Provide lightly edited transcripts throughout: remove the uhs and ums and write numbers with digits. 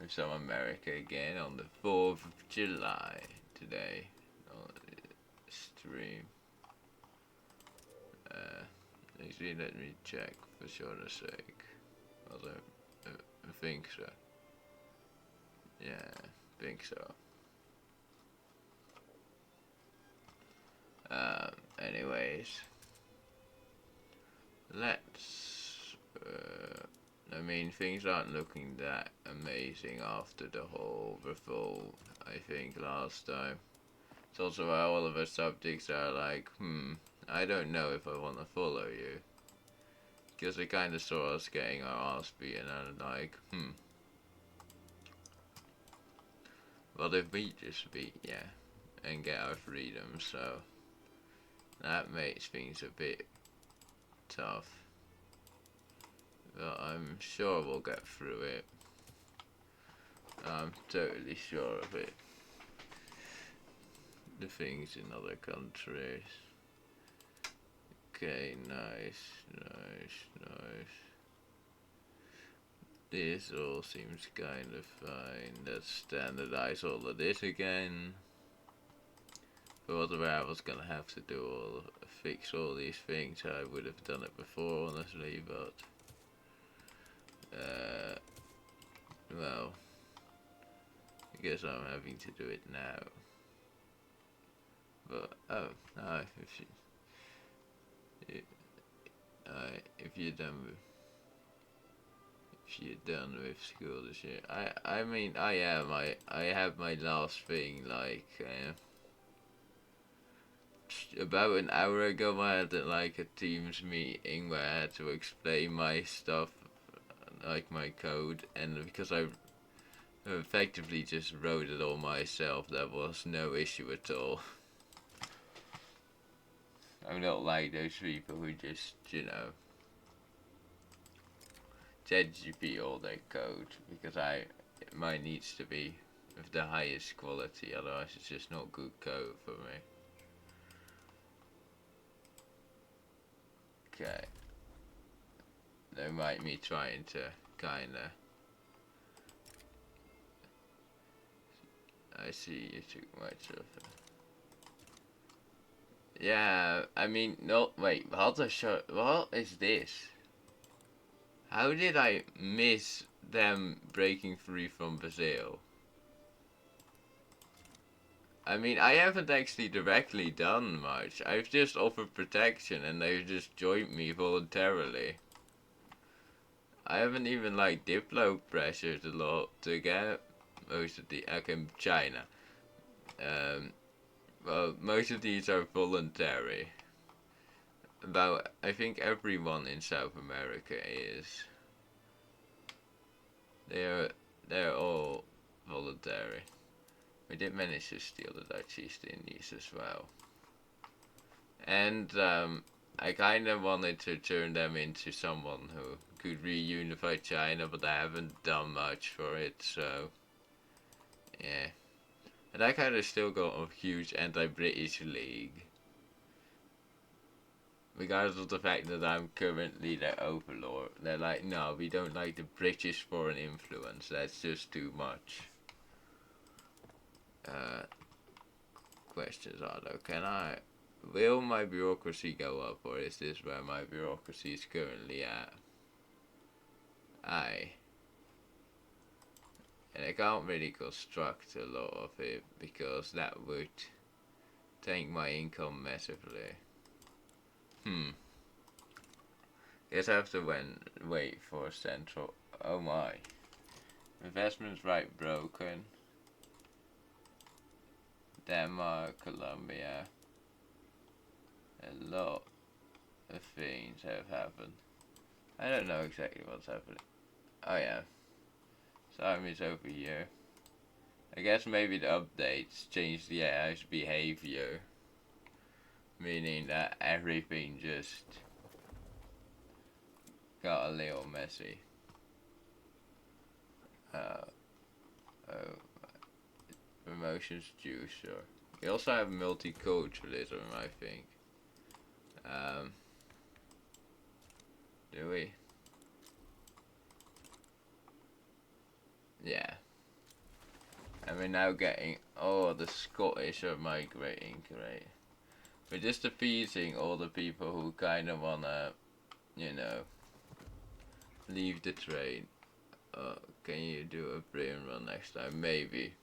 some America again on the 4th of July today on the stream. Actually, let me check for sure's sake. Although, I think so. Yeah, I think so. Anyways, let's. I mean, things aren't looking that amazing after the whole revolt, I think, last time. It's also why all of our subjects are like, I don't know if I want to follow you. Because they kind of saw us getting our ass beaten and are like, what if we just beat, and get our freedom, so that makes things a bit tough. But I'm sure we'll get through it. I'm totally sure of it. The things in other countries. Okay, nice. This all seems kind of fine. Let's standardize all of this again. But whatever I was gonna have to do fix all these things, I would have done it before, honestly, but well, I guess I'm having to do it now. But if you're done with school this year, I mean I am. I have my last thing like about an hour ago. I had like a Teams meeting where I had to explain my stuff, like my code, and because I effectively just wrote it all myself, there was no issue at all. I'm not like those people who just, ChatGPT all their code, because mine needs to be of the highest quality, otherwise it's just not good code for me. Okay. Don't mind me trying to kinda. I see you took much of it. Yeah, I mean, no, wait, what is this? How did I miss them breaking free from Brazil? I mean, I haven't actually directly done much. I've just offered protection and they've just joined me voluntarily. I haven't even like diplo pressured a lot to get most of the China. Well, most of these are voluntary. About I think everyone in South America is. They're all voluntary. We did manage to steal the Dutch East Indies as well. And I kind of wanted to turn them into someone who could reunify China, but I haven't done much for it, so yeah. And I kind of still got a huge anti-British league. Regardless of the fact that I'm currently their overlord. They're like, no, we don't like the British foreign influence, that's just too much. Questions are though, will my bureaucracy go up, or is this where my bureaucracy is currently at? And I can't really construct a lot of it, because that would tank my income massively. Guess I have to wait for central. Oh my. Investments right broken. Denmark, Colombia. A lot of things have happened. I don't know exactly what's happening. Oh yeah. Time is over here. I guess maybe the updates changed the AI's behavior. Meaning that everything just got a little messy. Promotions due, sure. We also have multiculturalism, I think. Do we? Yeah. And we're now getting, oh, the Scottish are migrating, great. We're just appeasing all the people who kind of wanna, you know, leave the train. Can you do a Britain run next time? Maybe.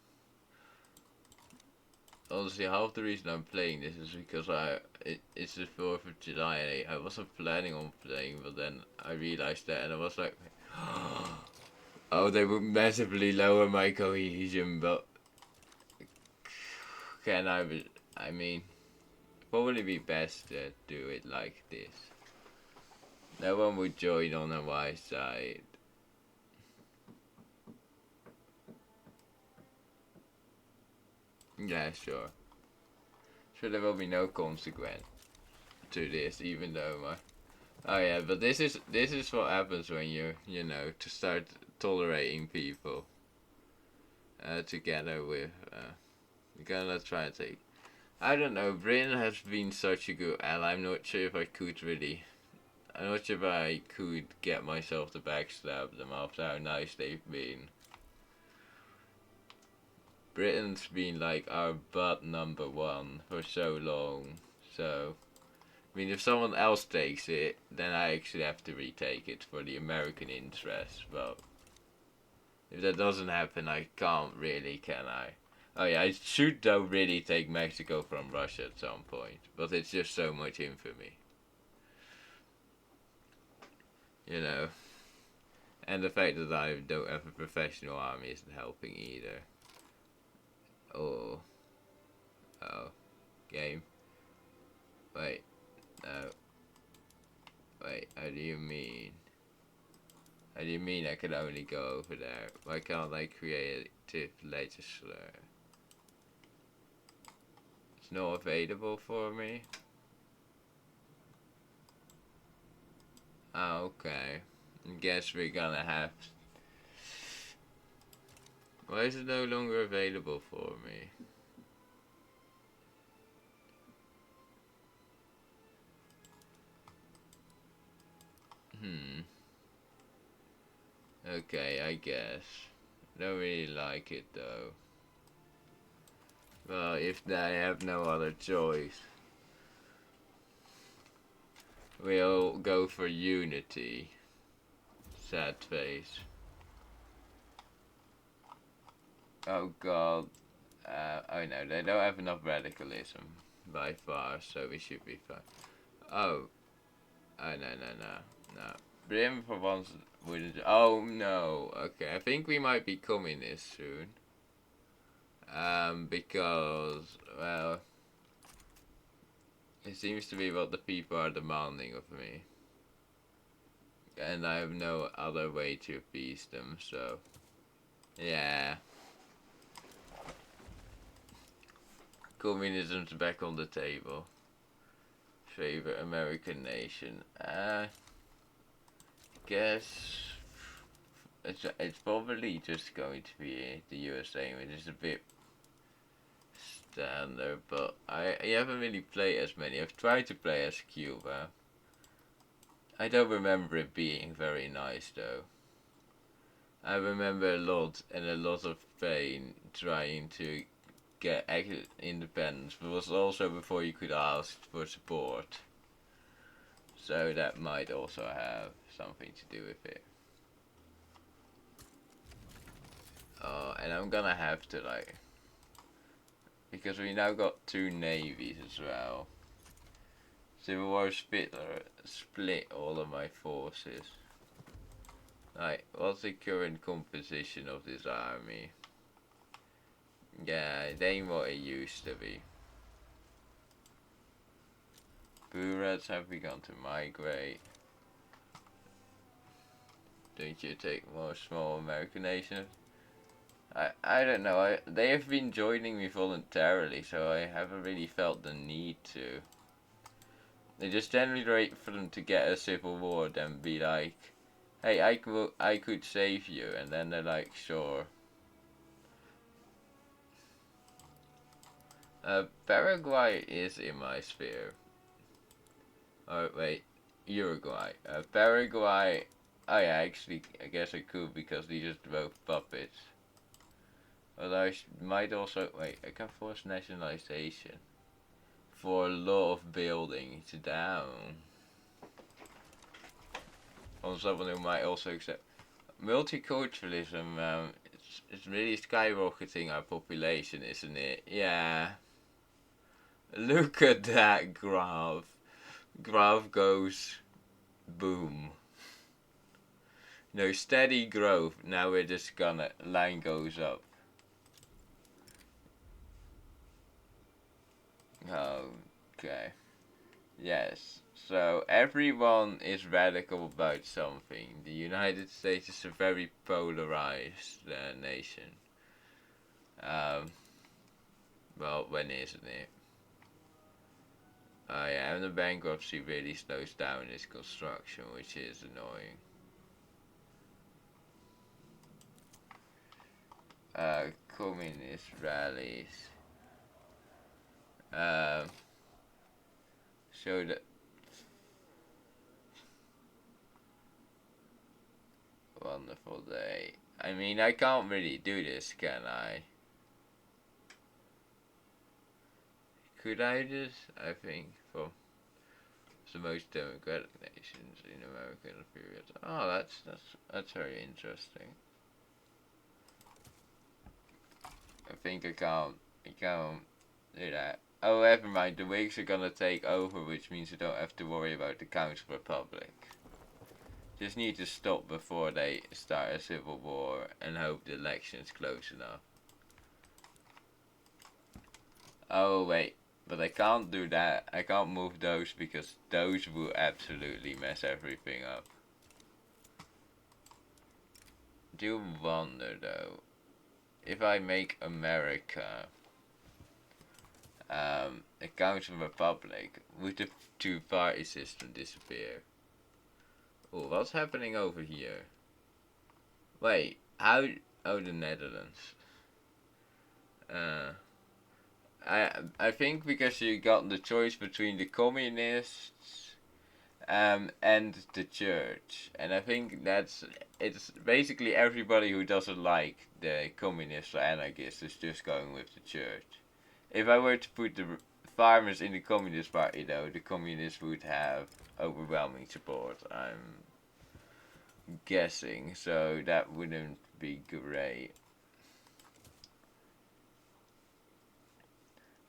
Honestly, half the reason I'm playing this is because it's the 4th of July and I wasn't planning on playing, but then I realized that and I was like, oh, they would massively lower my cohesion, but can I mean, probably be best to do it like this. No one would join on the my side. Yeah, sure. Sure, there will be no consequence to this, even though my. Oh yeah, but this is what happens when you know, to start tolerating people. Together with you're gonna try and take. I don't know. Britain has been such a good ally. I'm not sure if I could really. I'm not sure if I could get myself to backstab them after how nice they've been. Britain's been like our butt number one for so long, so I mean if someone else takes it, then I actually have to retake it for the American interest, but if that doesn't happen I can't really, can I? Oh yeah, I should though really take Mexico from Russia at some point, but it's just so much infamy. You know. And the fact that I don't have a professional army isn't helping either. Oh. Oh. Game. Wait. No. Wait, how do you mean? How do you mean I can only go over there? Why can't I creative legislature? It's not available for me? Oh, okay. I guess we're gonna have... Why is it no longer available for me? Okay, I guess. Don't really like it though. Well, if I have no other choice, we'll go for unity. Sad face. Oh god. Oh no, they don't have enough radicalism by far, so we should be fine. Oh. Oh no. Britain for once wouldn't. Oh no. Okay, I think we might be communist soon. Because, well, it seems to be what the people are demanding of me. And I have no other way to appease them, so. Yeah. Communism's back on the table. Favorite American nation. Guess it's probably just going to be the USA, which is a bit standard, but I haven't really played as many. I've tried to play as Cuba. I don't remember it being very nice though. I remember a lot of pain trying to get independence, but it was also before you could ask for support. So that might also have something to do with it. And I'm gonna have to like, because we now got 2 navies as well. Civil War split all of my forces. Like, what's the current composition of this army? Yeah, it ain't what it used to be. Burats have begun to migrate. Don't you take more small American nations? I don't know. They have been joining me voluntarily, so I haven't really felt the need to. They just generally wait for them to get a civil war, then be like, "Hey, I could save you," and then they're like, "Sure." Paraguay is in my sphere. Oh wait, Uruguay. Paraguay. Oh yeah, actually, I guess I could because these are both puppets. Although might also wait. I can force nationalization for law of buildings down on someone who might also accept multiculturalism. It's really skyrocketing our population, isn't it? Yeah. Look at that graph. Graph goes boom. No, steady growth. Now we're just gonna line goes up. Okay. Yes. So everyone is radical about something. The United States is a very polarized nation. Well, when isn't it? Yeah, and the bankruptcy really slows down its construction, which is annoying. Communist rallies. So that wonderful day. I mean, I can't really do this, can I? Could I just? I think for the most democratic nations in American period. Oh, that's very interesting. I think I can't do that. Oh, never mind. The Whigs are gonna take over, which means you don't have to worry about the Council Republic. Just need to stop before they start a civil war and hope the election's close enough. Oh wait, but I can't do that. I can't move those because those will absolutely mess everything up. Do wonder though, if I make America a Council Republic, would the two-party system disappear? Oh, what's happening over here? Wait, how? Oh, the Netherlands. Uh, I think because you got the choice between the communists and the church, and I think it's basically everybody who doesn't like the communists or anarchists is just going with the church. If I were to put the farmers in the Communist Party, though, the communists would have overwhelming support. I'm guessing, so that wouldn't be great.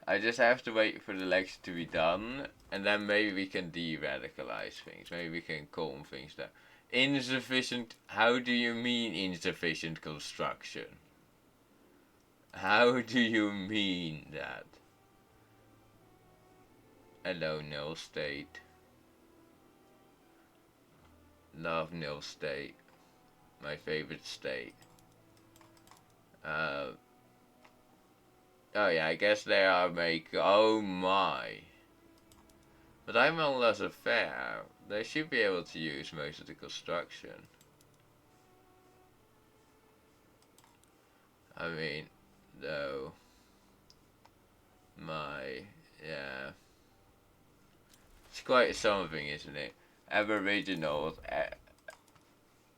I just have to wait for the election to be done, and then maybe we can de-radicalize things. Maybe we can calm things down. Insufficient. How do you mean insufficient construction? How do you mean that? Hello, nil state. Love nil state. My favorite state. Oh yeah, I guess they are oh my. But I'm on laissez-faire. They should be able to use most of the construction. I mean, though. Yeah. It's quite something, isn't it? Aboriginals,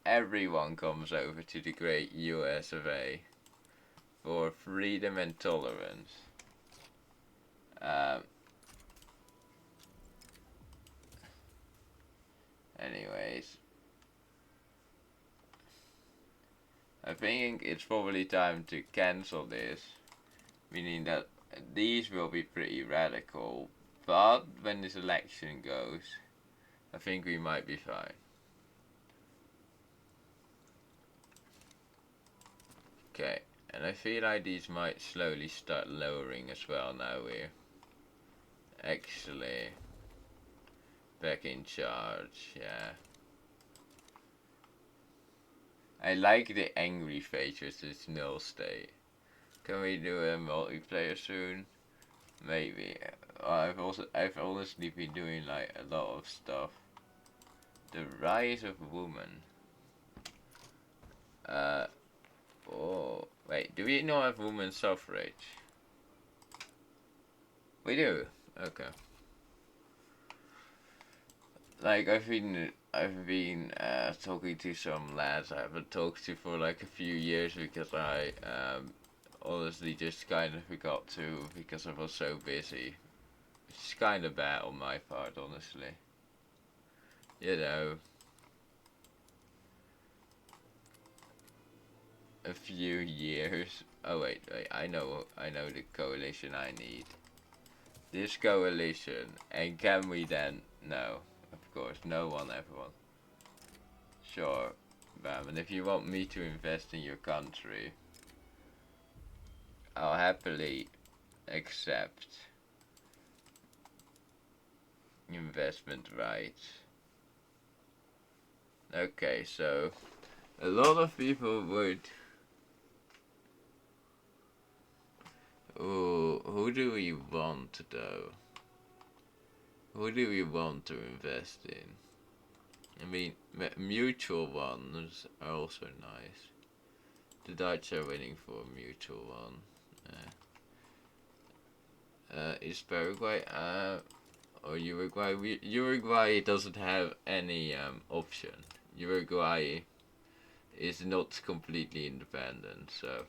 everyone comes over to the great US of A for freedom and tolerance. Anyways, I think it's probably time to cancel this, meaning that these will be pretty radical, but when this election goes, I think we might be fine. Okay, and I feel like these might slowly start lowering as well now we're actually back in charge, yeah. I like the angry face with this nil state. Can we do a multiplayer soon? Maybe. I've honestly been doing like a lot of stuff. The rise of woman. Oh wait, do we not have women's suffrage? We do. Okay. Like I've been talking to some lads I haven't talked to for like a few years because I honestly just kind of forgot to because I was so busy. It's kind of bad on my part, honestly. You know, a few years. Oh wait, I know the coalition I need. This coalition, and can we then? No, of course, no one, everyone. Sure, Bam, and if you want me to invest in your country, I'll happily accept investment rights. Okay, so a lot of people would. Oh, who do we want though? Who do we want to invest in? I mean, mutual ones are also nice. The Dutch are winning for a mutual one. Is Paraguay or Uruguay? Uruguay doesn't have any option. Uruguay is not completely independent, so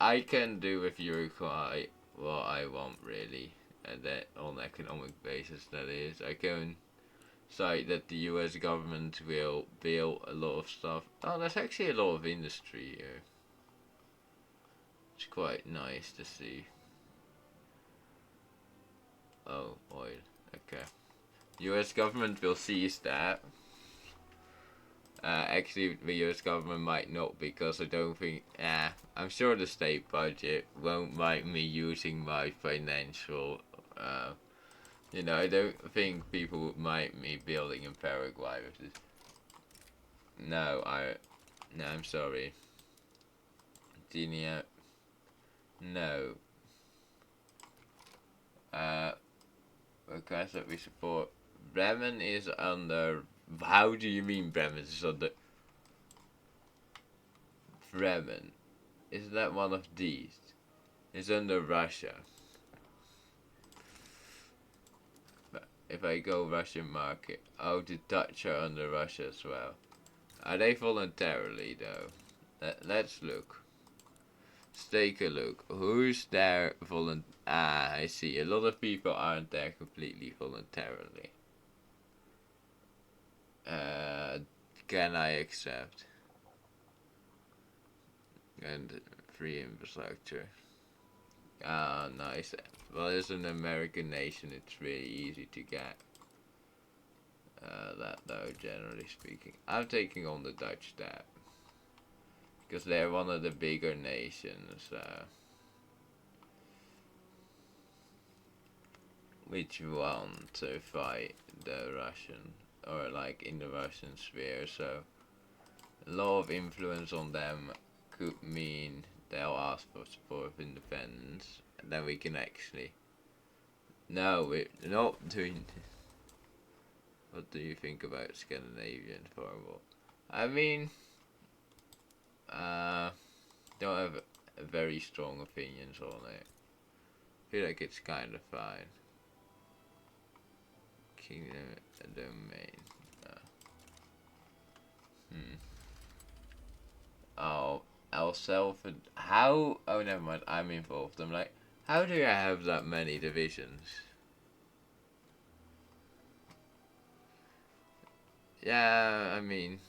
I can do with Uruguay what I want really, and that on economic basis that is. I can cite that the U.S. government will build a lot of stuff. Oh, there's actually a lot of industry here. It's quite nice to see. Oh, oil. Okay. U.S. government will seize that. Actually, the U.S. government might not because I don't think. I'm sure the state budget won't mind me using my financial. I don't think people would mind me building in Paraguay with this. No, I'm sorry. Genia, no. Request that we support. Bremen is under. How do you mean Bremen is under? Bremen. Is that one of these? It's under Russia. But if I go Russian market, oh, the Dutch are under Russia as well. Are they voluntarily though? Let's look. Let's take a look. Who's there I see. A lot of people aren't there completely voluntarily. Can I accept? And free infrastructure. Ah, nice. Well, as an American nation, it's really easy to get that, though, generally speaking. I'm taking on the Dutch debt. Because they're one of the bigger nations. Which want to fight the Russian. Or, like, in the Russian sphere, so a lot of influence on them could mean they'll ask for support of independence, and then we can actually. No, we're not doing. What do you think about Scandinavian foreign war? I mean, don't have very strong opinions on it. I feel like it's kind of fine. Kingdom domain. Oh, El Salvador. How? Oh, never mind. I'm involved. I'm like, how do I have that many divisions? Yeah, I mean.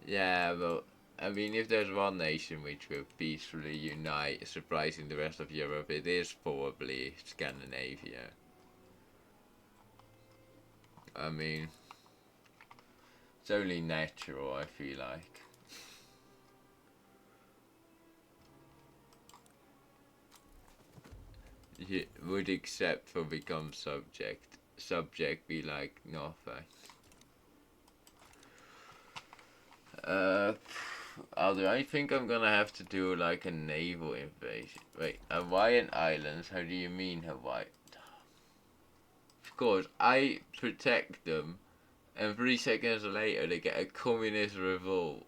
Yeah, but. I mean, if there's one nation which will peacefully unite, surprising the rest of Europe, it is probably Scandinavia. I mean, it's only natural, I feel like. You would accept or become subject. Subject be like, no thanks. Although I think I'm gonna have to do like a naval invasion. Wait, Hawaiian Islands? How do you mean Hawaii? Of course, I protect them, and 3 seconds later they get a communist revolt.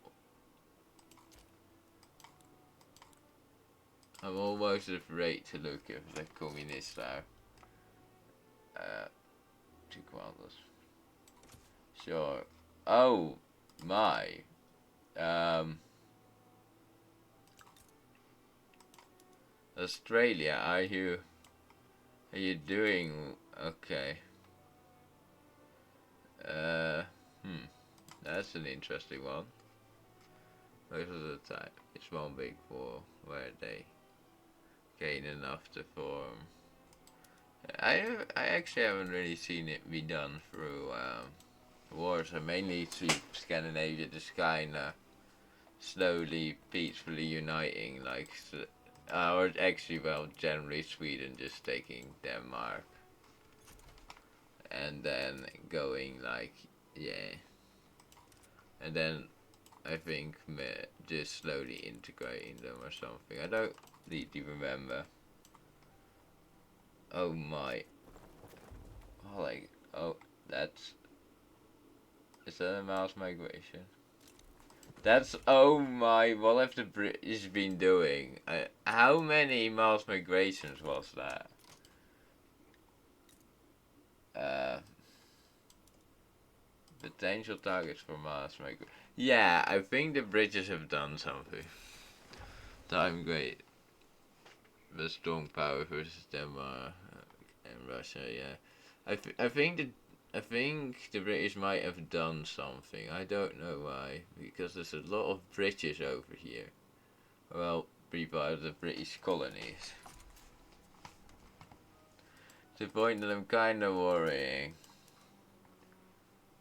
I'm almost afraid to look if the communists are. Two quantas. Sure. Oh, my. Australia, are you doing okay? Uh, hmm, that's an interesting one. Most of the time, it's one big war where they gain enough to form. I actually haven't really seen it be done through wars. I mainly see Scandinavia just kinda slowly, peacefully uniting, like, or actually, well, generally Sweden just taking Denmark, and then going like, yeah, and then I think just slowly integrating them or something. I don't really remember. Oh my, oh, like, oh, that's, is that a mass migration? That's, oh my, what have the British been doing? How many mass migrations was that? Uh, Potential targets for mass migration. Yeah, I think the British have done something. Time great. The strong power versus Denmark and Russia, yeah. I think the British might have done something. I don't know why. Because there's a lot of British over here. Well, be part of the British colonies. To the point that I'm kind of worrying.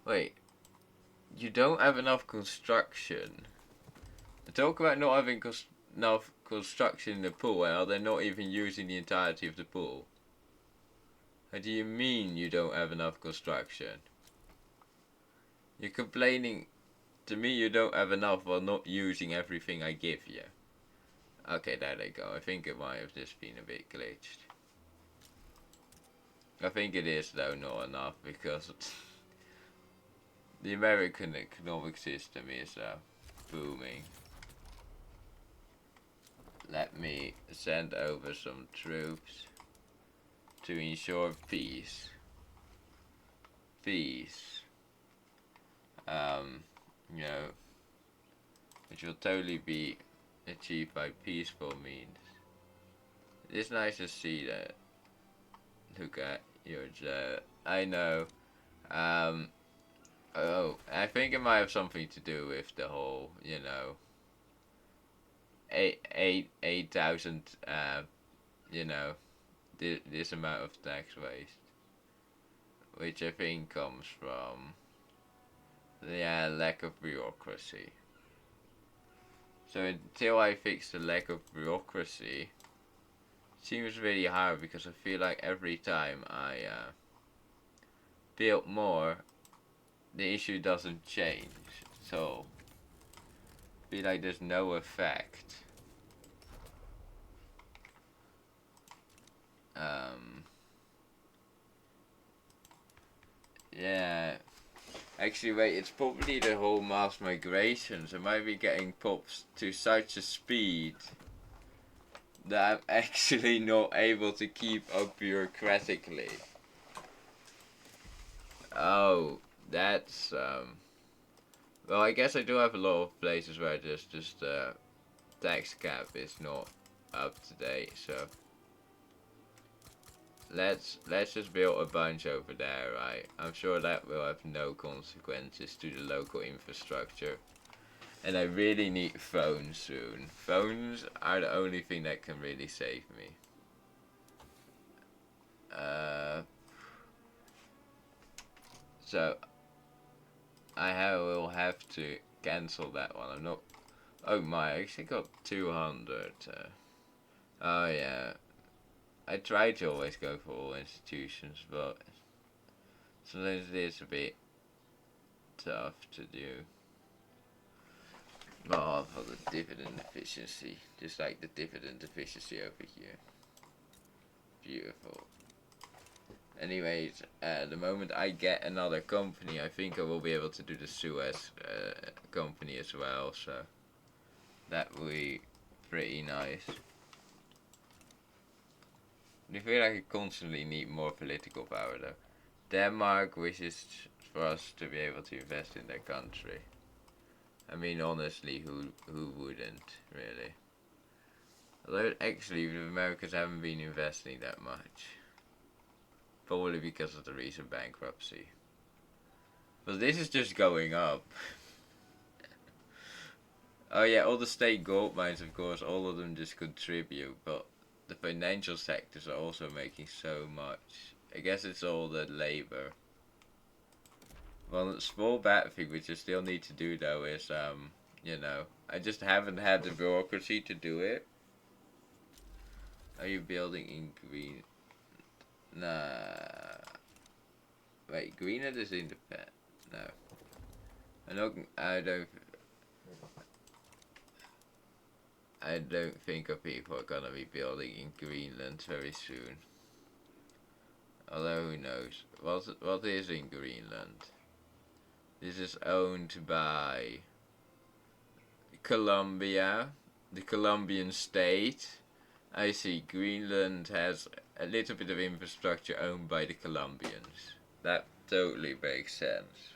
Wait, you don't have enough construction. Talk about not having enough construction in the pool, and are they not even using the entirety of the pool? How do you mean you don't have enough construction? You're complaining to me you don't have enough while not using everything I give you. Okay, there they go. I think it might have just been a bit glitched. I think it is though not enough because the American economic system is booming. Let me send over some troops to ensure peace. Peace. You know, which will totally be achieved by peaceful means. It's nice to see that. Look at your jet. I know. Um, oh, I think it might have something to do with the whole, 8,000, this amount of tax waste, which I think comes from the lack of bureaucracy. So until I fix the lack of bureaucracy, it seems really hard because I feel like every time I build more, the issue doesn't change. So I feel like there's no effect. Yeah. Actually, wait, it's probably the whole mass migrations. I might be getting pops to such a speed that I'm actually not able to keep up bureaucratically. Oh, that's, well, I guess I do have a lot of places where just tax cap is not up to date, so let's just build a bunch over there, right? I'm sure that will have no consequences to the local infrastructure. And I really need phones soon. Phones are the only thing that can really save me. So will have to cancel that one. I'm not. Oh my! I actually got 200. Oh yeah. I try to always go for all institutions, but sometimes it is a bit tough to do. Oh, for the dividend efficiency, just like the dividend efficiency over here. Beautiful. Anyways, the moment I get another company, I think I will be able to do the Suez company as well, so that will be pretty nice. I feel like I constantly need more political power though. Denmark wishes for us to be able to invest in their country. I mean, honestly, who wouldn't really? Although actually, the Americans haven't been investing that much, probably because of the recent bankruptcy. But this is just going up. Oh yeah, all the state gold mines, of course, all of them just contribute, but the financial sectors are also making so much. I guess it's all the labor. Well, the small bad thing which I still need to do though is, I just haven't had the bureaucracy to do it. Are you building in green? Nah. Wait, Greenland is independent. No. I don't think of people are gonna be building in Greenland very soon. Although who knows? What is in Greenland? This is owned by Colombia, the Colombian state. I see Greenland has a little bit of infrastructure owned by the Colombians. That totally makes sense.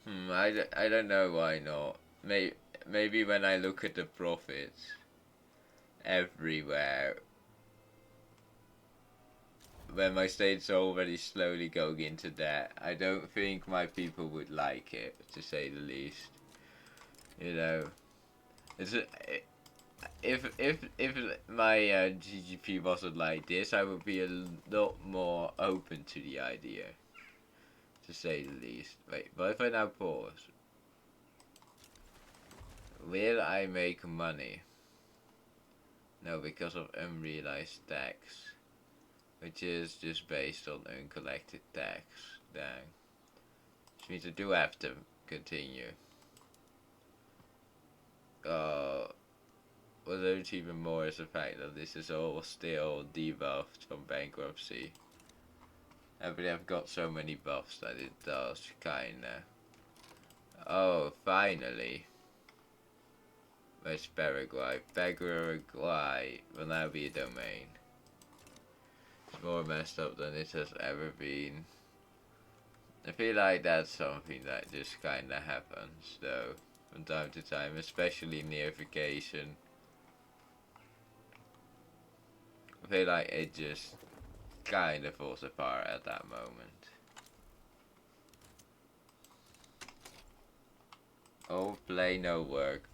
I don't know why not. Maybe when I look at the profits everywhere, when my state's already slowly going into debt, I don't think my people would like it, to say the least. You know, it's a, if my GDP wasn't like this, I would be a lot more open to the idea, to say the least. Wait, but if I now pause, will I make money? No, because of unrealized tax, which is just based on uncollected tax. Dang. Which means I do have to continue. What hurts even more is the fact that this is all still debuffed from bankruptcy. But I've got so many buffs that it does kinda. Oh, finally. Where's Paraguay? Paraguay will now be a domain. It's more messed up than it has ever been. I feel like that's something that just kinda happens, though, from time to time, especially near vacation. I feel like it just kinda falls apart at that moment. Oh, play no work.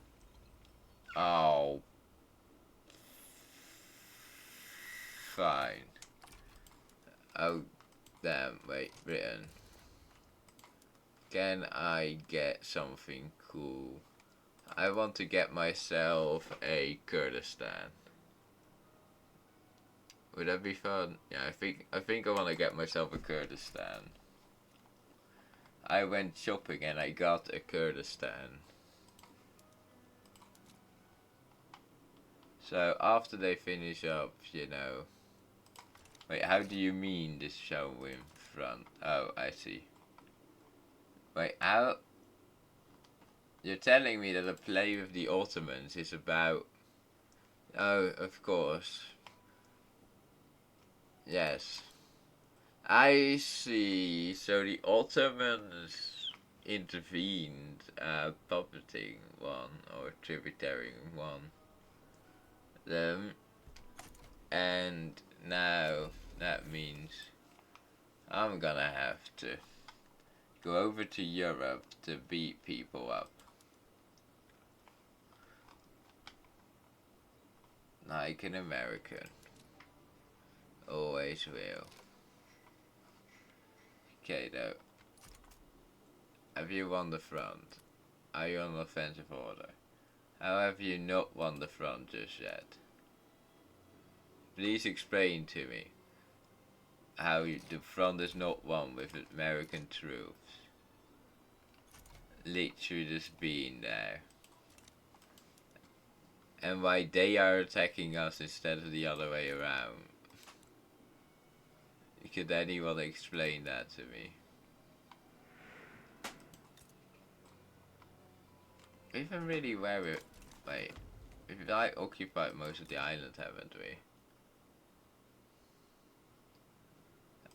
Oh. Fine. Oh, damn, wait, Britain. Can I get something cool? I want to get myself a Kurdistan. Would that be fun? Yeah, I think I want to get myself a Kurdistan. I went shopping and I got a Kurdistan. So after they finish up, Wait, how do you mean this show in front? Oh, I see. Wait, how? You're telling me that the play with the Ottomans is about... Oh, of course. Yes. I see. So the Ottomans intervened, puppeting one, or tributarying one, them, and now that means I'm gonna have to go over to Europe to beat people up. Like an American. Always will. Okay, though. Have you won the front? Are you on offensive order? How have you not won the front just yet? Please explain to me how the front is not won with American troops. Literally just being there. And why they are attacking us instead of the other way around. Could anyone explain that to me? Even really where it... Wait. We've like occupied most of the island, haven't we?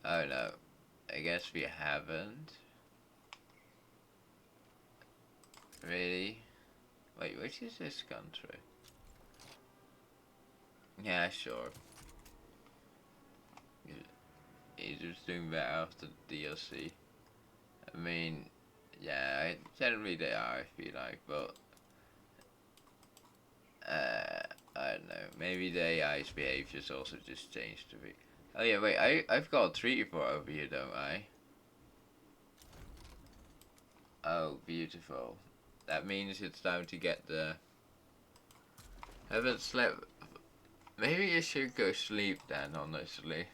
Oh no. I guess we haven't. Really? Wait, which is this country? Yeah, sure. He's just doing better after the DLC. I mean, yeah, generally they are, I feel like, but I don't know. Maybe the AI's behavior's also just changed a bit. Oh yeah, wait, I've got a treaty report over here, don't I? Oh, beautiful. That means it's time to get the... Haven't slept... Maybe you should go sleep then, honestly.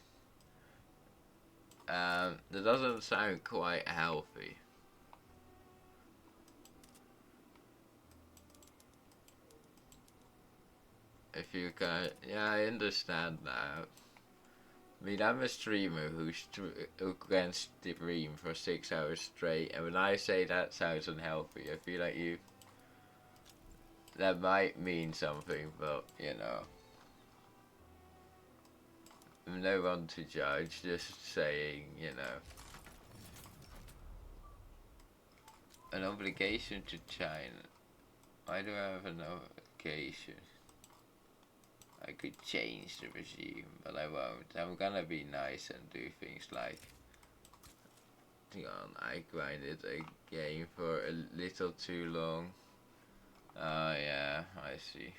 That doesn't sound quite healthy. If you can... Yeah, I understand now. I mean, I'm a streamer who can stream for 6 hours straight, and when I say that sounds unhealthy, I feel like you... That might mean something, but, you know... I'm no one to judge, just saying, you know... An obligation to China. Why do I have an obligation? I could change the regime, but I won't. I'm gonna be nice and do things like... Hang on, I grinded a game for a little too long. Yeah, I see.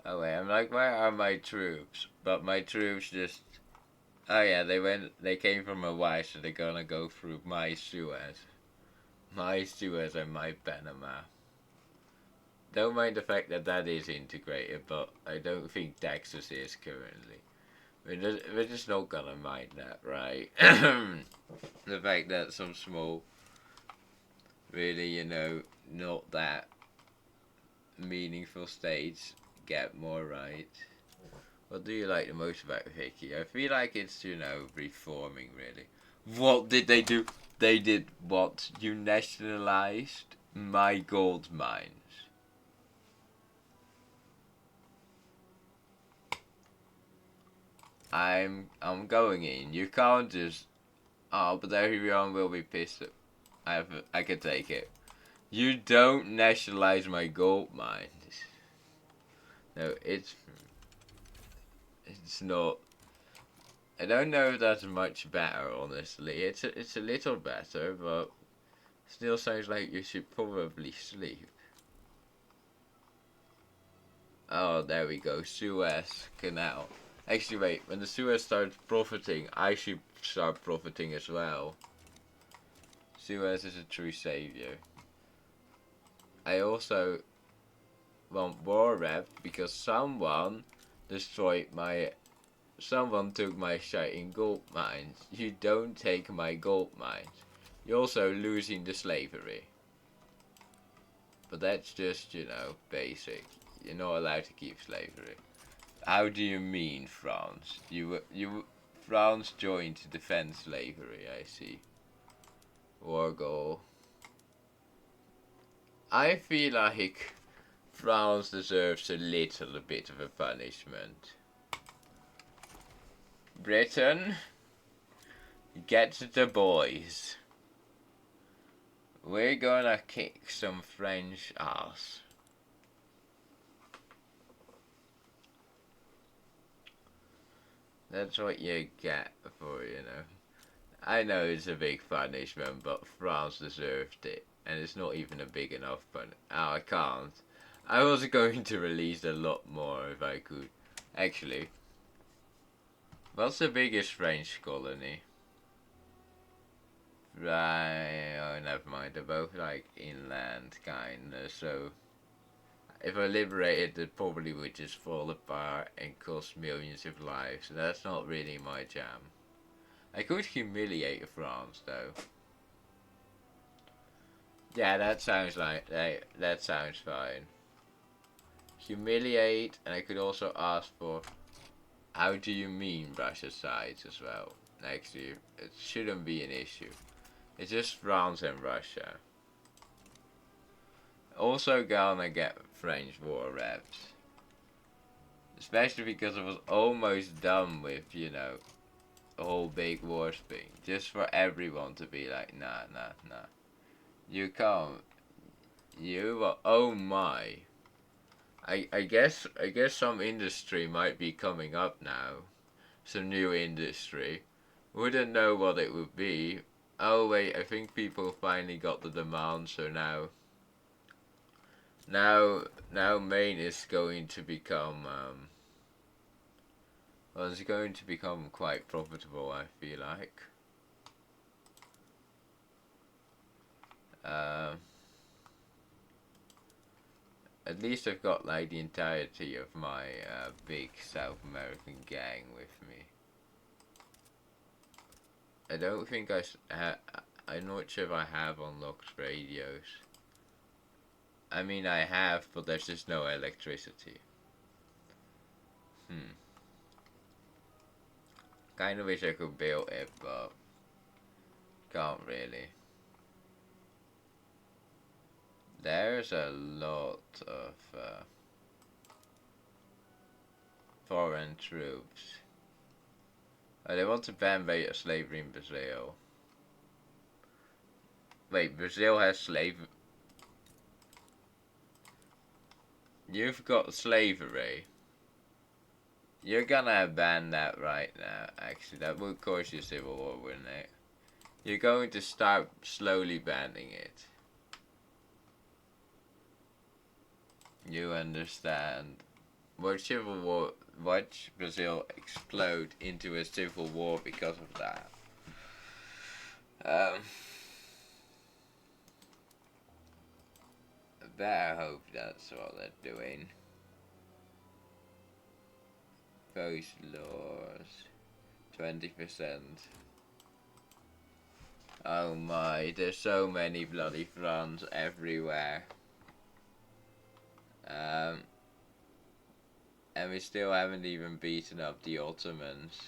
Oh wait, I'm like, where are my troops? But my troops just... Oh yeah, they came from Hawaii, so they're gonna go through my Suez. My Suez and my Panama. Don't mind the fact that that is integrated, but I don't think Texas is currently. We're just not gonna mind that, right? The fact that some small, really, you know, not that meaningful states get more right. What do you like the most about Vicky? I feel like it's, you know, reforming, really. What did they do? They did what? You nationalized my gold mines. I'm going in. You can't just... Oh, but everyone will be pissed. I can take it. You don't nationalize my gold mines. No, it's not. I don't know if that's much better, honestly. It's a little better, but still sounds like you should probably sleep. Oh, there we go. Suez Canal. Actually, wait. When the Suez starts profiting, I should start profiting as well. Suez is a true savior. I also want war rep because someone destroyed my... Someone took my shit in gold mines. You don't take my gold mines. You're also losing the slavery. But that's just, you know, basic. You're not allowed to keep slavery. How do you mean, France? France joined to defend slavery, I see. War goal. I feel like France deserves a little bit of a punishment. Britain, get the boys. We're gonna kick some French ass. That's what you get for, you know. I know it's a big punishment, but France deserved it. And it's not even a big enough punishment. Oh, I can't. I was going to release a lot more if I could. Actually, what's the biggest French colony? Right, oh, never mind. They're both like inland, kinda. So, if I liberated, it probably would just fall apart and cost millions of lives. So that's not really my jam. I could humiliate France, though. Yeah, that sounds like that sounds fine. Humiliate, and I could also ask for... How do you mean Russia's sides as well? Next year, it shouldn't be an issue. It's just France and Russia. Also gonna get French war reps. Especially because I was almost done with, you know, the whole big wars thing. Just for everyone to be like, nah, nah, nah. You can't. Oh my. I guess some industry might be coming up now. Some new industry. Wouldn't know what it would be. Oh wait, I think people finally got the demand, so now Maine is going to become well, it's going to become quite profitable, I feel like. Um, at least I've got like the entirety of my big South American gang with me. I don't think I'm not sure if I have unlocked radios. I mean, I have, but there's just no electricity. Kind of wish I could build it, but can't really. There's a lot of foreign troops. Oh, they want to ban slavery in Brazil. Wait, Brazil has You've got slavery. You're gonna ban that right now, actually. That would cause you civil war, wouldn't it? You're going to start slowly banning it. You understand. Watch Brazil explode into a civil war because of that. I better hope that's what they're doing. Post laws. 20%. Oh my, there's so many bloody fronts everywhere. And we still haven't even beaten up the Ottomans.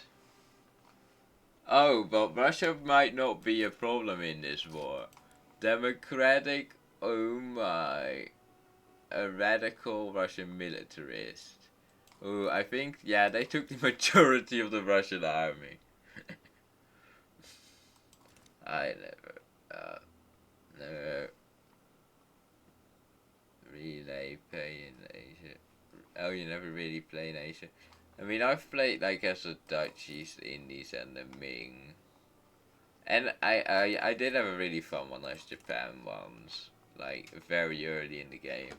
Oh, but Russia might not be a problem in this war. Democratic, oh my. A radical Russian militarist. Oh, I think, yeah, they took the majority of the Russian army. I never really play in Asia. Oh, you never really play in Asia? I mean, I've played, like, as the Dutch East Indies and the Ming. And I did have a really fun one as Japan once. Like, very early in the game.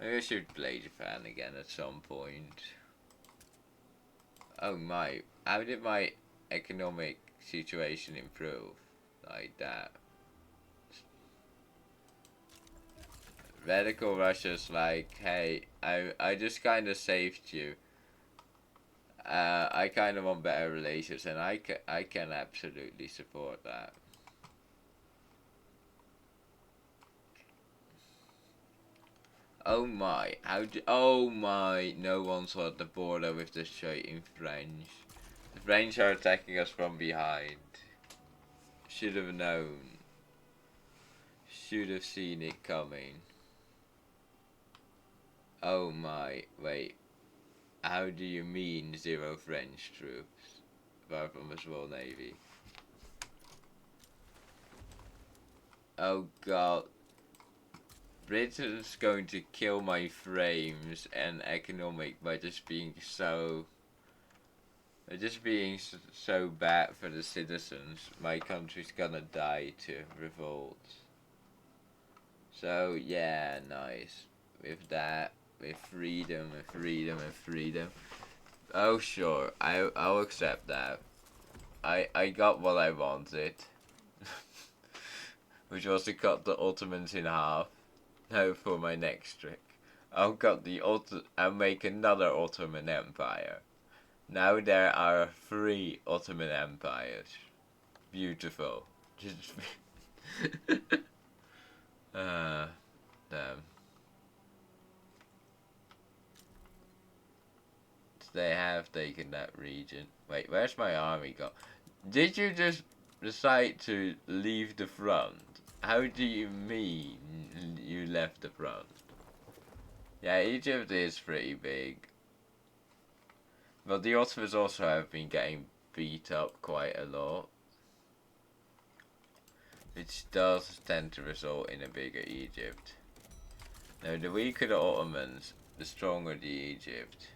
Maybe I should play Japan again at some point. Oh my, how did my economic situation improve? Like that. Radical Russia's like, hey, I just kind of saved you. I kind of want better relations, and I can absolutely support that. Oh my, oh my, no one's at the border with the shit in French. The French are attacking us from behind. Should have known. Should have seen it coming. Oh my, wait. How do you mean zero French troops? Apart from a small navy. Oh god. Britain's going to kill my frames and economic by just being so bad for the citizens. My country's gonna die to revolt. So yeah, nice. With that, with freedom and freedom and freedom. Oh sure, I'll accept that. I got what I wanted. Which was to cut the Ottomans in half. Now for my next trick. I'll make another Ottoman Empire. Now there are 3 Ottoman empires. Beautiful. Just damn. They have taken that region. Wait, where's my army go? Did you just decide to leave the front? How do you mean you left the front? Yeah, Egypt is pretty big. But the Ottomans also have been getting beat up quite a lot, which does tend to result in a bigger Egypt. Now, the weaker the Ottomans, the stronger the Egypt.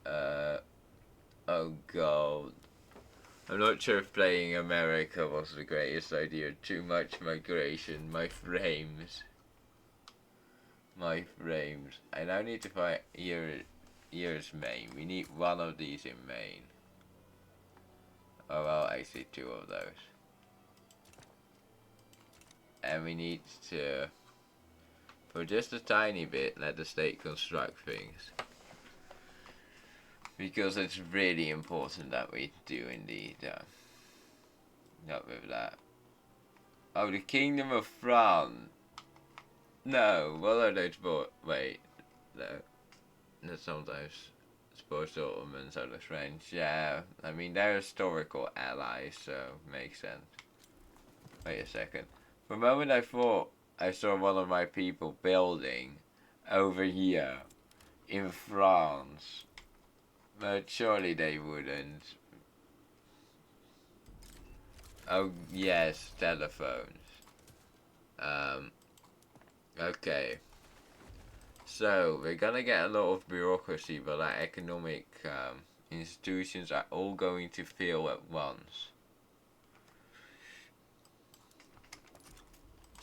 Oh god. I'm not sure if playing America was the greatest idea. Too much migration. My frames. My frames. I now need to find here's Maine. We need one of these in Maine. Oh well, actually two of those. And we need to, for just a tiny bit, let the state construct things. Because it's really important that we do indeed. Not with that. Oh, the Kingdom of France. No, what are those wait, no. That's sometimes supposed to Ottomans are the French. Yeah, I mean, they're historical allies, so makes sense. Wait a second. For a moment I thought I saw one of my people building over here in France. But surely they wouldn't. Oh, yes, telephones. Okay. So, we're gonna get a lot of bureaucracy, but our economic institutions are all going to fail at once.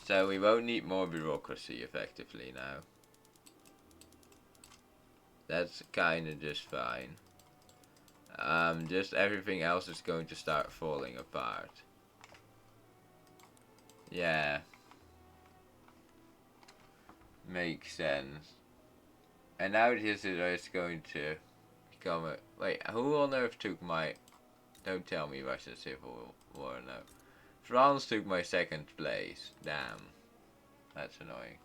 So, we won't need more bureaucracy effectively now. That's kinda just fine. Just everything else is going to start falling apart. Yeah. Makes sense. And now this is going to become a... Wait, who on earth took my... Don't tell me Russian Civil War, no. France took my second place. Damn. That's annoying.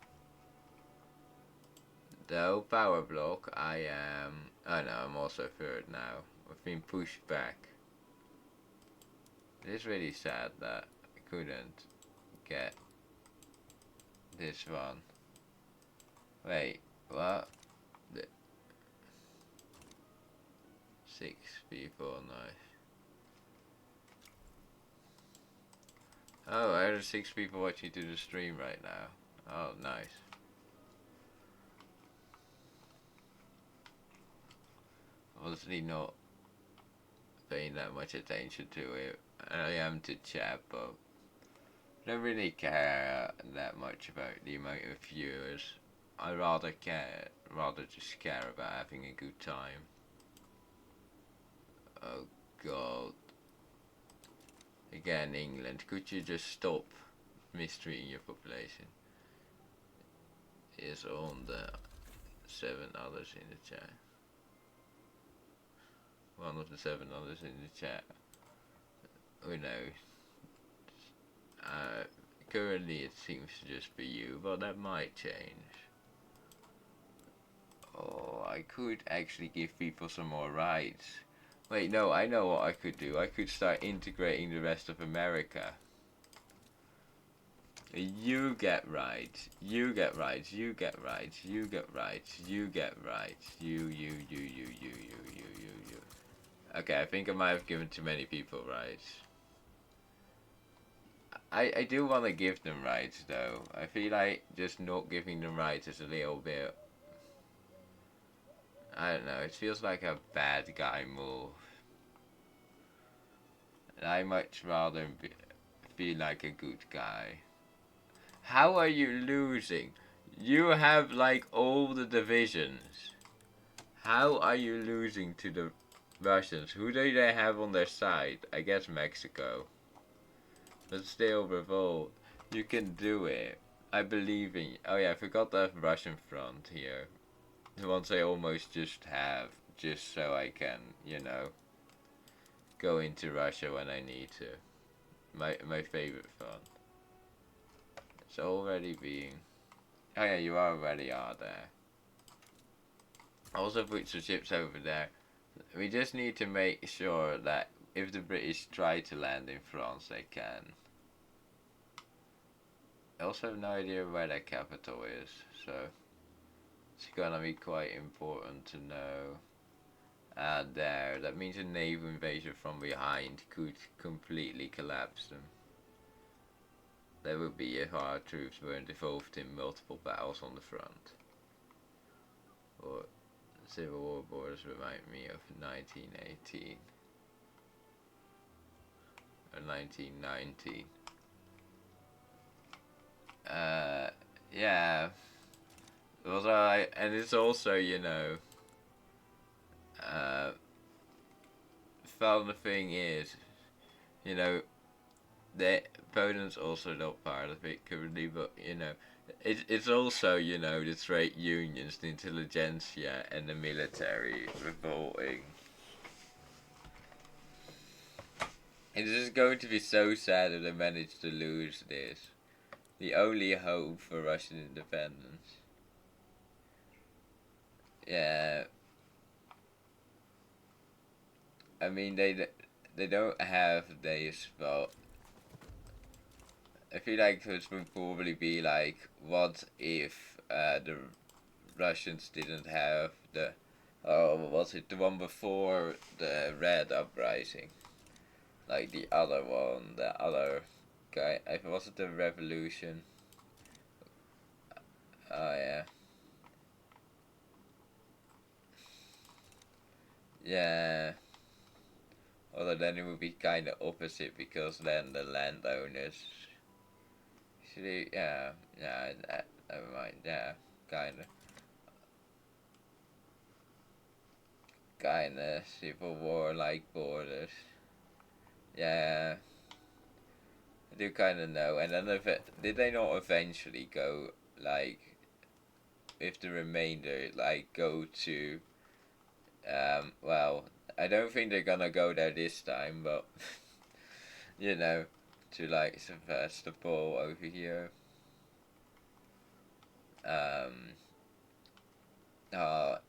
Though, power block, I am... Oh no, I'm also third now. I've been pushed back. It is really sad that I couldn't get this one. Wait, what? 6 people, nice. Oh, I have 6 people watching to the stream right now. Oh, nice. Obviously not paying that much attention to it. I am to chat, but I don't really care that much about the amount of viewers. I rather just care about having a good time. Oh god. Again, England, could you just stop mistreating your population? Is on the 7 others in the chat. One of the 7 others in the chat. Who knows? Currently it seems to just be you, but that might change. Oh, I could actually give people some more rights. Wait, no, I know what I could do. I could start integrating the rest of America. You get rights. You get rights. You get rights. You get rights. You get rights. You. Okay, I think I might have given too many people rights. I do want to give them rights, though. I feel like just not giving them rights is a little bit... I don't know, it feels like a bad guy move. And I much rather feel like a good guy. How are you losing? You have like all the divisions. How are you losing to the Russians? Who do they have on their side? I guess Mexico. But still, revolt. You can do it. I believe in you. Oh yeah, I forgot the Russian front here. The ones I almost just have. Just so I can, you know, go into Russia when I need to. My favorite front. It's already being... Oh yeah, you already are there. Also put some ships over there. We just need to make sure that if the British try to land in France, they can. I also have no idea where their capital is, so... It's gonna be quite important to know. That means a naval invasion from behind could completely collapse them. That would be if our troops weren't involved in multiple battles on the front. Or Civil War borders remind me of 1918 or 1919. Yeah. And it's also, fun thing is, you know, Poland's also not part of it currently, but it's also the trade unions, the intelligentsia, and the military revolting. It is going to be so sad if they manage to lose this. The only hope for Russian independence. Yeah. I mean, they don't have this, but I feel like this would probably be like, what if the Russians didn't have the, was it the one before the Red Uprising? Like the other one, the other guy, was it the Revolution? Oh yeah. Yeah. Although then it would be kind of opposite because then the landowners. Actually, yeah, never mind. Yeah, kind of civil war like borders. Yeah, I do kind of know. And then did they not eventually go like, if the remainder like go to, well, I don't think they're gonna go there this time, but you know, to like Sevastopol over here. Um,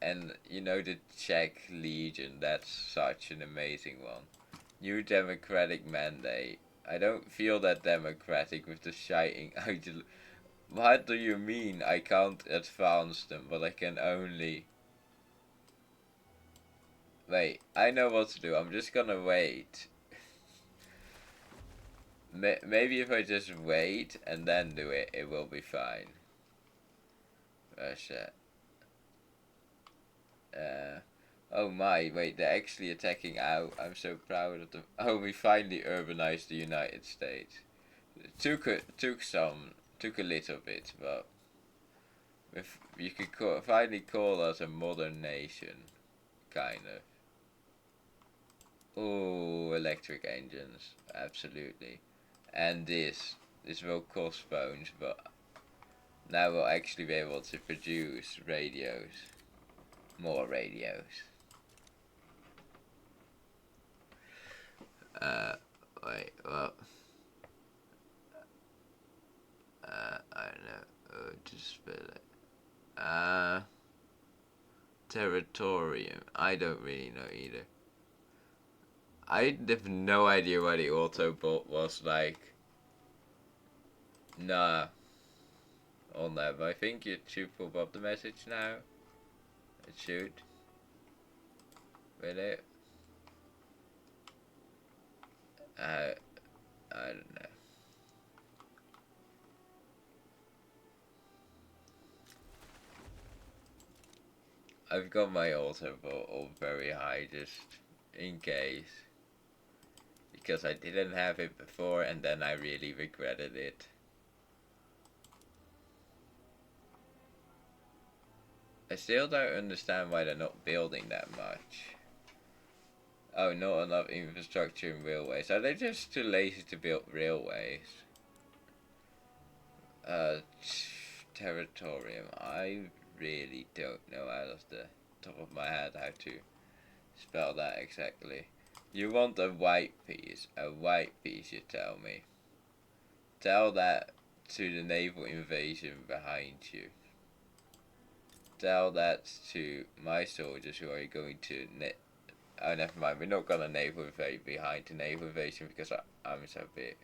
and the Czech Legion, that's such an amazing one. New democratic mandate. I don't feel that democratic with the shiting. What do you mean I can't advance them, but I can only. Wait, I know what to do. I'm just gonna wait. Maybe if I just wait and then do it, it will be fine. Russia. Oh my, wait, they're actually attacking out. I'm so proud of them. Oh, we finally urbanized the United States. Took a little bit, but if you could finally call us a modern nation, kind of. Oh, electric engines, absolutely. And this will cost bones, but now we'll actually be able to produce radios, more radios. Uh, Wait, well, I don't know. Just spell it. Territorium. I don't really know either. I have no idea what the Autobot was like. Nah, on that, but I think it should pop up the message now. It should. Will it? I don't know. I've got my Autobot all very high just in case. Because I didn't have it before and then I really regretted it. I still don't understand why they're not building that much. Oh, not enough infrastructure in railways. Are they just too lazy to build railways? Territorium. I really don't know out of the top of my head how to spell that exactly. You want a white piece. A white piece, you tell me. Tell that to the naval invasion behind you. Tell that to my soldiers who are going to. Oh, never mind. We're not gonna naval invade behind the naval invasion because I'm so big.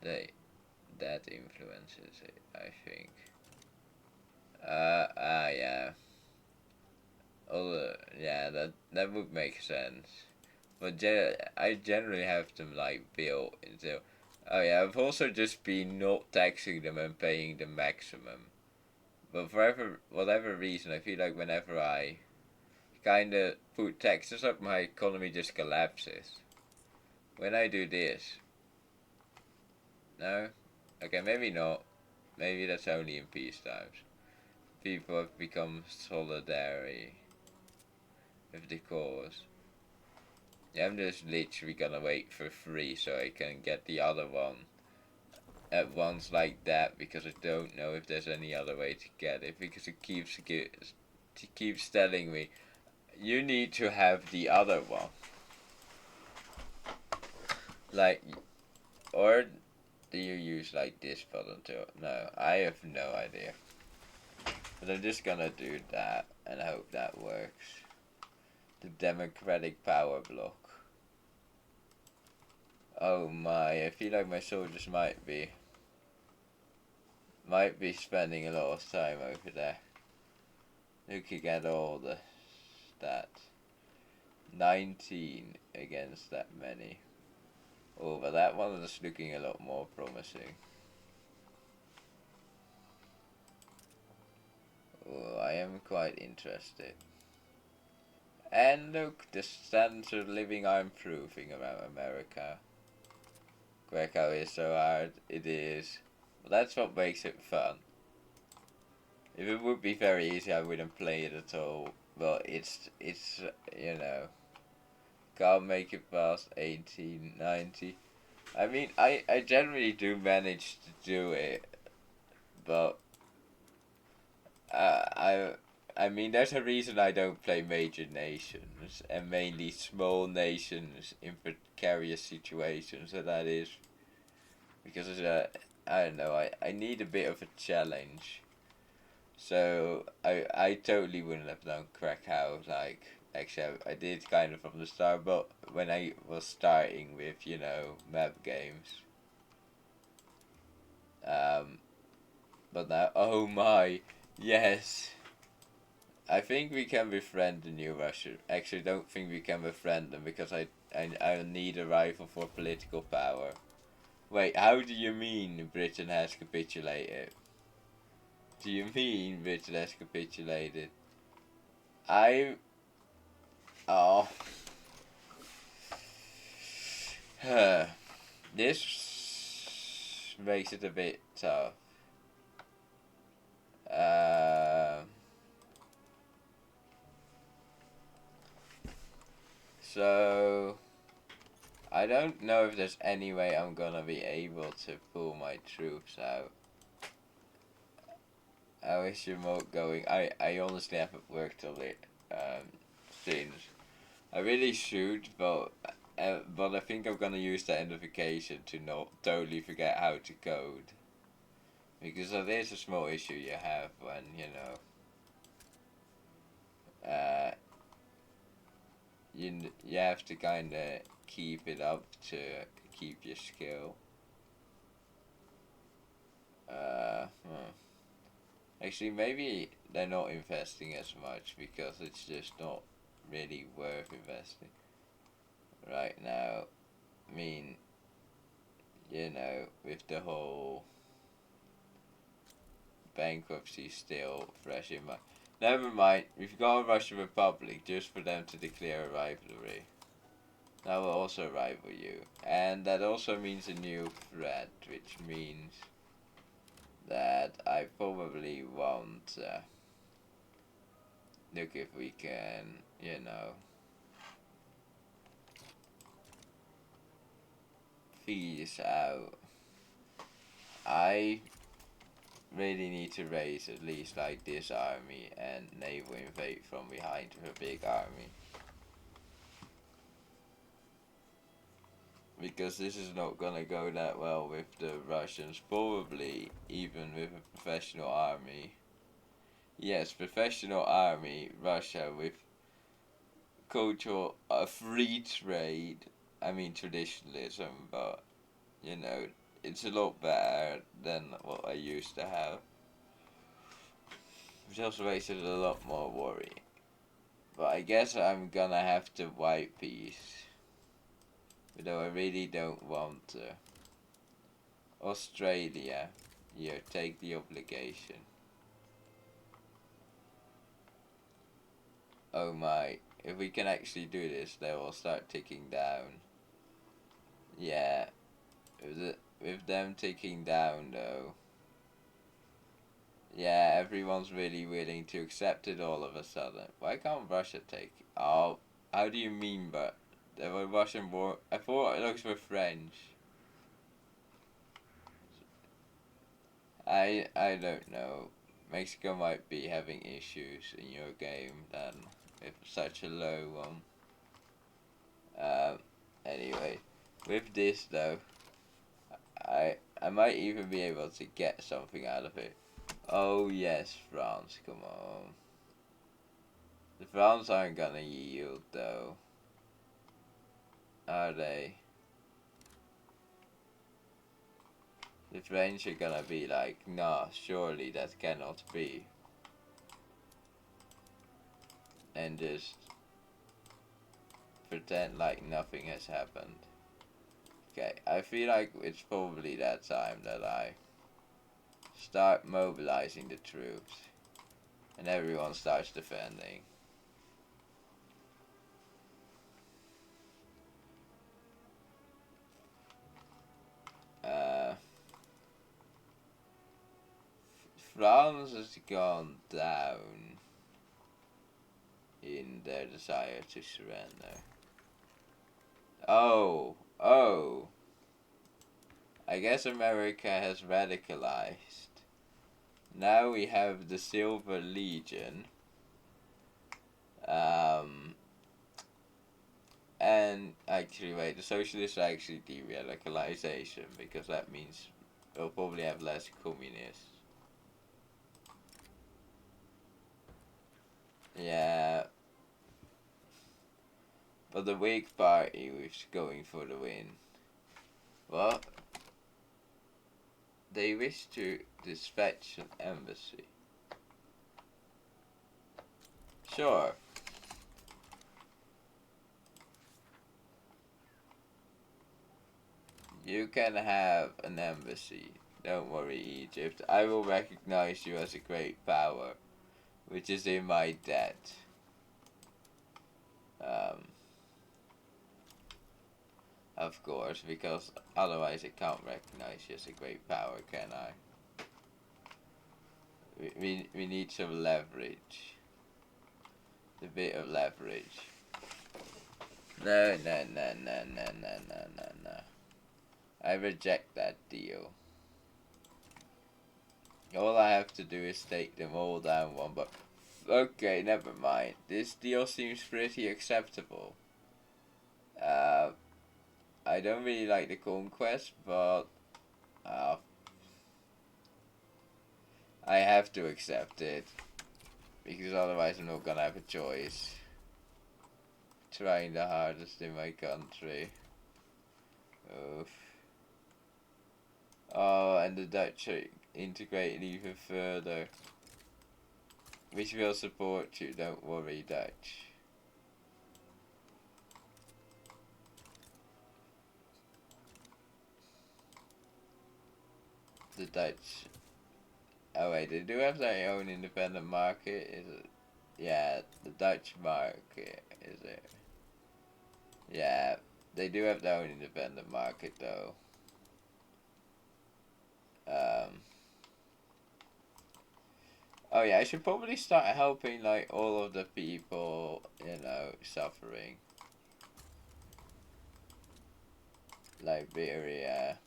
That influences it, I think. that would make sense. But I generally have them like built into. Oh yeah, I've also just been not taxing them and paying the maximum. But for whatever reason, I feel like whenever I kind of put taxes up, my economy just collapses. When I do this, no, okay, maybe not. Maybe that's only in peace times. People have become solidary with the cause. Yeah, I'm just literally gonna wait for free so I can get the other one at once like that, because I don't know if there's any other way to get it, because it keeps telling me you need to have the other one. Like, or do you use like this button too? No, I have no idea. But I'm just gonna do that and hope that works. The democratic power block. Oh my, I feel like my soldiers might be spending a lot of time over there. Looking at all the stats. 19 against that many. Oh, but that one is looking a lot more promising. Oh, I am quite interested. And look, the standards of living are improving around America. Greco is so hard, it is. But that's what makes it fun. If it would be very easy, I wouldn't play it at all. But it's you know, can't make it past 1890. I mean, I generally do manage to do it, but I mean, there's a reason I don't play major nations and mainly small nations in precarious situations, and that is because I don't know, I need a bit of a challenge. So I totally wouldn't have done Krakow, like, actually I did kind of from the start, but when I was starting with, you know, map games. Um, but now, oh my, yes. I think we can befriend the new Russia. Actually, don't think we can befriend them because I need a rival for political power. Wait, how do you mean Britain has capitulated? Do you mean Britain has capitulated? I... Oh. This makes it a bit tough. So... I don't know if there's any way I'm gonna be able to pull my troops out. How is remote going? I honestly haven't worked on it since. I really should, but I think I'm gonna use that notification to not totally forget how to code. Because that is a small issue you have when, you know, you have to kind of keep it up to keep your skill. Hmm. Actually, maybe they're not investing as much because it's just not really worth investing right now. I mean, you know, with the whole bankruptcy still fresh in my... Never mind, we've got a Russian Republic just for them to declare a rivalry. That will also rival you. And that also means a new threat, which means that I probably won't look if we can, you know, figure this out. I really need to raise at least like this army and naval invade from behind with a big army. Because this is not gonna go that well with the Russians, probably even with a professional army. Yes, professional army, Russia with cultural, free trade, I mean traditionalism, but, you know, it's a lot better than what I used to have. Which also makes it a lot more worrying. But I guess I'm gonna have to wipe these. Though I really don't want to. Australia, you take the obligation. Oh my, if we can actually do this, they will start ticking down. Yeah, with them ticking down though. Yeah, everyone's really willing to accept it all of a sudden. Why can't Russia take? Oh, how do you mean? But there were Russian war. I thought those were French. I don't know. Mexico might be having issues in your game then, with such a low one. Anyway, with this though, I might even be able to get something out of it. Oh yes, France, come on. The France aren't gonna yield though, are they? The French are gonna be like, nah, surely that cannot be. And just pretend like nothing has happened. Okay, I feel like it's probably that time that I start mobilizing the troops and everyone starts defending. France has gone down in their desire to surrender. Oh. I guess America has radicalized. Now we have the Silver Legion. And actually, wait, the socialists are actually de-radicalization because that means we'll probably have less communists. Yeah. But the Whig Party was going for the win. What? They wish to dispatch an embassy. Sure. You can have an embassy. Don't worry, Egypt. I will recognize you as a great power, which is in my debt. Of course, because otherwise I can't recognize you as a great power, can I? We need some leverage. A bit of leverage. No. I reject that deal. All I have to do is take them all down one, but okay, never mind. This deal seems pretty acceptable. I don't really like the conquest, but I have to accept it because otherwise I'm not gonna have a choice. Trying the hardest in my country. Oof. Oh, and the Dutch are integrated even further. Which will support you, don't worry, Dutch. The Dutch. Oh wait, they do have their own independent market, is it? Yeah, the Dutch market, is it? Yeah, they do have their own independent market though. Oh yeah, I should probably start helping like all of the people, suffering. Liberia.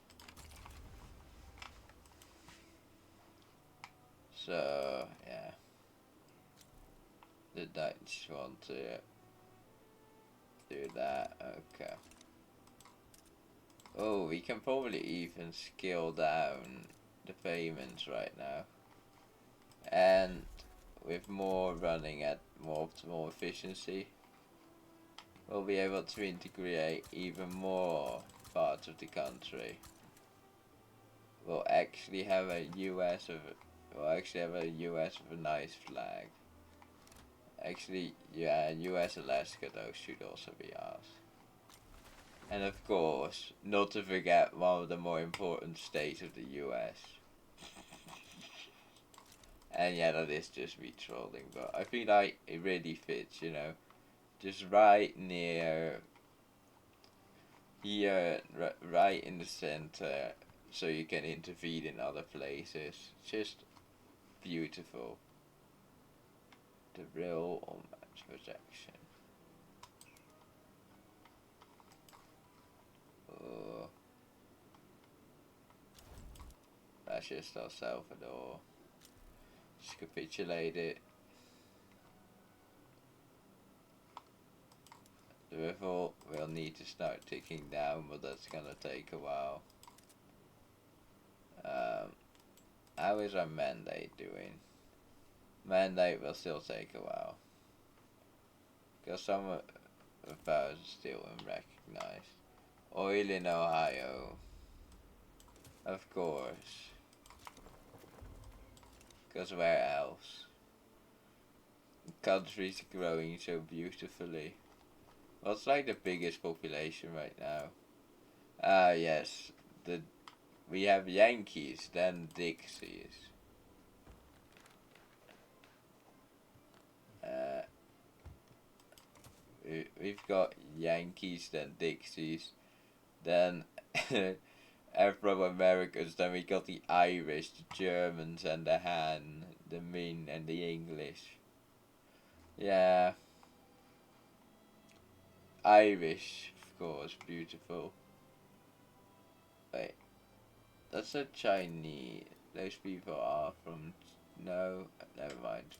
So, yeah. The Dutch want to do that. Okay. Oh, we can probably even scale down the payments right now. And with more running at more optimal efficiency, we'll be able to integrate even more parts of the country. We'll actually have a US with a nice flag. Actually, yeah, US Alaska, those should also be ours. And of course, not to forget one of the more important states of the US. And yeah, that is just me trolling, but I think like it really fits, you know, just right near here, right in the center, so you can intervene in other places. Just beautiful. The real match projection. Oh, that's just El Salvador. Just capitulate it. The revolt will need to start ticking down, but that's gonna take a while. How is our mandate doing? Mandate will still take a while. Because some of ours are still unrecognized. Oil in Ohio. Of course. Because where else? The country's growing so beautifully. What's like the biggest population right now? Ah, yes. We have Yankees, then Dixies. We've got Yankees, then Dixies, then Afro-Americans, then we got the Irish, the Germans, and the Han, the Min, and the English. Yeah. Irish, of course, beautiful. Wait, that's a Chinese. Those people are from. No, never mind.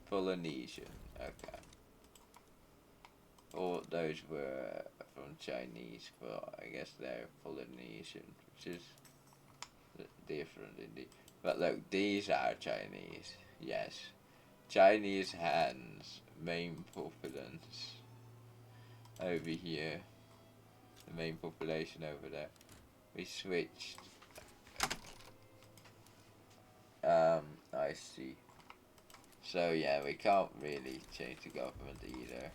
Polynesian, okay. All those were from Chinese, but I guess they're Polynesian, which is different indeed. But look, these are Chinese, yes. Chinese hands, main populace over here, the main population over there. We switched. I see. So yeah, we can't really change the government either.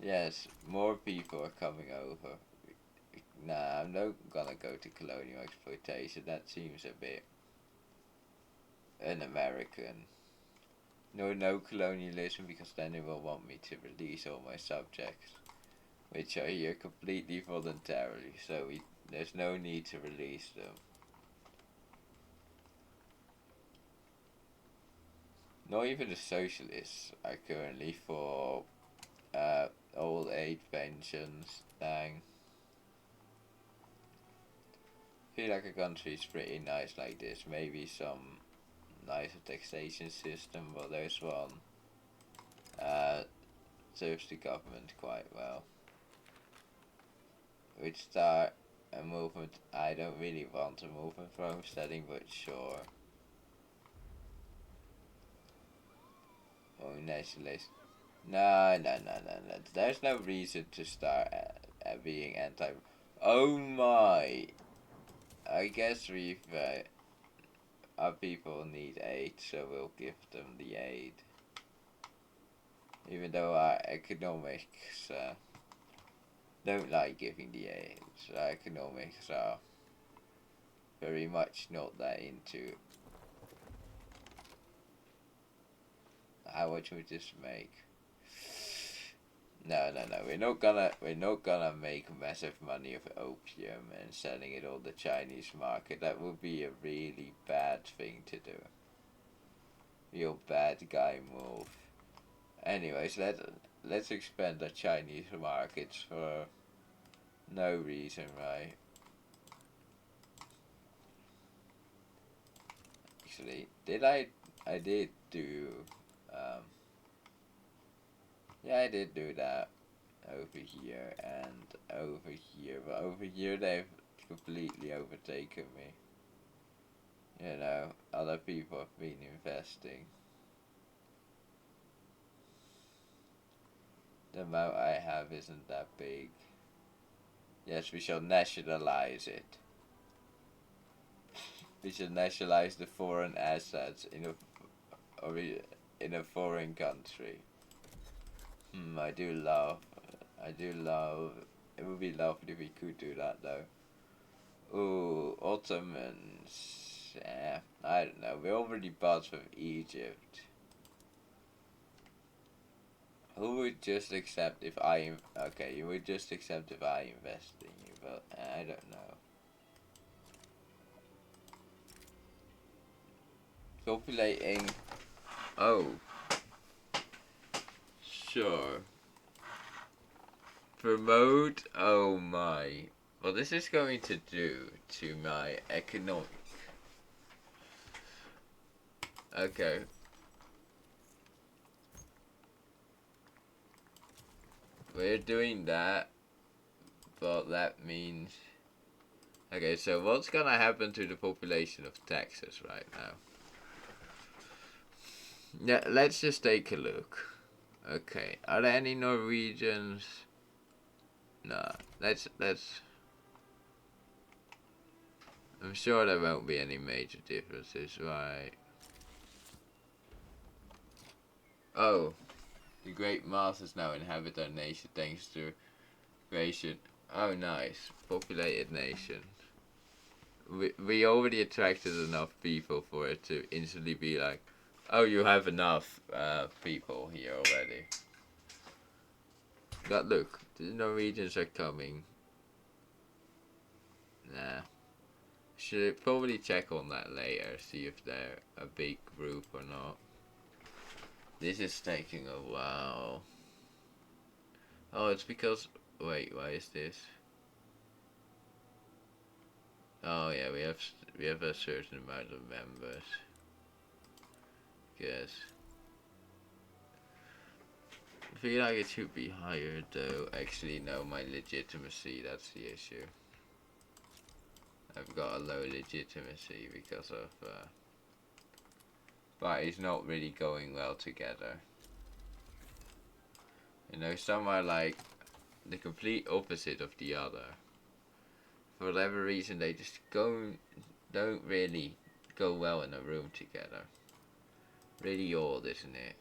Yes, more people are coming over. Nah, I'm not gonna go to colonial exploitation. That seems a bit un-American. No colonialism, because then they will want me to release all my subjects, which are here completely voluntarily. So there's no need to release them. Not even the socialists are currently for old age pensions. Dang. I feel like a country's pretty nice like this. Maybe some nicer taxation system, but there's one serves the government quite well. Which start a movement. I don't really want a movement for homesteading, but sure. Oh, nationalist. No. There's no reason to start being anti. Oh my! I guess our people need aid, so we'll give them the aid. Even though our economics don't like giving the aid, so our economics are very much not that into. How much would this make? No. We're not gonna make massive money of opium and selling it on the Chinese market. That would be a really bad thing to do. Real bad guy move. Anyways, let's expand the Chinese markets for no reason, right? Actually, I did do, yeah, I did do that over here and over here, but over here they've completely overtaken me. You know, other people have been investing. The amount I have isn't that big. Yes, we shall nationalize it. We should nationalize the foreign assets in a in a foreign country. I do love. It would be lovely if we could do that though. Ooh, Ottomans. Yeah, I don't know. We already bought with Egypt. Who would just accept if okay, you would just accept if I invest in you, but I don't know. Populating. Oh. Sure. Promote. Oh my. Well, this is going to do to my economic. Okay. We're doing that, but that means. Okay, so what's gonna happen to the population of Texas right now? Yeah, let's just take a look. Okay, are there any Norwegians? No, let's. I'm sure there won't be any major differences, right? Oh, the Great Masters now inhabit our nation thanks to creation. Oh, nice. Populated nation. We already attracted enough people for it to instantly be like, oh, you have enough people here already. But look, the Norwegians are coming. Nah. Should probably check on that later, see if they're a big group or not. This is taking a while. Oh, it's because... Wait, why is this? Oh yeah, we have a certain amount of members. Guess. I feel like it should be higher though. Actually, no, my legitimacy, that's the issue. I've got a low legitimacy because of... but it's not really going well together. You know, some are like the complete opposite of the other. For whatever reason, they just don't really go well in a room together. Really odd, isn't it?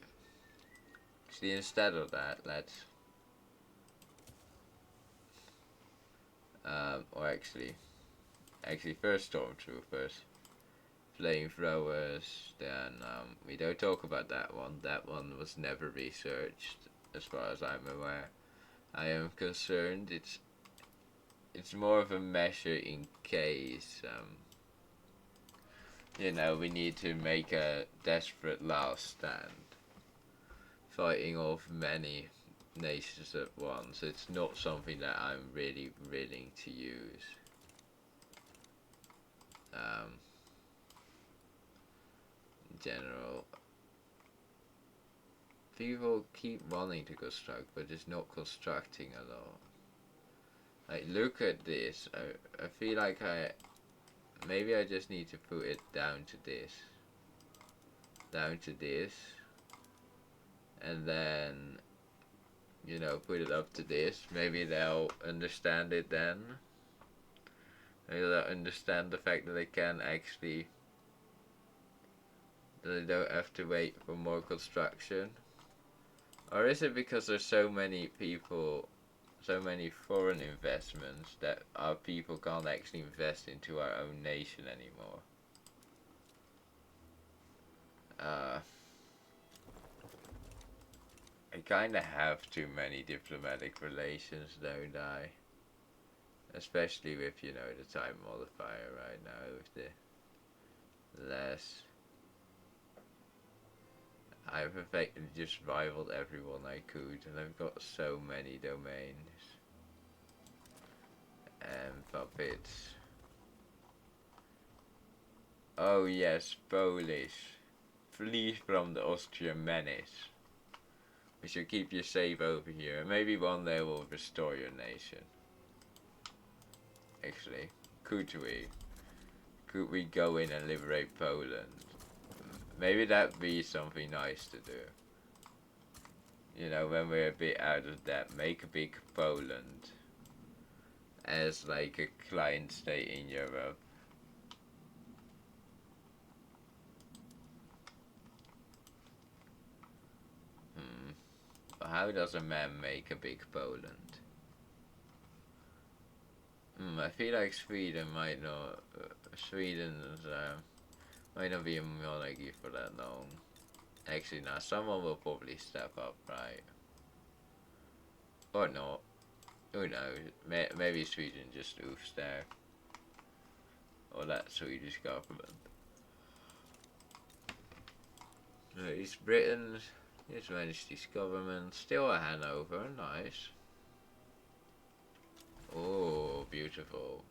See, instead of that, let's... or actually first stormtroopers, flamethrowers, then we don't talk about that one. That one was never researched, as far as I'm aware. I am concerned it's more of a measure in case, you know, we need to make a desperate last stand, fighting off many nations at once. It's not something that I'm really willing to use. In general, people keep wanting to construct, but just not constructing a lot. Like, look at this. I feel like maybe I just need to put it down to this. Down to this. And then, you know, put it up to this. Maybe they'll understand it then. Maybe they'll understand the fact that they can actually... that they don't have to wait for more construction. Or is it because there's so many people... so many foreign investments that our people can't actually invest into our own nation anymore? I kinda have too many diplomatic relations, don't I? Especially with, you know, the time modifier right now, with the less. I've effectively just rivaled everyone I could, and I've got so many domains. And puppets. Oh yes, Polish. Flee from the Austrian menace. We should keep you safe over here, and maybe one day we'll restore your nation. Actually, could we? Could we go in and liberate Poland? Maybe that'd be something nice to do. You know, when we're a bit out of debt, make a big Poland as like a client state in Europe. How does a man make a big Poland? I feel like Sweden might not. Sweden's might not be a monarchy for that long. Actually, now someone will probably step up, right? Or not. Who knows? Maybe Sweden just oofs there. Or that Swedish government. East Britain, His Majesty's government, still a Hanover, nice. Oh, beautiful.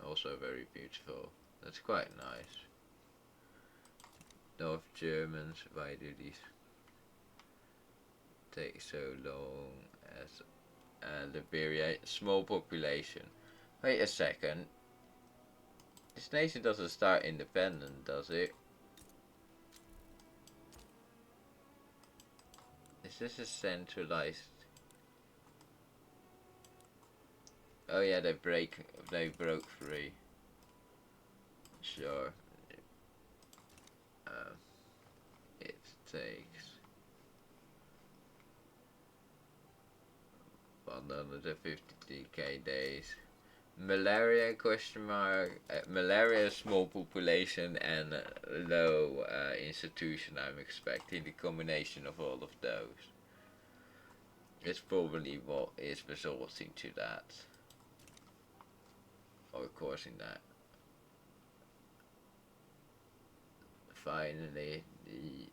Also very beautiful. That's quite nice. North Germans, why do these take so long? As Liberia, small population. Wait a second. This nation doesn't start independent, does it? Is this a centralized? Oh yeah, they broke free. Sure. It takes 150k days. Malaria question mark. Malaria, small population and low institution. I'm expecting the combination of all of those. It's probably what is resulting to that, or causing that. Finally, the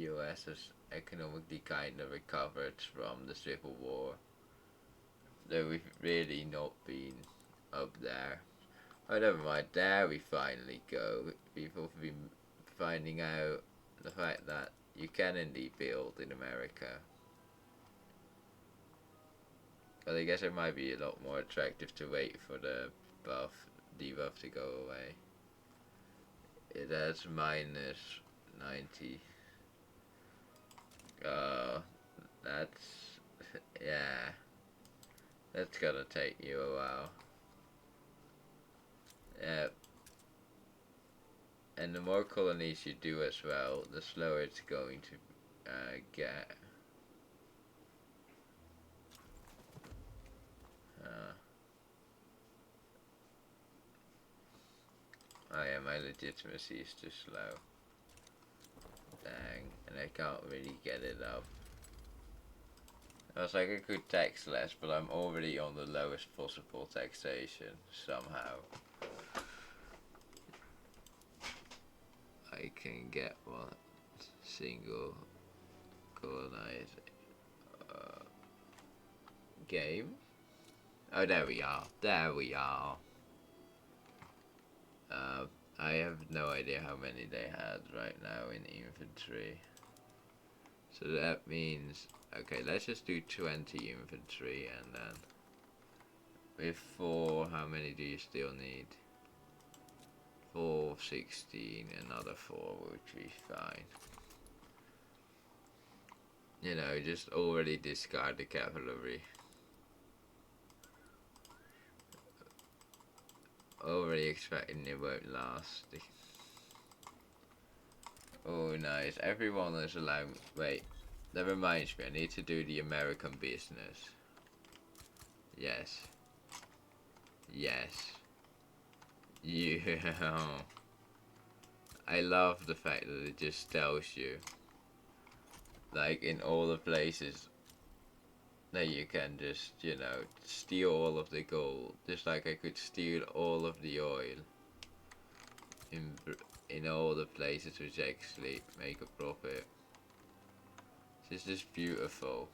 US has economically kind of recovered from the Civil War, though we've really not been up there. Oh, never mind, there we finally go. People have been finding out the fact that you can indeed build in America. But I guess it might be a lot more attractive to wait for the debuff to go away. It has minus 90. That's, yeah. That's gonna take you a while. Yep. And the more colonies you do as well, the slower it's going to get. Oh yeah, my legitimacy is too slow. Dang, and I can't really get it up. I was like, I could tax less, but I'm already on the lowest possible taxation, somehow. I can get one single colonized game. Oh, there we are. There we are. I have no idea how many they had right now in infantry. So that means, okay, let's just do 20 infantry and then with 4, how many do you still need? 4, 16, another 4 would be fine. You know, just already discard the cavalry. Already expecting it won't last. Oh, nice. Everyone is allowed. Wait, that reminds me. I need to do the American business. Yes. Yes. Yeah. I love the fact that it just tells you, like in all the places that you can just, you know, steal all of the gold. Just like I could steal all of the oil in all the places which actually make a profit. It's just beautiful.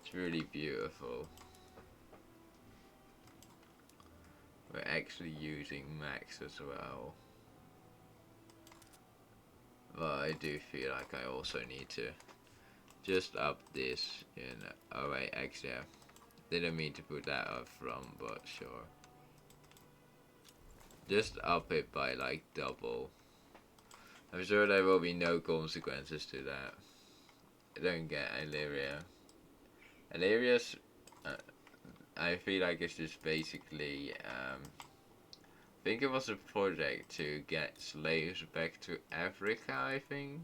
It's really beautiful. We're actually using max as well. But I do feel like I also need to just up this, you know. Oh wait, actually I didn't mean to put that up front, but sure. Just up it by like double. I'm sure there will be no consequences to that. I don't get Illyria. Illyria's, I feel like it's just basically, I think it was a project to get slaves back to Africa, I think.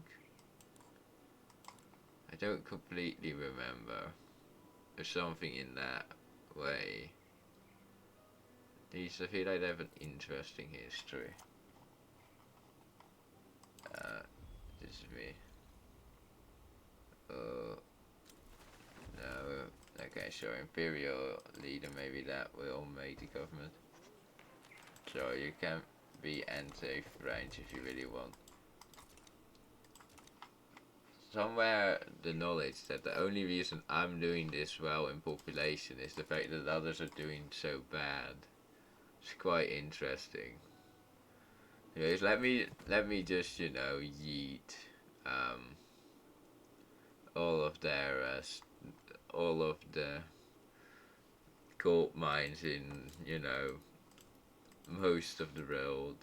I don't completely remember. There's something in that way. These, I feel like they have an interesting history. This is me. Oh, no. Okay, sure. Imperial leader, maybe that will make the government. So you can be anti-French if you really want. Somewhere the knowledge that the only reason I'm doing this well in population is the fact that others are doing so bad. It's quite interesting. Anyways, let me just yeet all of all of the gold mines in most of the world.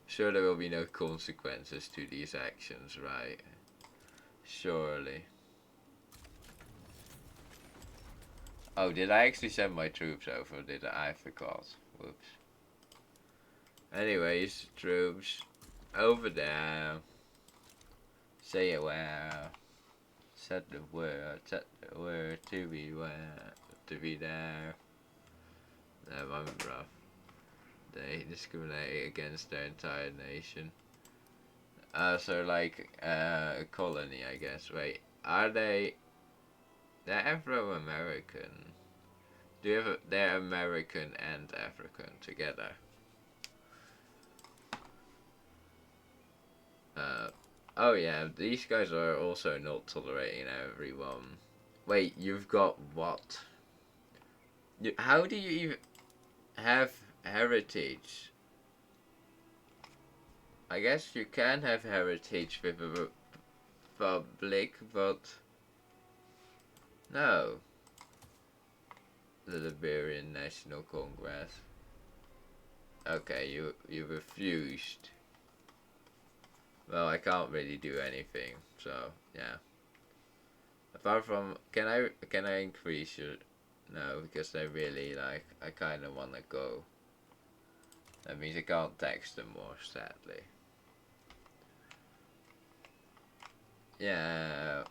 Sure, there will be no consequences to these actions, right? Surely. Oh, did I actually send my troops over? Did I forgot? Whoops. Anyways, troops over there. Say it well. Set the word to be where, to be there. No, I'm rough. They discriminate against their entire nation. So like a colony, I guess. Wait, are they? They're Afro-American. Do you have? They're American and African together. Oh yeah, these guys are also not tolerating everyone. Wait, you've got what? How do you even have heritage? I guess you can have heritage with a republic, but no. The Liberian National Congress. Okay, you refused. Well, I can't really do anything, so yeah. Apart from, can I increase your? No, because they really I kind of want to go. That means I can't text them more, sadly. Yeah,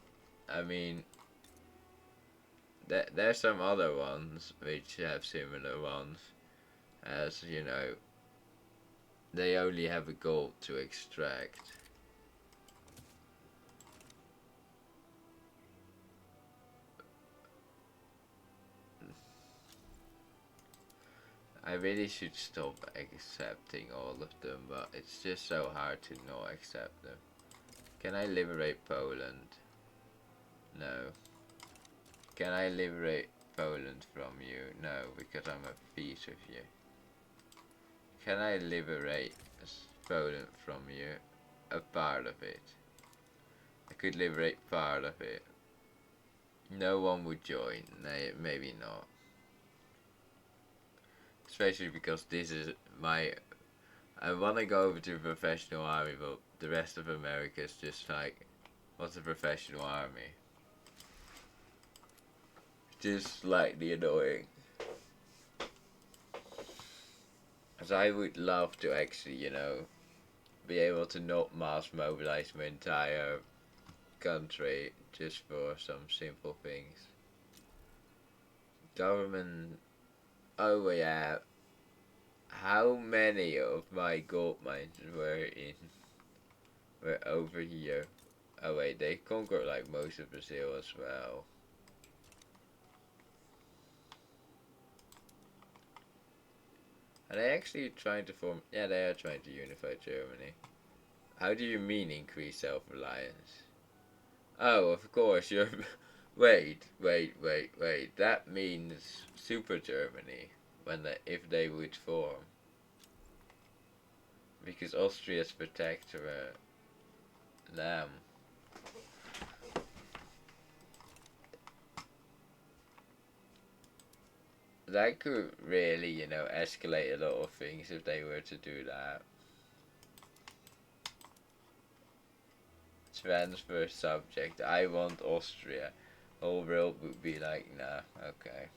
I mean, there's some other ones which have similar ones, as they only have a gold to extract. I really should stop accepting all of them, but it's just so hard to not accept them. Can I liberate Poland? No. Can I liberate Poland from you? No, because I'm a piece of you. Can I liberate Poland from you? A part of it. I could liberate part of it. No one would join. Maybe not. Especially because this is my. I want to go over to a professional army, but the rest of America is just like, what's a professional army? Just slightly annoying. As I would love to actually, be able to not mass mobilize my entire country just for some simple things. Government. Oh yeah. How many of my gold mines were over here? Oh wait, they conquered like most of Brazil as well. Are they actually trying to form? Yeah, they are trying to unify Germany. How do you mean increase self-reliance? Oh, of course, you're. Wait. That means Super Germany if they would form. Because Austria's protectorate. Them. That could really, escalate a lot of things if they were to do that. Transfer subject. I want Austria. Whole world would be like, nah, okay.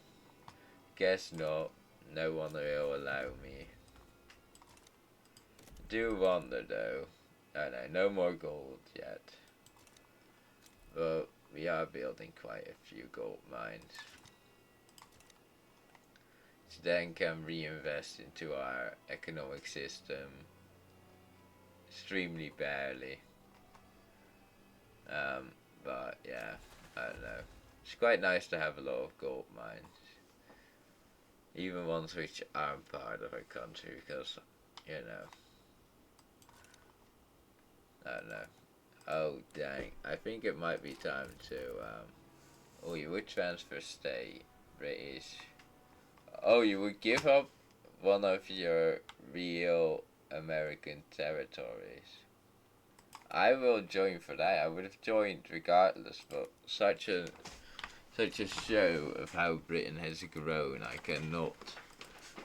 Guess not. No one will allow me. Do wonder though. No more gold yet. But we are building quite a few gold mines. Which then can reinvest into our economic system extremely barely. But yeah, I don't know. It's quite nice to have a lot of gold mines. Even ones which aren't part of our country because, you know, I don't know. Oh, dang. I think it might be time to, oh, you would transfer state, British. Oh, you would give up one of your real American territories. I will join for that. I would have joined regardless, but such a show of how Britain has grown, I cannot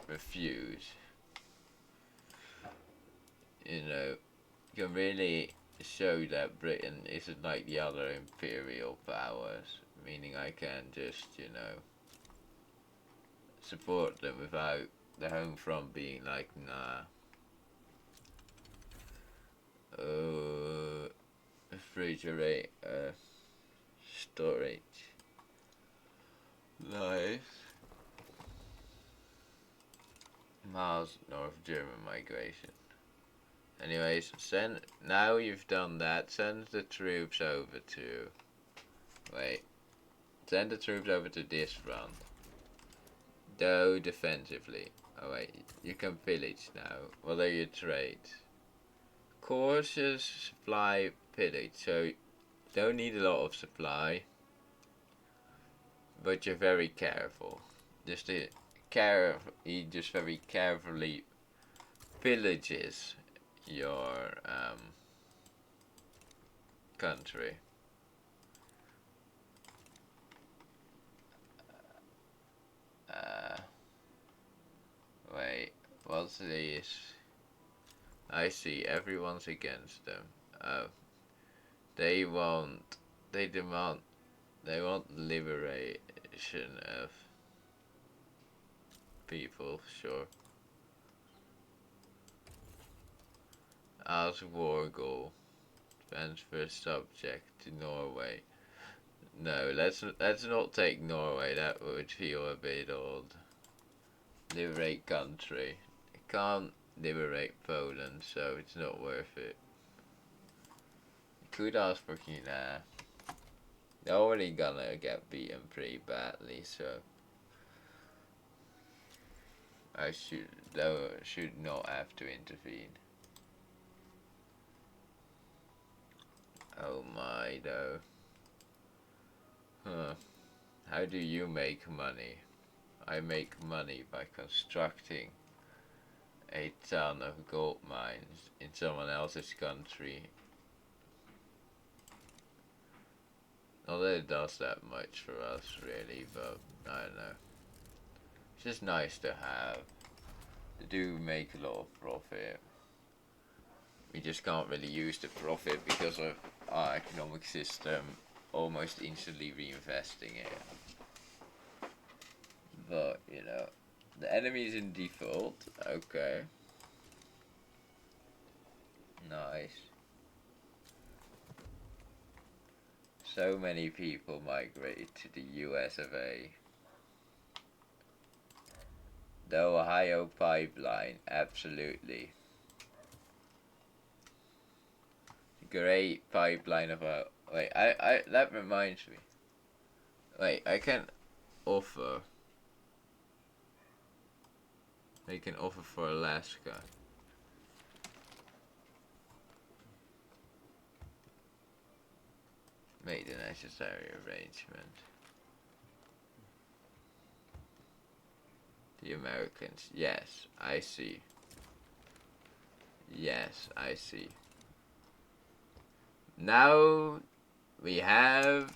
refuse. You know, you can really show that Britain isn't like the other imperial powers, meaning I can just, you know, support them without the home front being like, nah. Refrigerator, storage. Nice. Miles North German migration. Anyways, now you've done that, send the troops over to, send the troops over to this front. Go defensively. Oh wait, you can pillage now. What are your trades? Courses, supply, pillage. So, don't need a lot of supply. But you're very careful. Just he just very carefully pillages your country. Uh, what's this? I see, everyone's against them. They want, they demand, they want liberation of people, sure. As war goal, transfer subject to Norway. No, let's not take Norway. That would feel a bit old. Liberate country. I can't liberate Poland, so it's not worth it. Could ask for Kina. They're already gonna get beaten pretty badly, so I should not have to intervene. Oh my, though. Huh. How do you make money? I make money by constructing a ton of gold mines in someone else's country. Not that it does that much for us, really, but I don't know. It's just nice to have. They do make a lot of profit. We just can't really use the profit because of our economic system almost instantly reinvesting it. But, you know, the enemy's in default. Okay. Nice. So many people migrated to the US of A. The Ohio pipeline, absolutely. Great pipeline of a. That reminds me. I can offer. They can offer for Alaska. Make the necessary arrangement. The Americans. Yes, I see. Yes, I see. Now we have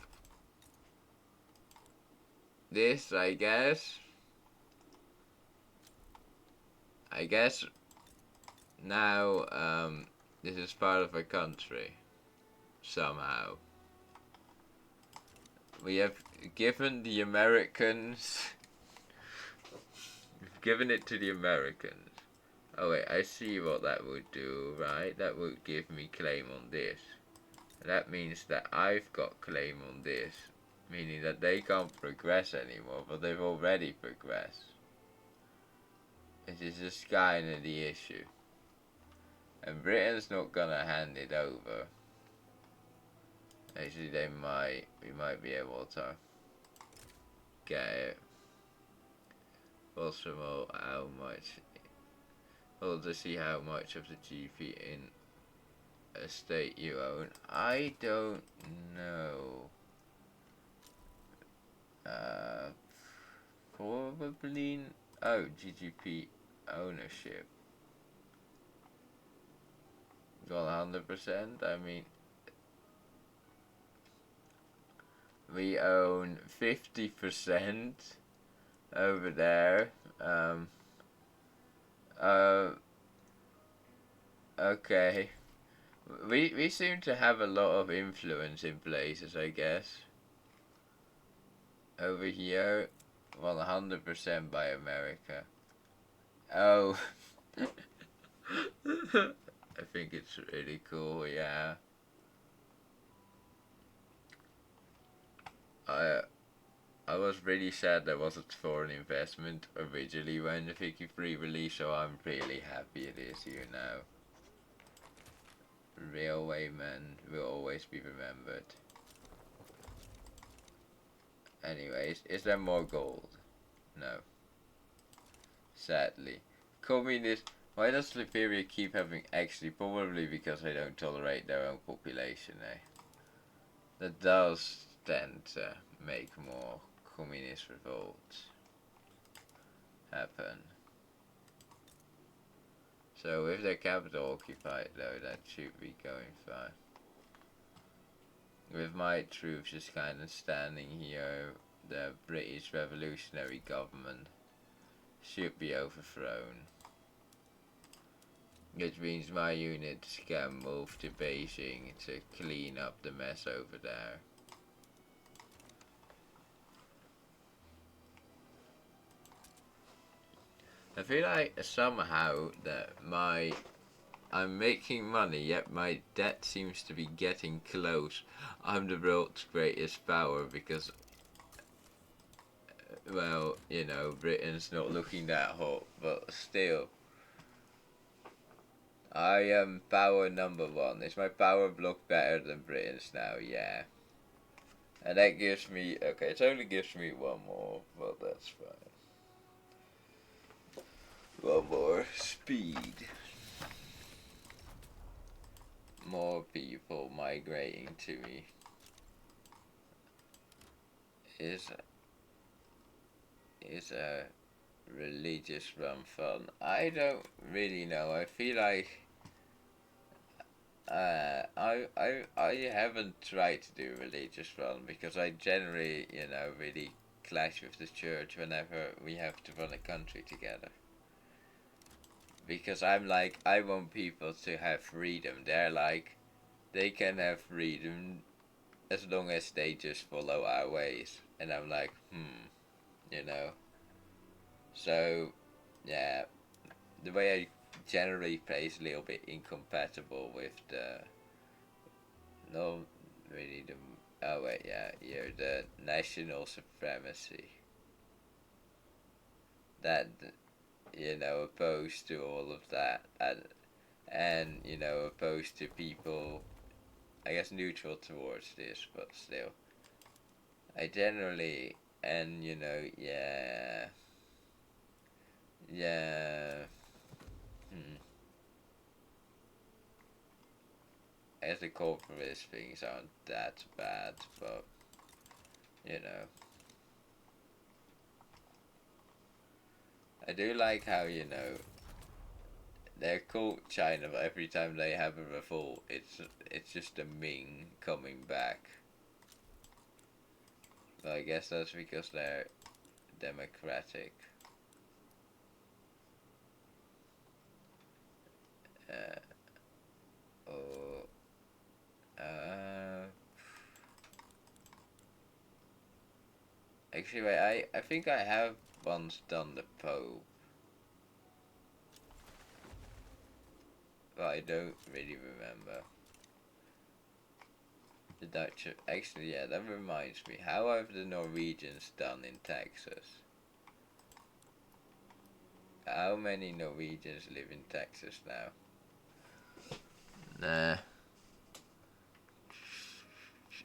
this, I guess. Now this is part of a country somehow. We have given the Americans given it to the Americans. Oh wait, I see what that would do, right? That would give me claim on this. That means that I've got claim on this, meaning that they can't progress anymore, but they've already progressed. It is just kind of the issue. And Britain's not gonna hand it over. Actually, we might be able to get it. Also, how much, well, to see how much of the GP in a state you own. I don't know. Probably, oh, GGP ownership. Well, 100%, I mean, we own 50% over there. Okay. We seem to have a lot of influence in places, I guess. Over here, well, 100% by America. Oh. I think it's really cool, yeah. I was really sad there wasn't foreign investment originally when the 53 released, so I'm really happy it is here now. Railwaymen will always be remembered. Anyways, is there more gold? No. Sadly. Communist. Why does Liberia keep having actually? Probably because they don't tolerate their own population, eh? That does tend to make more communist revolts happen. So with their capital occupied though, that should be going fine. With my troops just kind of standing here, the British revolutionary government should be overthrown. Which means my units can move to Beijing to clean up the mess over there. I feel like somehow that I'm making money, yet my debt seems to be getting close. I'm the world's greatest power because, well, you know, Britain's not looking that hot, but still. I am power number one. Is my power block better than Britain's now? Yeah. And that gives me, okay, it only gives me one more, but that's fine. One more speed. More people migrating to me. Is a religious run fun? I don't really know. I feel like I haven't tried to do religious run because I generally, you know, really clash with the church whenever we have to run a country together. Because I'm like, I want people to have freedom. They're like, they can have freedom as long as they just follow our ways. And I'm like, you know. So, yeah, the way I generally play is a little bit incompatible with the, no, really the, oh wait, yeah, here, the national supremacy. That, you know, opposed to all of that. And you know, opposed to people, I guess neutral towards this, but still. I generally, and you know, yeah. Yeah. As the corporate things aren't that bad, but you know. I do like how, you know, they're called China, but every time they have a revolt, it's just a Ming coming back. But I guess that's because they're democratic. Uh, oh, uh, actually, wait, I think I have once done the Pope, but I don't really remember. The Dutch, actually, yeah, that reminds me. How have the Norwegians done in Texas? How many Norwegians live in Texas now? Nah,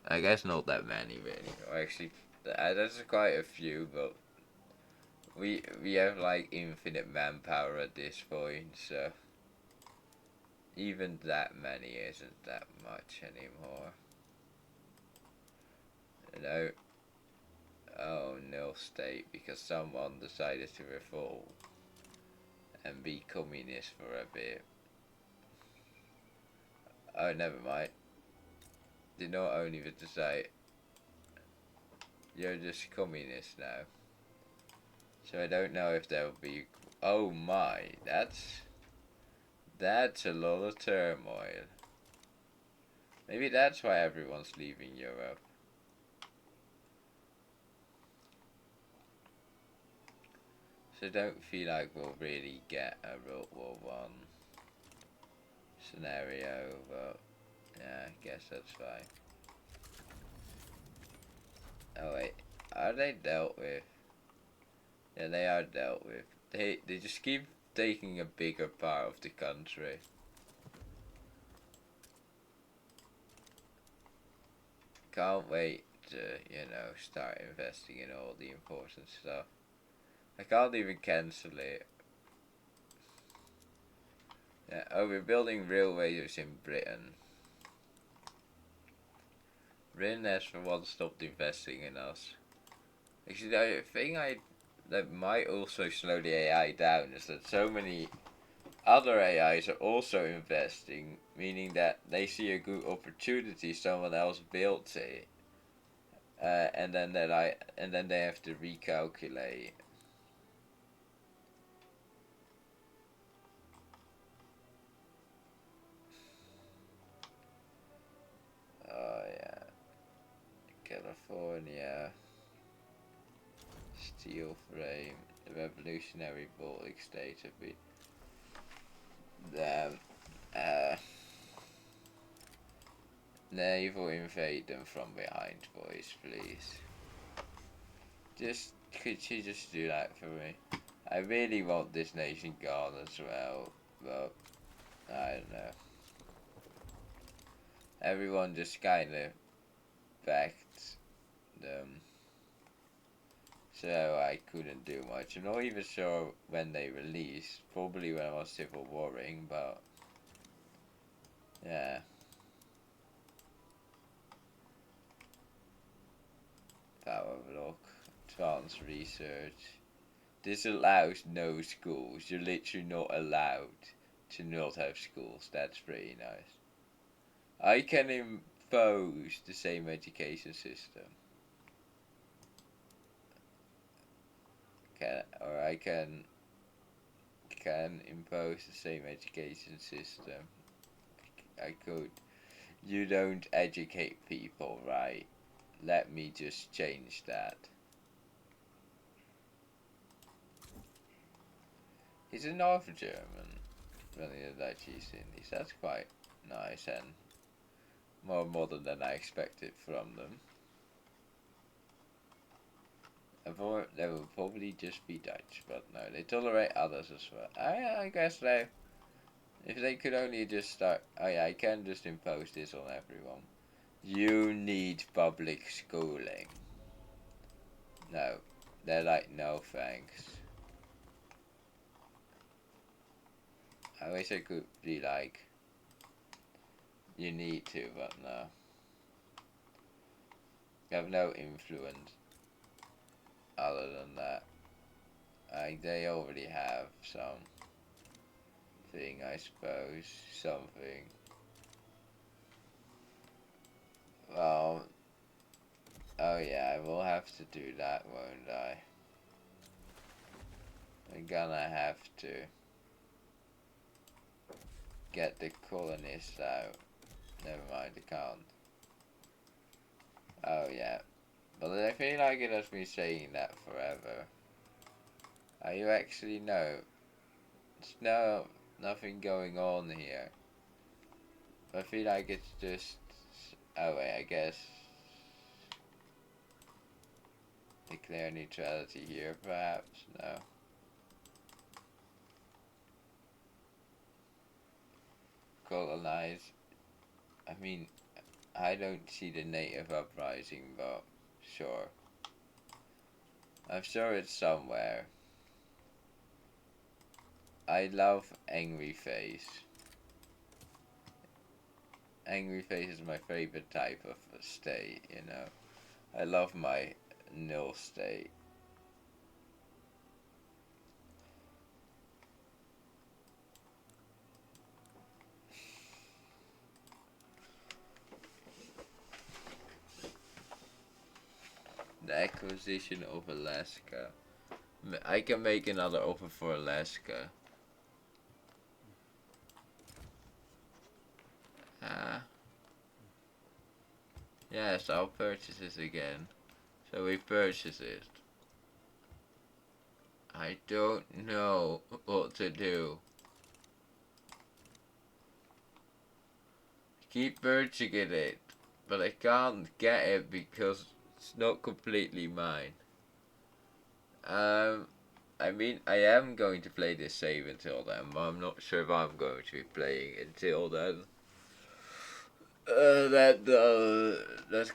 I guess not that many really. Or actually, there's quite a few, but we have like infinite manpower at this point, so even that many isn't that much anymore. You know, oh, nil state because someone decided to revolt and be communist for a bit. Oh, never mind. Did not only to say you're just communist now. So I don't know if there'll be. Oh my, that's a lot of turmoil. Maybe that's why everyone's leaving Europe. So I don't feel like we'll really get a World War One scenario, but yeah, I guess that's fine. Oh wait, are they dealt with? Yeah, they are dealt with. They just keep taking a bigger part of the country. Can't wait to, start investing in all the important stuff. I can't even cancel it. Yeah, oh, we're building railways in Britain. Britain has for once stopped investing in us. Actually, the thing that might also slow the AI down is that so many other AIs are also investing, meaning that they see a good opportunity, someone else built it, and then they have to recalculate. Oh yeah, California steel frame, the revolutionary Baltic states have been them. Uh, Naval invade them from behind, boys, please. Could you just do that for me? I really want this nation gone as well, but I don't know. Everyone just kind of backed them, so I couldn't do much. I'm not even sure when they released. Probably when I was civil warring, but yeah. Power block, advanced research. This allows no schools. You're literally not allowed to not have schools. That's pretty nice. I can impose the same education system. Or I can impose the same education system. I could. You don't educate people, right? Let me just change that. He's a North German running the Dutch East Indies. That's quite nice and more modern than I expected from them. I thought they would probably just be Dutch, but no, they tolerate others as well. I guess if they could only just start, oh yeah, I can just impose this on everyone. You need public schooling. No, they're like, no thanks. I wish I could be like, you need to, but no. You have no influence other than that. They already have something, I suppose. Something. Well, oh yeah, I will have to do that, won't I? I'm gonna have to get the colonists out. Never mind, I can't. Oh yeah. But I feel like it has been saying that forever. You actually know? There's nothing going on here. I feel like it's just Oh wait, I guess declare neutrality here, perhaps? No. Colonize. I mean, I don't see the native uprising, but sure. I'm sure it's somewhere. I love Angry Face. Angry Face is my favorite type of state, you know. I love my nil state. The acquisition of Alaska. I can make another offer for Alaska. Ah. Yes, I'll purchase this again. So we purchase it. I don't know what to do. Keep purchasing it, but I can't get it because it's not completely mine. I mean, I am going to play this save until then, but I'm not sure if I'm going to be playing until then. That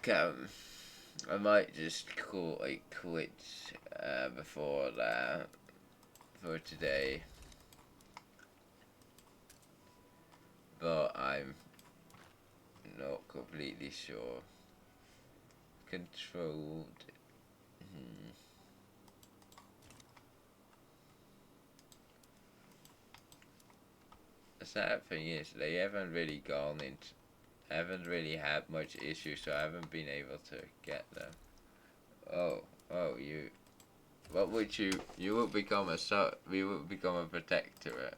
can. I might just call it quits before that for today. But I'm not completely sure. Controlled. The sad thing is, they haven't really gone into. Haven't really had much issue, so I haven't been able to get them. Oh, you. What would you? You would become a we would become a protectorate.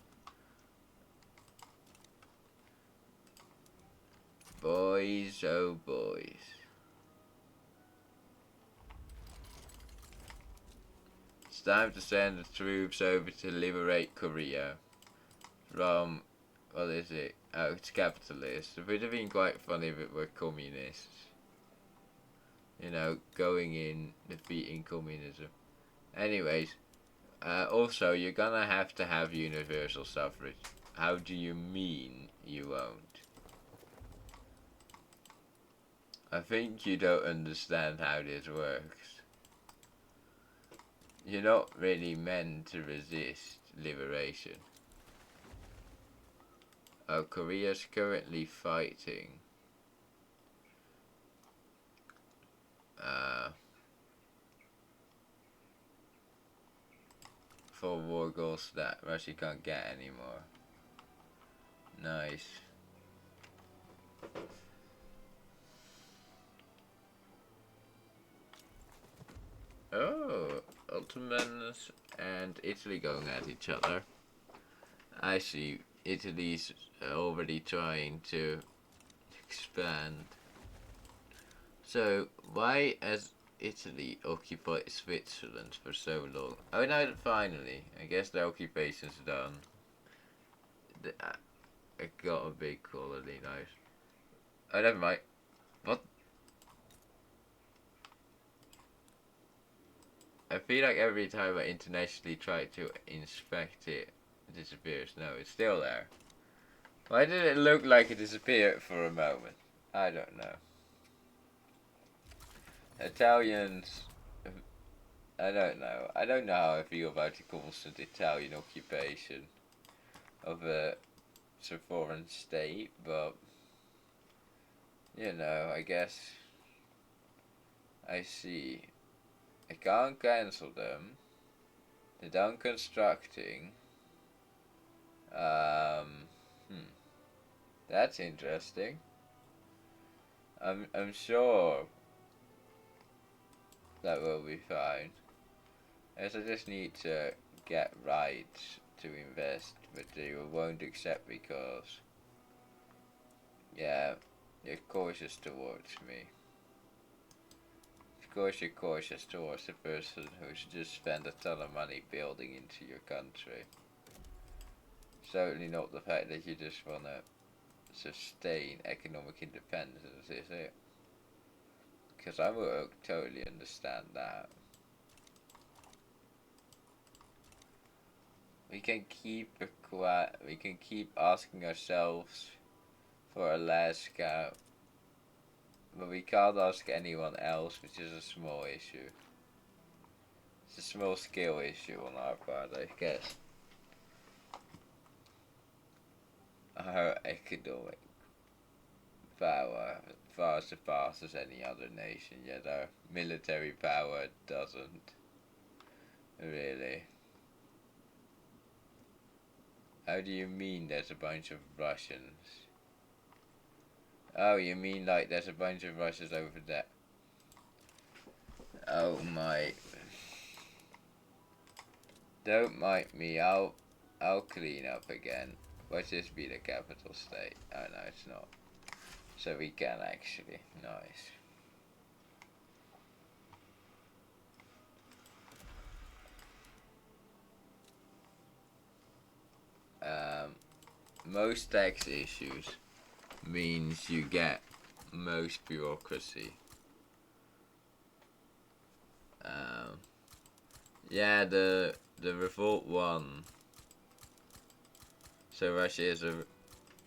Boys, oh boys. It's time to send the troops over to liberate Korea from, what is it? Oh, it's capitalist. It would have been quite funny if it were communists. You know, going in, defeating communism. Anyways, also, you're gonna have to have universal suffrage. How do you mean you won't? I think you don't understand how this works. You're not really meant to resist liberation. Oh, Korea's currently fighting. For war goals that Russia can't get anymore. Nice. Oh, Ottomans and Italy going at each other. I see. Italy's already trying to expand. So, why has Italy occupied Switzerland for so long? Oh no, finally. I guess the occupation's done. It got a big colony, nice. Oh, never mind. What? I feel like every time I internationally try to inspect it, it disappears. No, it's still there. Why did it look like it disappeared for a moment? I don't know. Italians, I don't know. I don't know how I feel about the constant Italian occupation of a foreign state, but you know, I guess I see. I can't cancel them. They're done constructing. Um, hmm, that's interesting. I'm sure that will be fine. As I just need to get rights to invest, but they won't accept because, yeah, they're cautious towards me. Of course you're cautious towards the person who's just spent a ton of money building into your country. Certainly not the fact that you just wanna sustain economic independence, is it? Because I will totally understand that. We can keep we can keep asking ourselves for Alaska, but we can't ask anyone else, which is a small issue. It's a small scale issue on our part, I guess. Our economic power far surpasses any other nation, yet our military power doesn't. Really. How do you mean there's a bunch of Russians? Oh, you mean like there's a bunch of Russians over there? Oh my. Don't mind me, I'll clean up again. Watch this be the capital state. Oh no, it's not. So we can actually. Nice. Most tax issues means you get most bureaucracy. Yeah, the revolt won. So Russia is a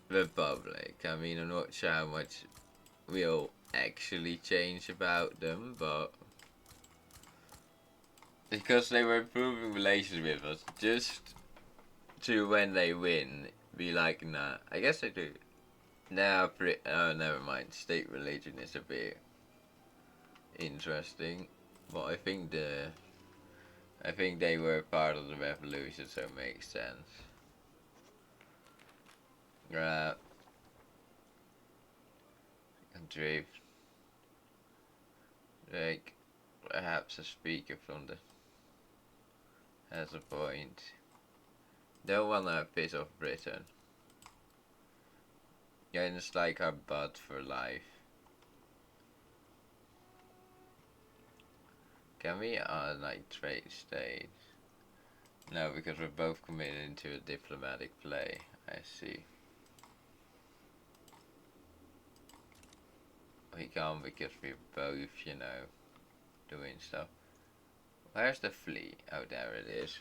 republic. I mean, I'm not sure how much will actually change about them, but because they were improving relations with us, just to when they win, be like, nah. I guess they do. Now, oh, never mind. State religion is a bit interesting, but I think they were part of the revolution, so it makes sense. Country, like perhaps a speaker from the has a point. Don't wanna piss off Britain. Yeah, it's like our butt for life. Can we like trade states? No, because we're both committed into a diplomatic play. I see. We can't because we're both, doing stuff. Where's the fleet? Oh, there it is.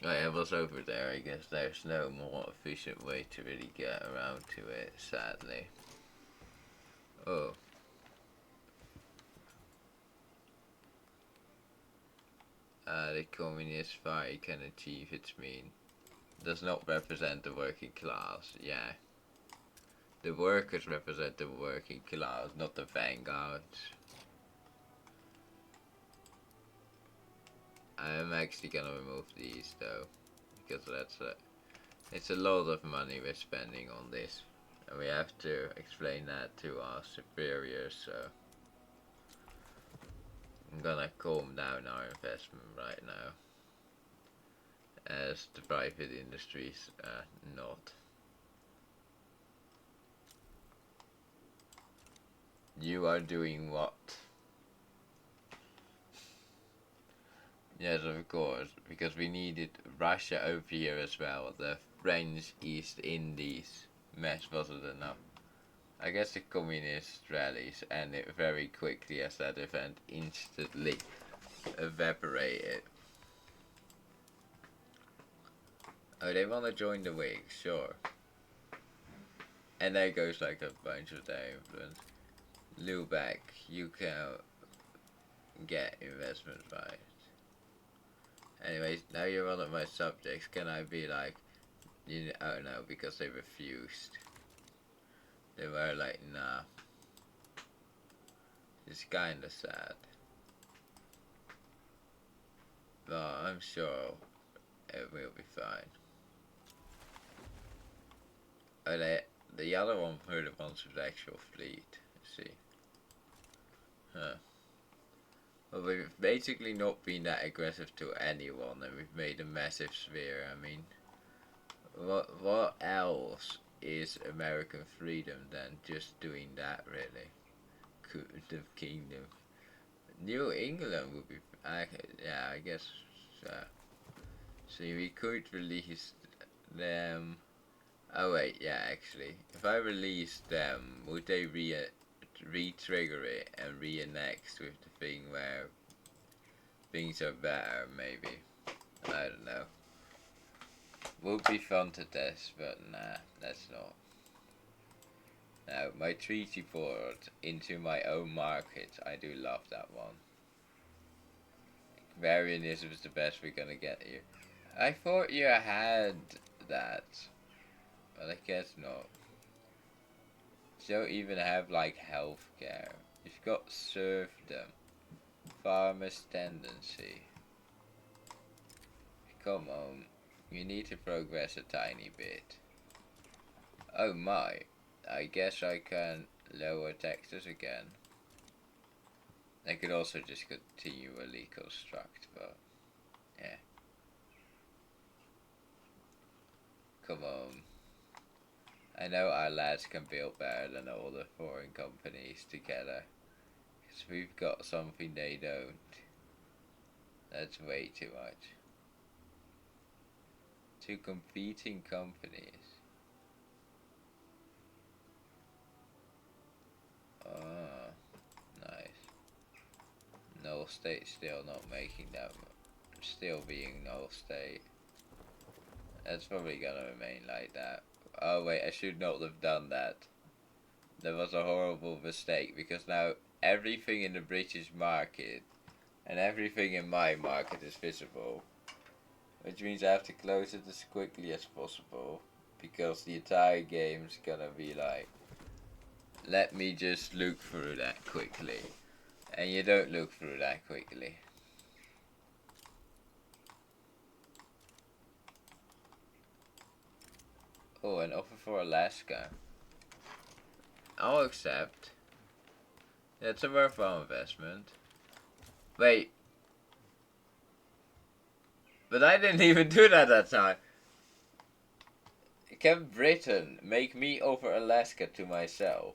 Oh, yeah, it was over there. I guess there's no more efficient way to really get around to it, sadly. Oh. The Communist Party can achieve its mean. Does not represent the working class, yeah. The workers represent the working class, not the vanguards. I'm actually gonna remove these though, because it's a lot of money we're spending on this, and we have to explain that to our superiors. So I'm gonna calm down our investment right now, as the private industries not. You are doing what? Yes, of course, because we needed Russia over here as well. The French East Indies mess wasn't enough. I guess the communist rallies ended very quickly as that event instantly evaporated. Oh, they want to join the Whigs, sure. And there goes like a bunch of their influence. Lubeck, you can get investment rights. Anyways, now you're one of my subjects. Can I be like, oh no, because they refused. They were like, nah. It's kinda sad. But I'm sure it will be fine. Oh, the other one were the ones with the actual fleet. Let's see. Huh. Well, we've basically not been that aggressive to anyone, and we've made a massive sphere. I mean, what else is American freedom than just doing that, really? The kingdom. New England would be. Yeah, I guess. So. See, we could release them. Oh wait, yeah, actually, if I release them, would they re-trigger it and re-annex with the thing where things are better? Maybe. I don't know. Would be fun to test, but nah, that's not. Now, my treaty port into my own market, I do love that one. Varianism is the best we're gonna get here. I thought you had that, but I guess not. You don't even have like healthcare. You've got serfdom, farmer's tendency. Come on, you need to progress a tiny bit. Oh my, I guess I can lower taxes again. I could also just continually construct, but yeah. Come on. I know our lads can build better than all the foreign companies together. Because we've got something they don't. That's way too much. Two competing companies. Ah, nice. Null State still not making that much. Still being Null State. That's probably gonna remain like that. Oh wait, I should not have done that. That was a horrible mistake because now everything in the British market and everything in my market is visible. Which means I have to close it as quickly as possible because the entire game's gonna be like, let me just look through that quickly. And you don't look through that quickly. Oh, an offer for Alaska. I'll accept. That's a worthwhile investment. Wait. But I didn't even do that time. Can Britain make me offer Alaska to myself?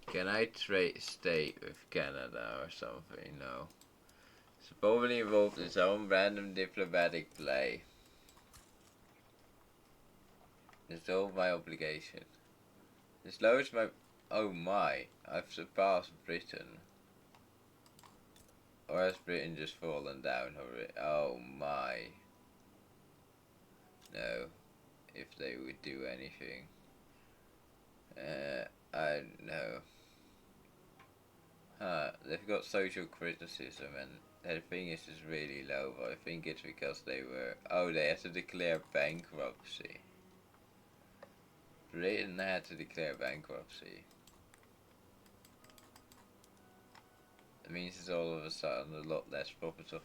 Can I trade state with Canada or something? No. It's probably involved in some random diplomatic play. Dissolve my obligation. This lowers my... Oh my, I've surpassed Britain. Or has Britain just fallen down already? Oh my. No. If they would do anything. I don't know. They've got social criticism and their thing is just really low, but I think it's because they were... Oh, they had to declare bankruptcy. Britain had to declare bankruptcy. It means it's all of a sudden a lot less profitable.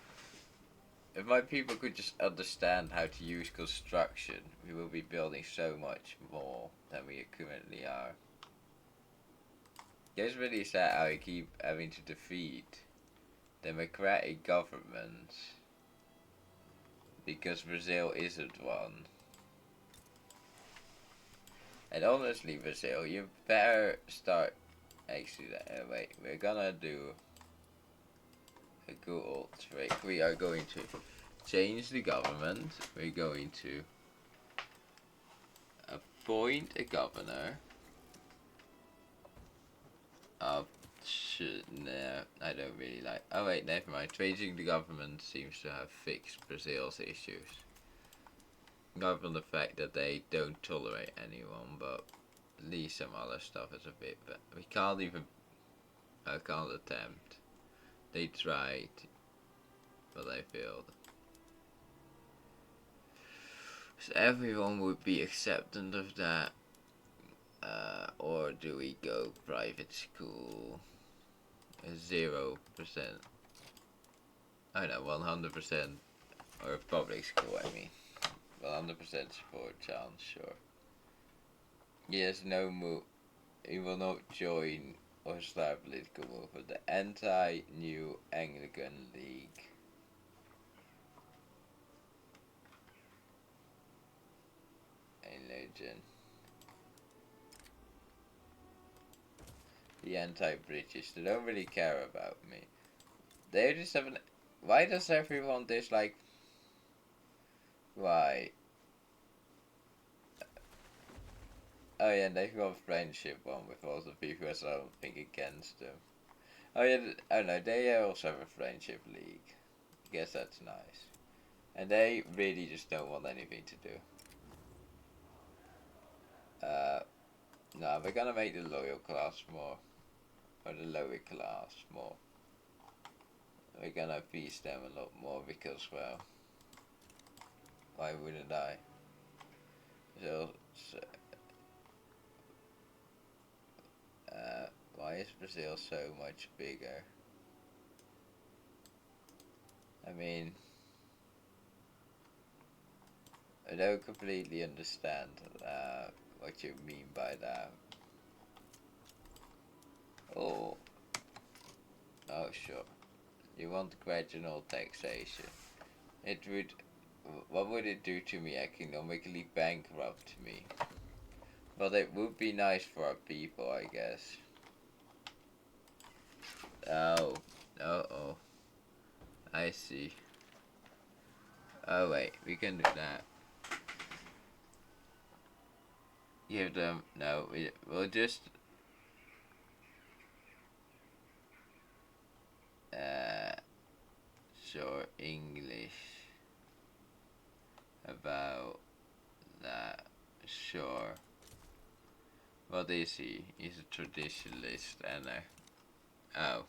If my people could just understand how to use construction, we will be building so much more than we currently are. It's really sad how I keep having to defeat democratic governments because Brazil isn't one. And honestly, Brazil, you better start. Actually, wait, we're gonna do a good old trick. We are going to change the government. We're going to appoint a governor. Nah, I don't really like. Oh wait, never mind. Changing the government seems to have fixed Brazil's issues. Apart from the fact that they don't tolerate anyone, but at least some other stuff is a bit. But we can't even. I can't attempt. They tried, but they failed. So everyone would be acceptant of that. Or do we go private school? 0%. I know, 100%. Or public school, I mean. 100% support chance, sure. Yes, no move. He will not join or start political movement. The anti-New Anglican League. A legend. the anti-British. They don't really care about me. They just have an. Why does everyone dislike? Why? Oh yeah, they've got a friendship one with all the people, so I don't think against them. Oh yeah, oh no, they also have a friendship league. I guess that's nice. And they really just don't want anything to do. No, we're gonna make the loyal class more, or the lower class more. We're gonna appease them a lot more because, well, why wouldn't I? So why is Brazil so much bigger? I mean, I don't completely understand what you mean by that. Oh, oh sure. You want gradual taxation. It would. What would it do to me? Economically bankrupt me. But it would be nice for our people, I guess. Oh. Uh-oh. I see. Oh wait, we can do that. Give them. No, we'll just. Uh. Sure, English. About that. Sure. What is he? He's a traditionalist and a. Oh.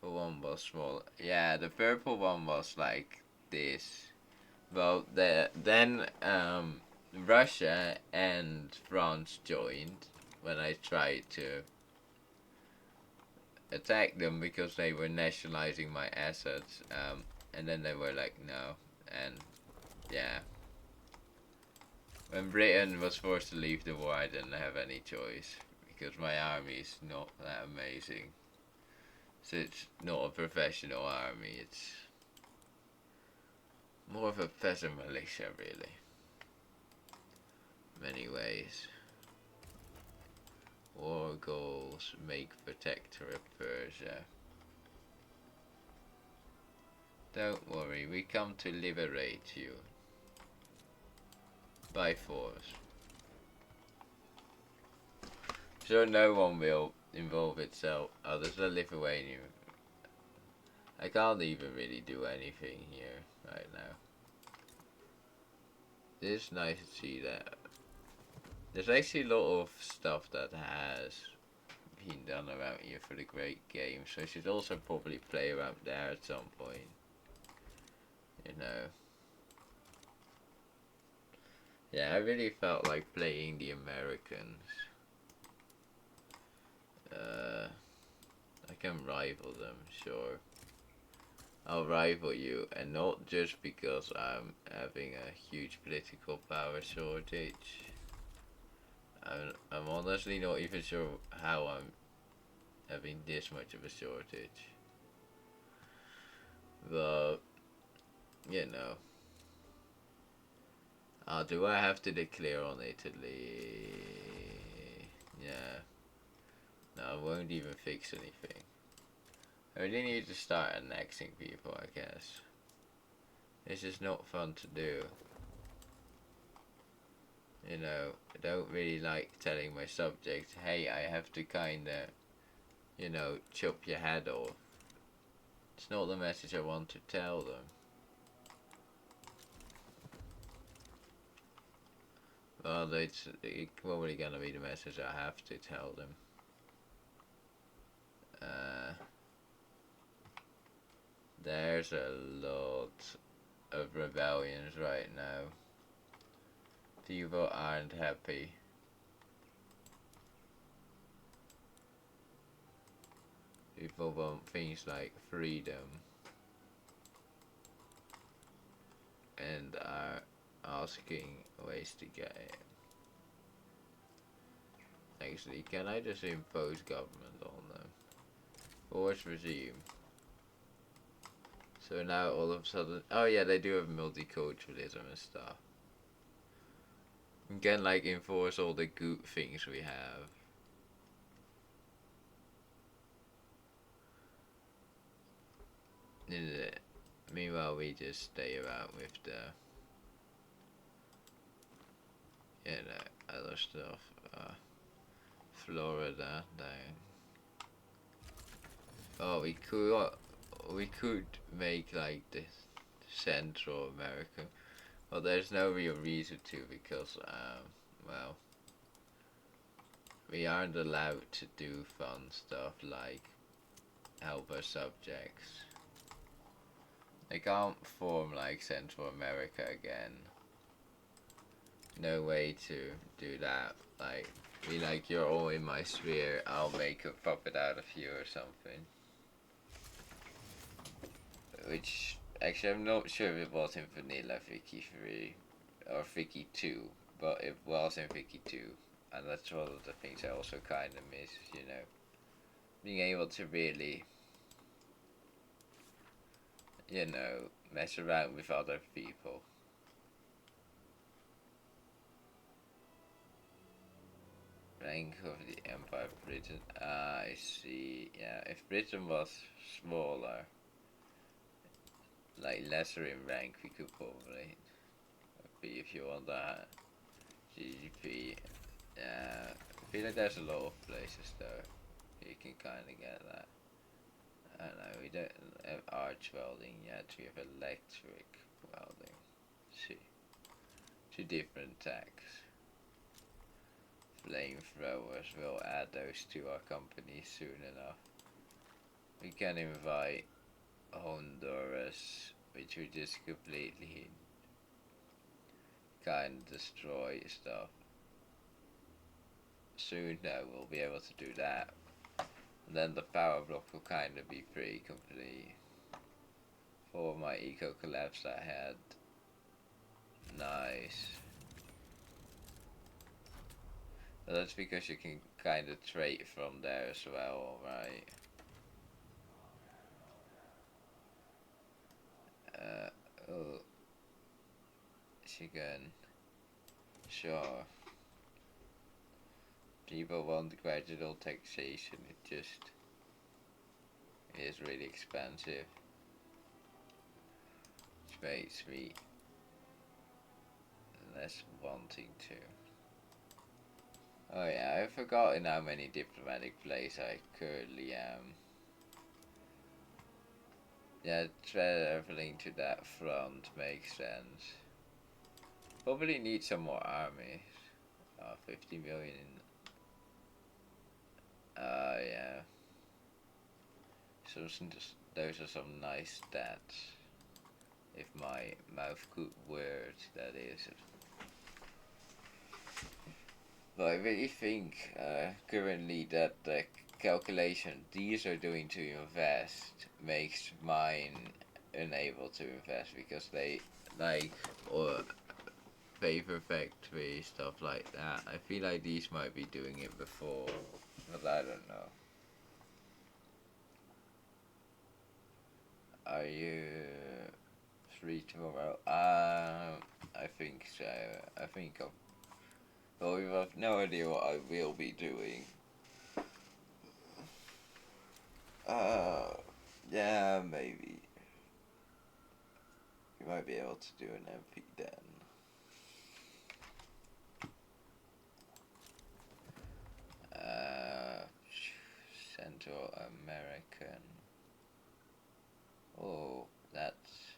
The one was small. Yeah, the purple one was like this. Well, then Russia and France joined when I tried to attack them because they were nationalizing my assets. And then they were like, no. And yeah. When Britain was forced to leave the war, I didn't have any choice because my army is not that amazing. So it's not a professional army, it's more of a peasant militia, really. Many ways. War goals make protector of Persia. Don't worry, we come to liberate you. By force. Sure, no one will involve itself. Oh, there's a Lithuanian. I can't even really do anything here right now. It's nice to see that. There's actually a lot of stuff that has been done around here for the great game, so I should also probably play around there at some point. You know. Yeah, I really felt like playing the Americans. I can rival them, sure. I'll rival you, and not just because I'm having a huge political power shortage. I'm honestly not even sure how I'm having this much of a shortage. But, you know. Do I have to declare on Italy? Yeah. No, I won't even fix anything. I really need to start annexing people, I guess. This is not fun to do. You know, I don't really like telling my subjects, hey, I have to kinda, you know, chop your head off. It's not the message I want to tell them. Well, it's probably gonna be the message I have to tell them. There's a lot of rebellions right now. People aren't happy. People want things like freedom and are asking ways to get it. Actually, can I just impose government on them? Force regime. So now all of a sudden, oh yeah, they do have multiculturalism and stuff. You can like enforce all the good things we have. Meanwhile, we just stay around with the, other stuff. Florida, then. Oh, we could make like this Central America. Well, there's no real reason to because, well, we aren't allowed to do fun stuff like help our subjects. They can't form like Central America again. No way to do that. Like, be like, you're all in my sphere, I'll make a puppet out of you or something. Which, actually, I'm not sure if it was in Vanilla Vicky 3 or Vicky 2, but it was in Vicky 2. And that's one of the things I also kind of miss, you know. Being able to really, you know, mess around with other people. Rank of the Empire of Britain. I see. Yeah, if Britain was smaller, like lesser in rank, we could probably be if you want that. GDP. Yeah, I feel like there's a lot of places though you can kind of get that. I don't know, we don't have arch welding yet, we have electric welding. Let's see. 2 different tags. Flamethrowers, we'll add those to our company soon enough. We can invite Honduras, which we just completely kind of destroy stuff. Soon though, we'll be able to do that. And then the power block will kind of be pretty complete. For my eco collapse I had. Nice. But that's because you can kind of trade from there as well, right? Oh. Chicken. Sure. People want gradual taxation, it just is really expensive. Which makes me less wanting to. Oh yeah, I've forgotten how many diplomatic plays I currently am. Yeah, traveling to that front makes sense. Probably need some more armies. 50 million. Yeah. So those are some nice stats. If my mouth could word, that is. But I really think currently that the calculation these are doing to invest makes mine unable to invest because they like or favor factory stuff like that. I feel like these might be doing it before, but I don't know. Are you free tomorrow? I think so. I think I'll. Well, we have no idea what I will be doing. Yeah, maybe. You might be able to do an MP then. Central American. Oh, that's.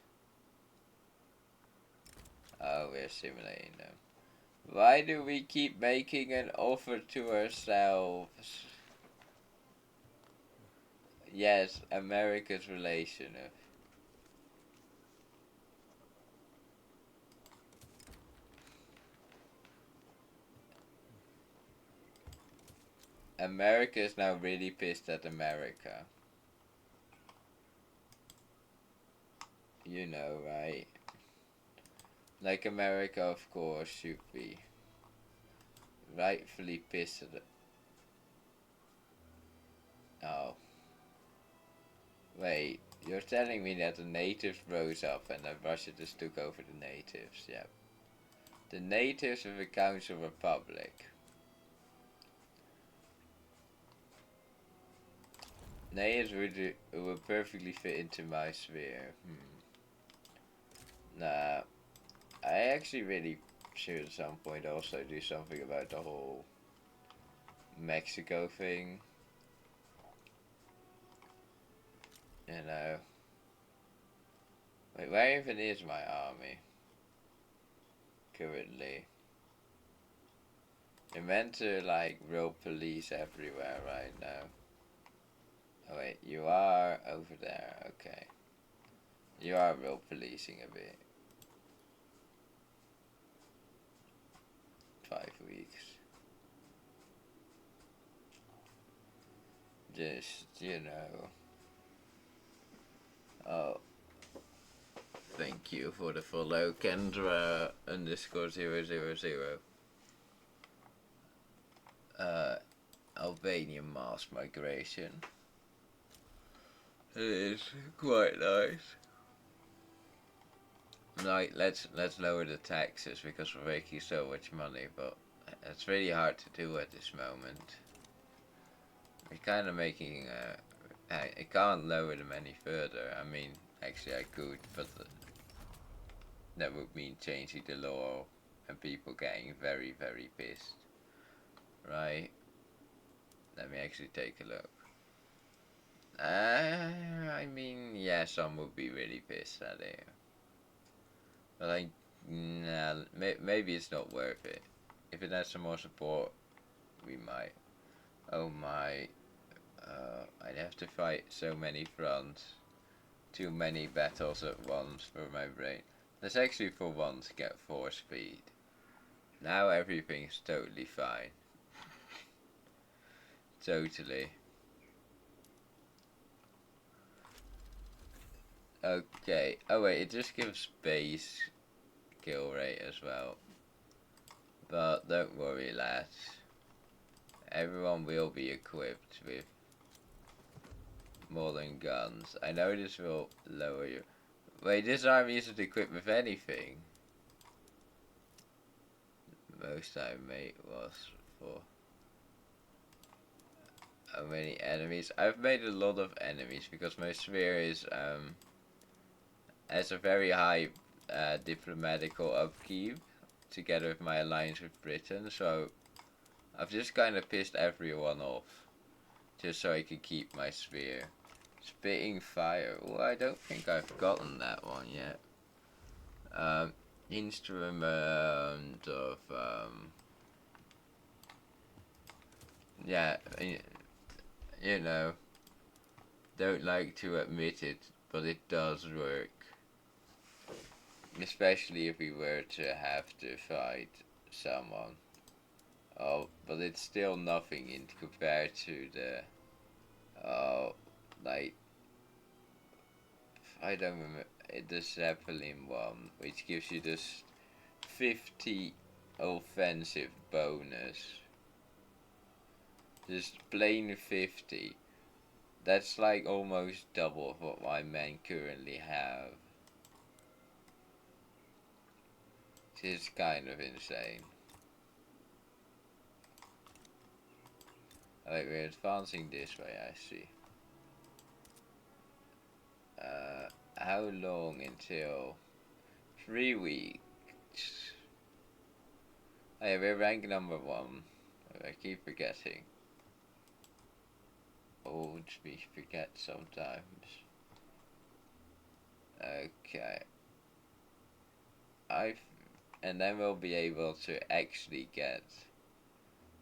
Oh, we're simulating them. Why do we keep making an offer to ourselves? Yes, America's relation. America is now really pissed at America. You know, right? Like America, of course, should be rightfully pissed at it. Oh. Wait, you're telling me that the natives rose up and that Russia just took over the natives? Yep. The natives of the Council Republic. Nayas would perfectly fit into my sphere. Nah, I actually really should at some point also do something about the whole Mexico thing. You know. Wait, where even is my army? Currently. You're meant to, like, roll police everywhere right now. Oh wait, you are over there, okay. You are real policing a bit. 5 weeks. Just, you know. Oh, thank you for the follow, Kendra _000. Albanian mass migration. It is quite nice. Like, let's lower the taxes because we're making so much money, but it's really hard to do at this moment. We're kind of making, I can't lower them any further. I mean, actually I could, but that would mean changing the law and people getting very, very pissed. Right? Let me actually take a look. I mean, yeah, some would be really pissed at it. But nah, maybe it's not worth it. If it has some more support, we might. Oh my, I'd have to fight so many fronts. Too many battles at once for my brain. Let's actually for once get 4 speed. Now everything's totally fine. Totally. Okay. Oh wait, it just gives base kill rate as well. But don't worry, lads. Everyone will be equipped with modern guns. I know this will lower you. Wait, this army isn't equipped with anything. Most I made was for how many enemies? I've made a lot of enemies because my sphere is has a very high diplomatical upkeep together with my alliance with Britain, so I've just kind of pissed everyone off just so I can keep my sphere. Spitting fire. Well, I don't think I've gotten that one yet. Instrument of yeah, you know, don't like to admit it, but it does work. Especially if we were to have to fight someone. Oh, but it's still nothing in compared to the like I don't remember the Zeppelin one, which gives you this 50 offensive bonus. Just plain 50. That's like almost double of what my men currently have. Which is kind of insane. Alright, we're advancing this way, I see. How long until 3 weeks? Oh yeah, we're rank number 1. I keep forgetting. Oh, me forget sometimes. Okay. And then we'll be able to actually get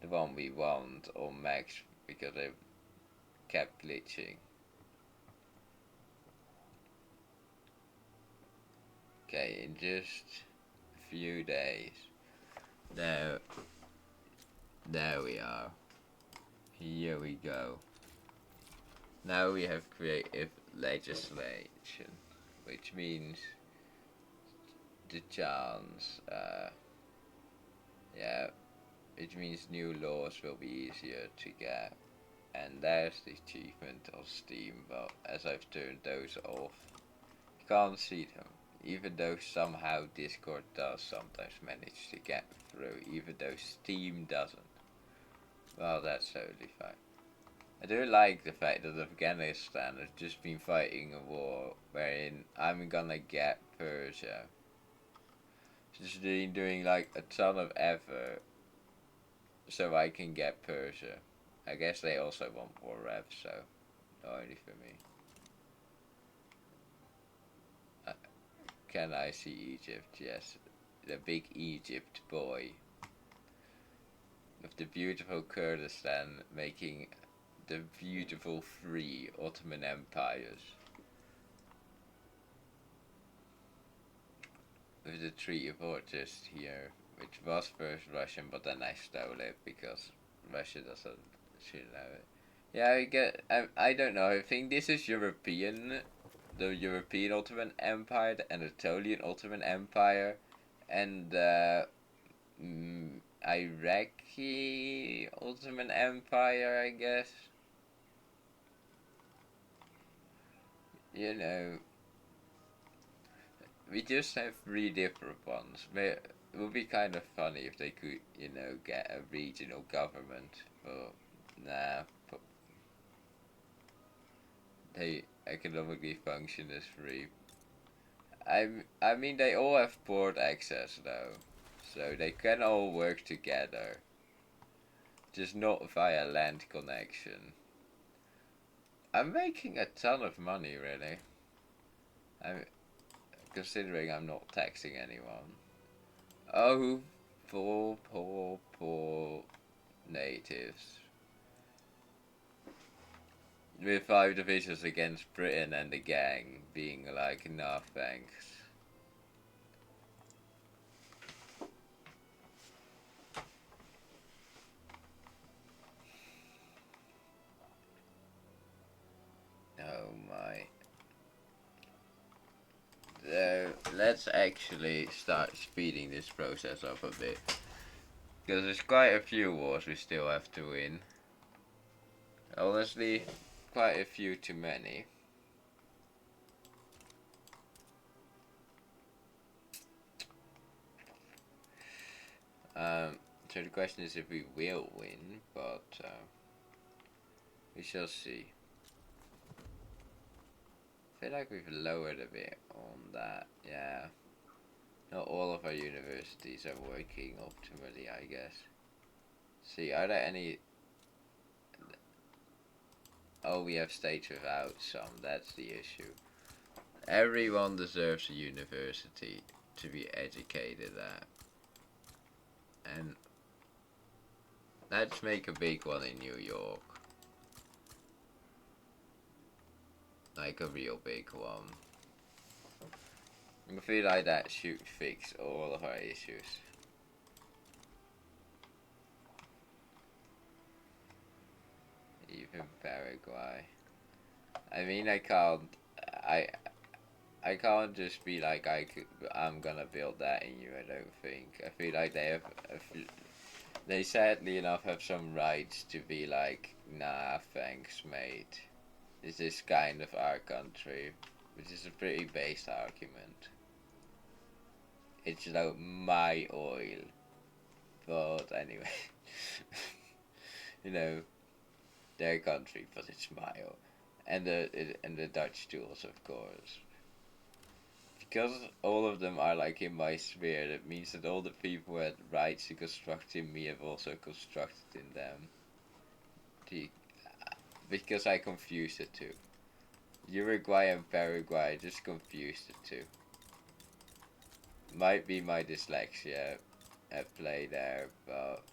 the one we want or max because it kept glitching. Okay, in just a few days. There we are. Here we go. Now we have creative legislation, which means the chance, yeah, which means new laws will be easier to get. And there's the achievement of Steam, but as I've turned those off, you can't see them. Even though somehow Discord does sometimes manage to get through, even though Steam doesn't. Well, that's totally fine. I do like the fact that Afghanistan has just been fighting a war wherein I'm gonna get Persia. Just doing like a ton of effort so I can get Persia. I guess they also want more revs, so not only for me. Uh, can I see Egypt? Yes. The big Egypt boy. With the beautiful Kurdistan making the beautiful free Ottoman empires. With the Treaty of Orchards here, which was first Russian, but then I stole it because Russia shouldn't have it. Yeah, I don't know. I think this is European, the European Ottoman Empire, the Anatolian Ottoman Empire, and the Iraqi Ottoman Empire, I guess. You know, we just have three different ones. It would be kind of funny if they could, get a regional government, but nah, they economically function as three. I mean, they all have port access though, so they can all work together, just not via land connection. I'm making a ton of money, really. I'm considering I'm not taxing anyone. Oh, poor natives. With 5 divisions against Britain and the gang being like, nah, thanks. Oh my. So, let's actually start speeding this process up a bit. Because there's quite a few wars we still have to win. Honestly, quite a few too many. So the question is if we will win, but we shall see. I feel like we've lowered a bit on that, yeah. Not all of our universities are working optimally, I guess. See, are there any... Oh, we have states without some, that's the issue. Everyone deserves a university to be educated at. And let's make a big one in New York. Like a real big one. I feel like that should fix all of our issues. Even Paraguay. I mean, I can't just be like I'm gonna build that in you. I don't think. I feel like they sadly enough have some rights to be like, nah, thanks, mate. This is kind of our country, which is a pretty based argument. It's like my oil, but anyway, you know, their country, but it's my oil, and the Dutch tools, of course. Because all of them are like in my sphere, that means that all the people who had rights to construct in me have also constructed in them. The, because I confused the two. Uruguay and Paraguay, I just confused the two. Might be my dyslexia at play there, but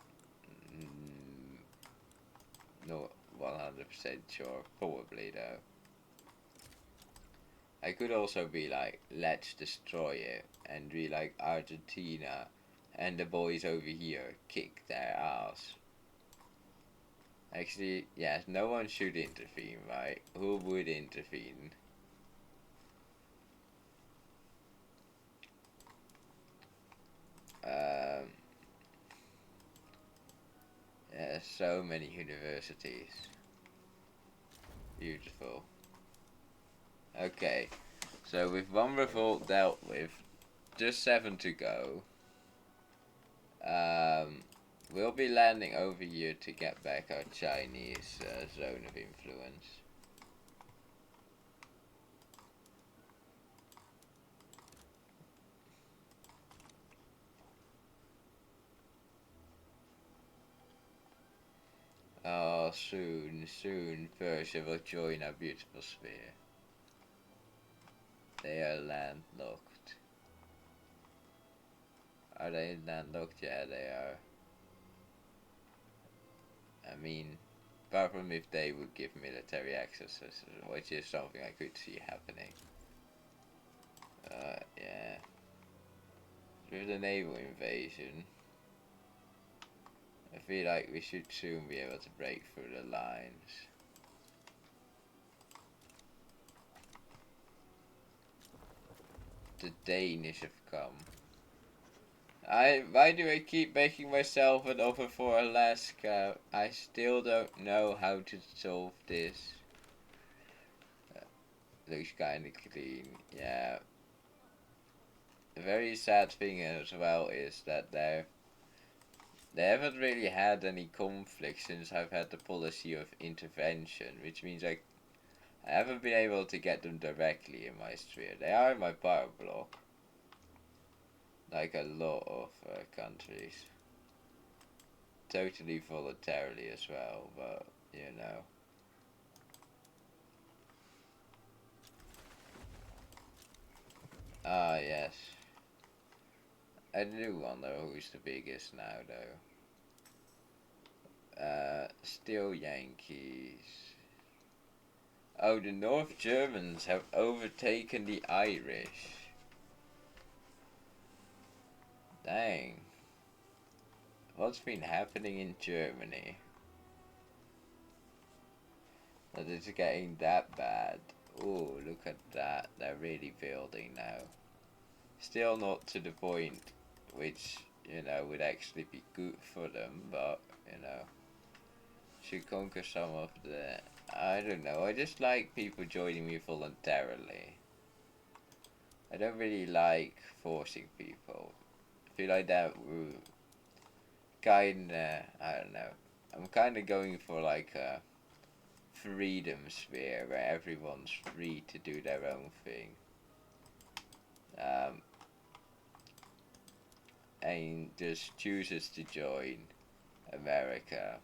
not 100% sure. Probably though. I could also be like, let's destroy it, and be like Argentina, and the boys over here kick their ass. Actually, yes, no one should intervene, right? Who would intervene? Yeah, so many universities. Beautiful. Okay, so with one revolt dealt with, just 7 to go. We'll be landing over here to get back our Chinese zone of influence. Oh, soon, Persia will join our beautiful sphere. They are landlocked. Are they landlocked? Yeah, they are. I mean, apart from if they would give military access, which is something I could see happening. Yeah. With the naval invasion, I feel like we should soon be able to break through the lines. The Danish have come. Why do I keep making myself an offer for Alaska? I still don't know how to solve this. Looks kinda clean, yeah. The very sad thing as well is that they haven't really had any conflict since I've had the policy of intervention, which means I haven't been able to get them directly in my sphere. They are in my power block, like a lot of countries. Totally voluntarily as well, but you know. Ah, yes. I do wonder who's the biggest now, though. Still Yankees. Oh, the North Germans have overtaken the Irish. Dang. What's been happening in Germany? That it's getting that bad. Oh, look at that. They're really building now. Still not to the point which, you know, would actually be good for them, but, you know, should conquer some of the... I don't know, I just like people joining me voluntarily. I don't really like forcing people. I feel like that would kinda, I don't know. I'm kinda going for like a freedom sphere where everyone's free to do their own thing. And just chooses to join America.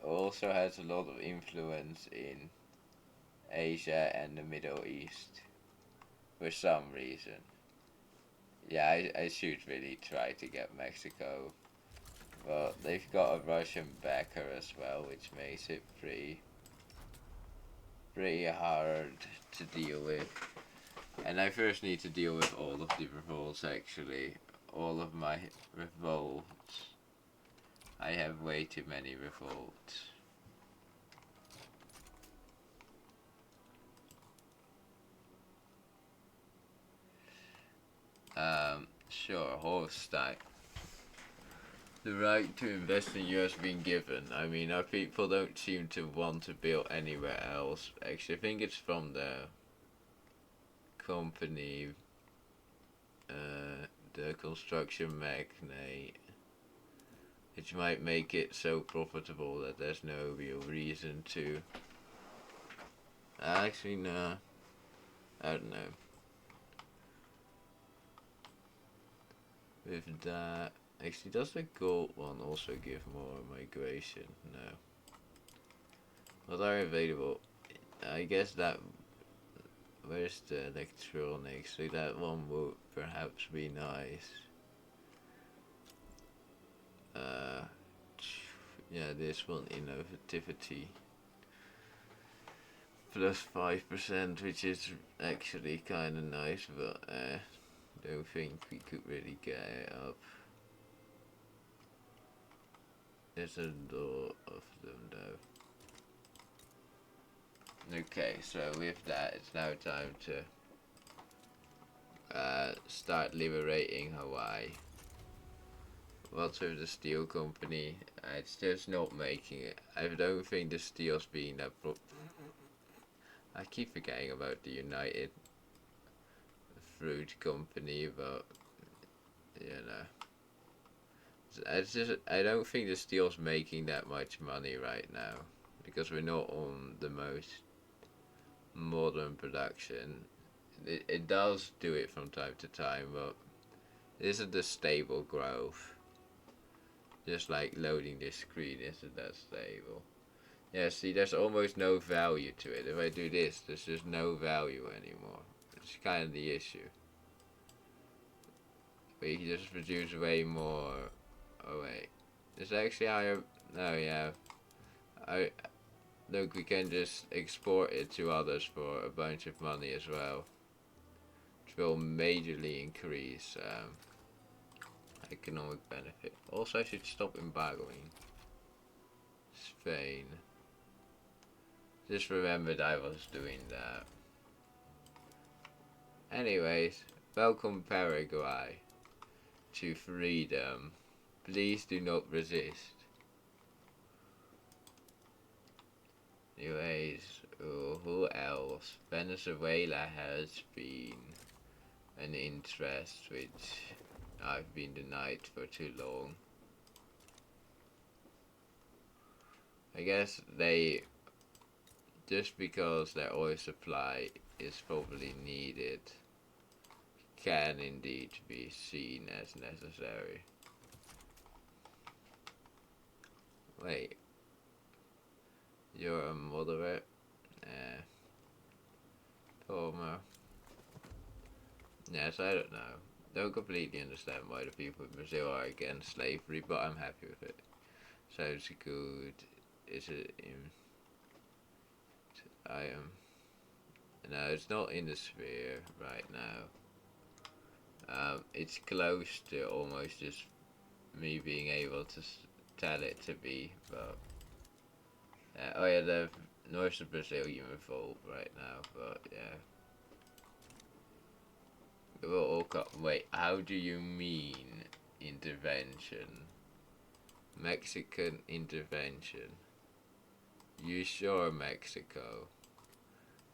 Also has a lot of influence in Asia and the Middle East for some reason. Yeah, I should really try to get Mexico, but they've got a Russian backer as well, which makes it pretty hard to deal with. And I first need to deal with all of the revolts actually. All of my revolts. I have way too many revolts. Sure, Holstein. The right to invest in you has been given. I mean, our people don't seem to want to build anywhere else. Actually, I think it's from the company, the construction magnate, which might make it so profitable that there's no real reason to. Actually, no. I don't know. With that, actually, does the gold one also give more migration? No. What are available? I guess that. Where's the electronics? So that one would perhaps be nice. Yeah, this one, innovativity. Plus 5%, which is actually kinda nice, but don't think we could really get it up. There's a lot of them though. Okay, so with that, it's now time to start liberating Hawaii. What's with the steel company? It's just not making it. I don't think the steel's being that I keep forgetting about the United Fruit Company, but you know. I don't think the steel's making that much money right now because we're not on the most modern production. It does do it from time to time, but it isn't a stable growth. Just like loading this screen isn't that stable. Yeah, see, there's almost no value to it. If I do this, there's just no value anymore. It's kind of the issue. We can just produce way more. Oh wait, it's actually higher. No, yeah. I look. We can just export it to others for a bunch of money as well, which will majorly increase economic benefit. Also, I should stop embargoing Spain. Just remembered I was doing that. Anyways, welcome Paraguay to freedom. Please do not resist. Anyways, who else? Venezuela has been an interest which I've been denied for too long. I guess they, just because their oil supply is probably needed, can indeed be seen as necessary. Wait, you're a moderate? Palmer. Yes, I don't know. Don't completely understand why the people in Brazil are against slavery, but I'm happy with it. Sounds good. Is it in... I am... No, it's not in the sphere right now. It's close to almost just me being able to tell it to be, but... oh yeah, the North of Brazilian revolt right now, but yeah. It will all come. Wait, how do you mean intervention? Mexican intervention? You sure, Mexico?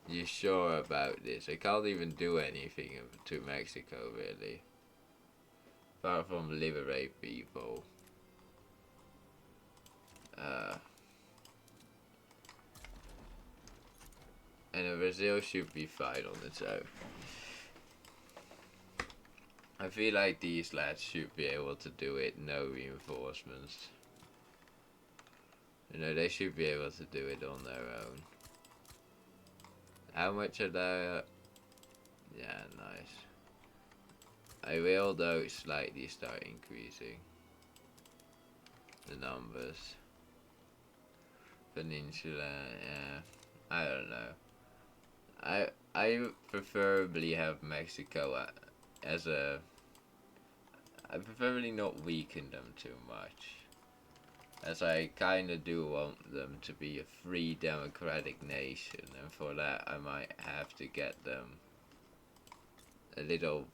You sure about this? I can't even do anything to Mexico, really. Apart from liberate people. And Brazil should be fine on its own. I feel like these lads should be able to do it, no reinforcements. You know, they should be able to do it on their own. How much are they? Yeah, nice. I will, though, slightly start increasing the numbers. Peninsula, yeah. I don't know. I preferably have Mexico as a... I preferably not weaken them too much, as I kinda do want them to be a free democratic nation, and for that I might have to get them a little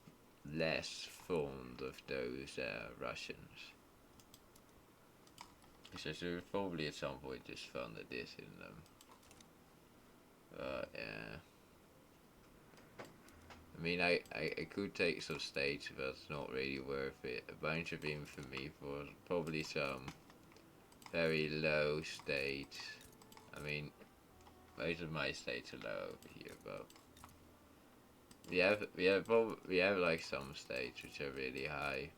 less fond of those Russians. So I should probably at some point just fund this in them. But yeah. I mean, I could take some states, but it's not really worth it. A bunch of infamy for probably some very low states. I mean, most of my states are low over here, but we have like some states which are really high.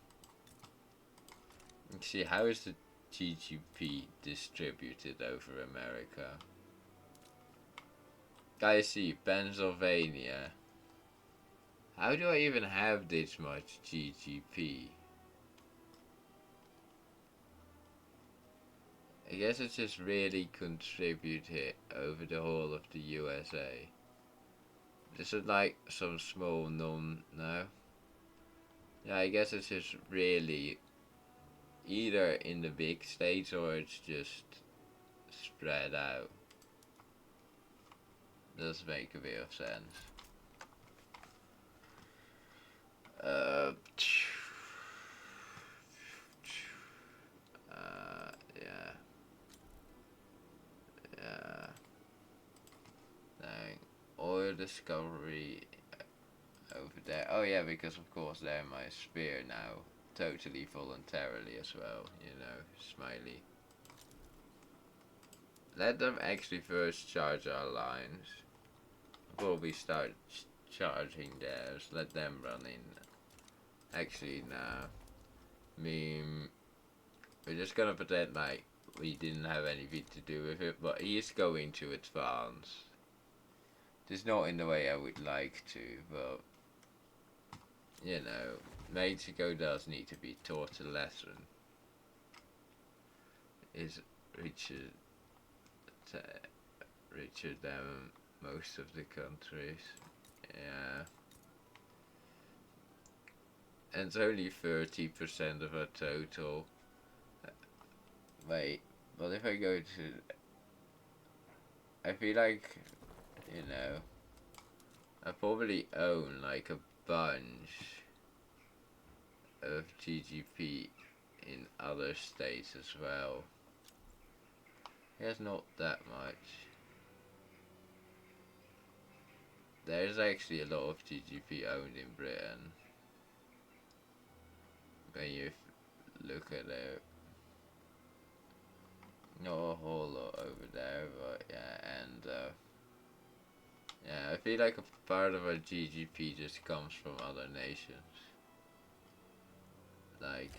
Let's see, how is the GDP distributed over America? Guys, see Pennsylvania. How do I even have this much GDP? I guess it's just really contributed over the whole of the USA. This is like some small no. Yeah, I guess it's just really either in the big states or it's just spread out. Does make a bit of sense. Yeah. Yeah. Dang. Oil discovery over there. Oh yeah, because of course they're my sphere now. totally voluntarily as well, you know, Smiley. Let them actually first charge our lines before we start charging theirs. Let them run in. Actually, nah. I mean, we're just gonna pretend like we didn't have anything to do with it, but he is going to advance. Just not in the way I would like to, but you know, Mexico does need to be taught a lesson. Is Richard richer than most of the countries? Yeah. And it's only 30% of our total. Wait, but if I go to, I feel like, you know, I probably own like a bunch of GGP in other states as well. There's not that much. There's actually a lot of GGP owned in Britain. When you look at it, not a whole lot over there, but yeah, and yeah, I feel like a part of our GGP just comes from other nations. Like,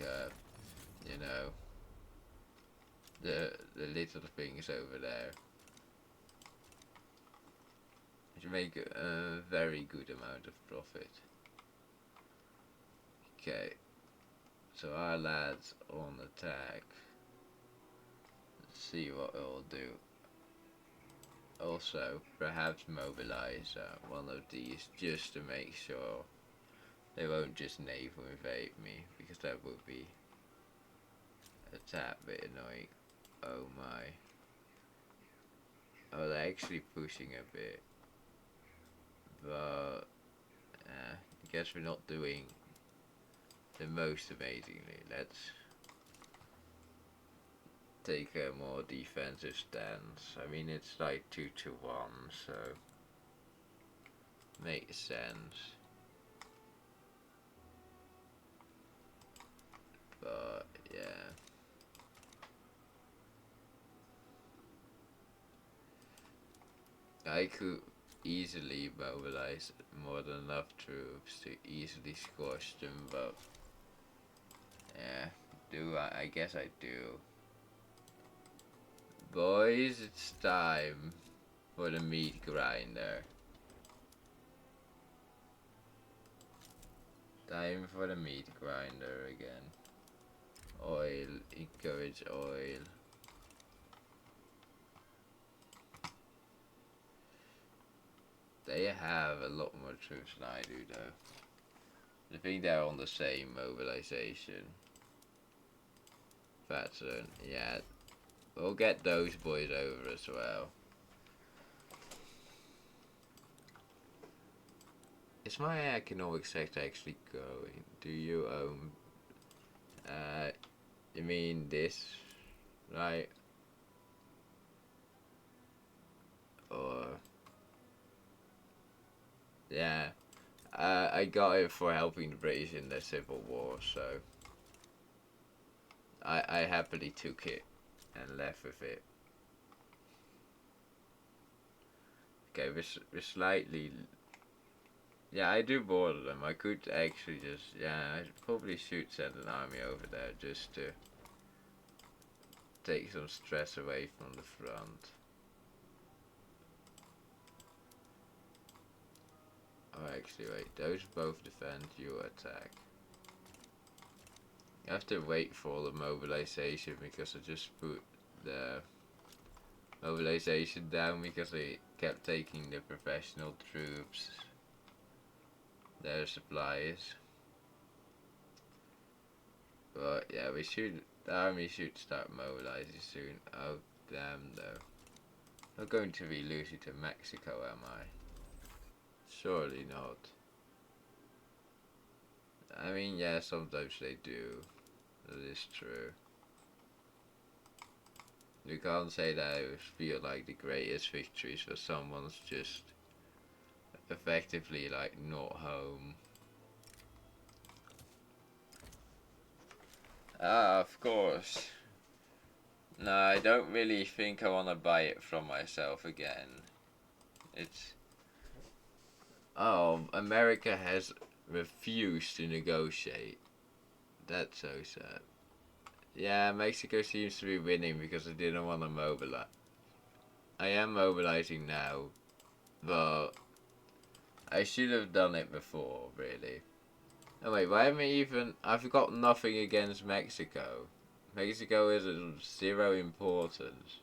you know, the little things over there, which make a very good amount of profit. Okay, so our lads on attack. Let's see what it'll do. Also, perhaps mobilize one of these just to make sure they won't just naval invade me, because that would be a tad bit annoying. Oh my. Oh, they're actually pushing a bit. But, I guess we're not doing the most amazingly. Let's take a more defensive stance. I mean, it's like 2-1, so makes sense. But yeah, I could easily mobilize more than enough troops to easily squash them, but yeah, I guess I do. Boys, it's time for the meat grinder. Time for the meat grinder again. Oil, encourage oil. They have a lot more troops than I do, though. I think they're on the same mobilization pattern. Yeah, we'll get those boys over as well. Is my economic sector actually growing? Do you you mean this, right? Or yeah, I got it for helping the British in the Civil War, so I happily took it and left with it. Okay, we're slightly. Yeah, I do border them. I could actually just, yeah, I probably should send an army over there just to take some stress away from the front. Oh, actually, wait, those both defend, you attack. You have to wait for the mobilization because I just put the mobilization down because they kept taking the professional troops, their supplies. But yeah, the army should start mobilizing soon. Oh damn though. Not going to be losing to Mexico, am I? Surely not. I mean, yeah, sometimes they do. That is true. You can't say that I feel like the greatest victories for someone's just effectively like not home. Ah, of course. No, I don't really think I want to buy it from myself again. It's. Oh, America has refused to negotiate. That's so sad. Yeah, Mexico seems to be winning because I didn't want to mobilize. I am mobilizing now, but I should have done it before, really. Oh wait, why am I even... I've got nothing against Mexico. Mexico is of zero importance.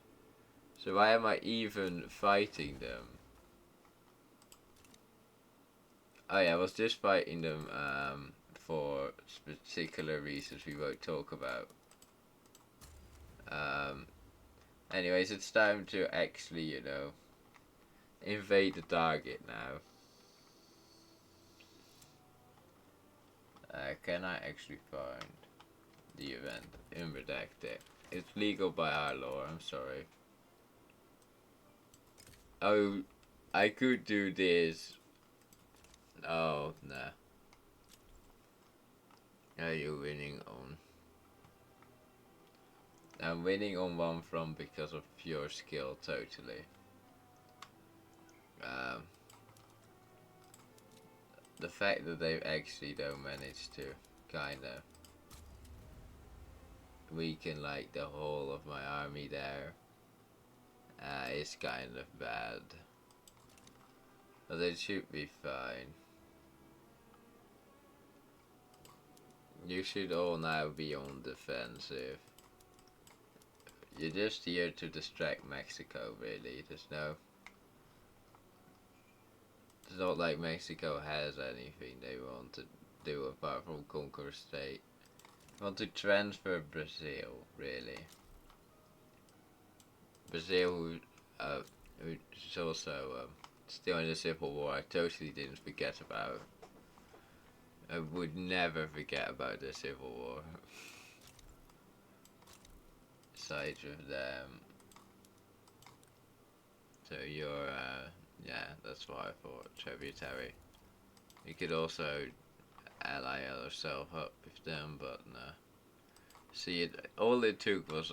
So why am I even fighting them? Oh yeah, I was just fighting them for particular reasons we won't talk about. Um, anyways, it's time to actually, invade the target now. Can I actually find the event in Redacted? It's legal by our law, I'm sorry. Oh, I could do this. Oh, nah. Are you winning on? I'm winning on one front because of pure skill, totally. Um, the fact that they actually don't manage to kinda weaken like the whole of my army there is kind of bad. But it should be fine. You should all now be on defensive. You're just here to distract Mexico, really. It's not like Mexico has anything they want to do apart from conquer a state. They want to transfer Brazil, really. Brazil, who's also still in the Civil War, I totally didn't forget about. I would never forget about the Civil War. Aside of them. So you're, yeah, that's what I thought, tributary. You could also ally yourself up with them, but no. See, all it took was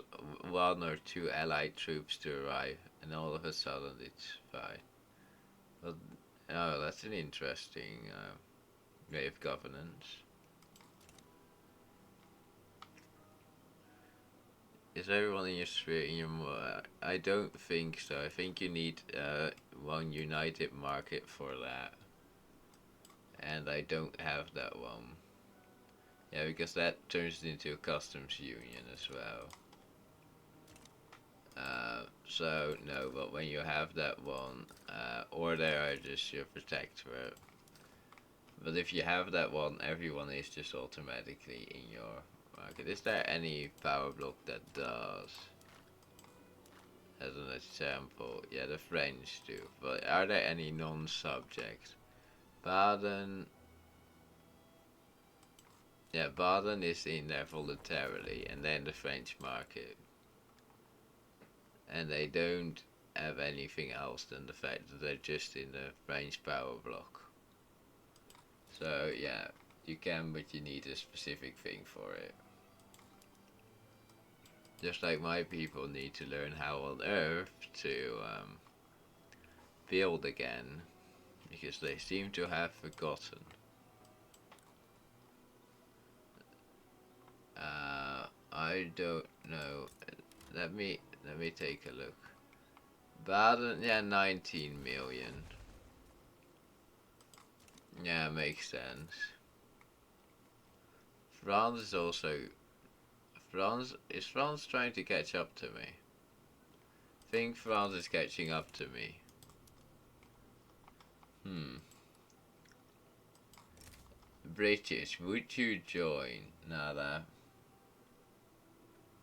one or two allied troops to arrive, and all of a sudden it's fine. But, oh, that's an interesting way of governance. Is everyone in your sphere in your... I don't think so. I think you need one united market for that. And I don't have that one. Yeah, because that turns into a customs union as well. So no, but when you have that one, or they are just your protectorate. But if you have that one, everyone is just automatically in your market. Is there any power block that does? As an example, yeah, the French do. But are there any non-subjects? Baden, yeah, Baden is in there voluntarily, and then the French market. And they don't have anything else than the fact that they're just in the French power block. So yeah, you can, but you need a specific thing for it. Just like my people need to learn how on earth to build again, because they seem to have forgotten. I don't know. Let me take a look. Baden, yeah, 19 million. Yeah, makes sense. France is also... Is France trying to catch up to me? I think France is catching up to me. British, would you join? Nada.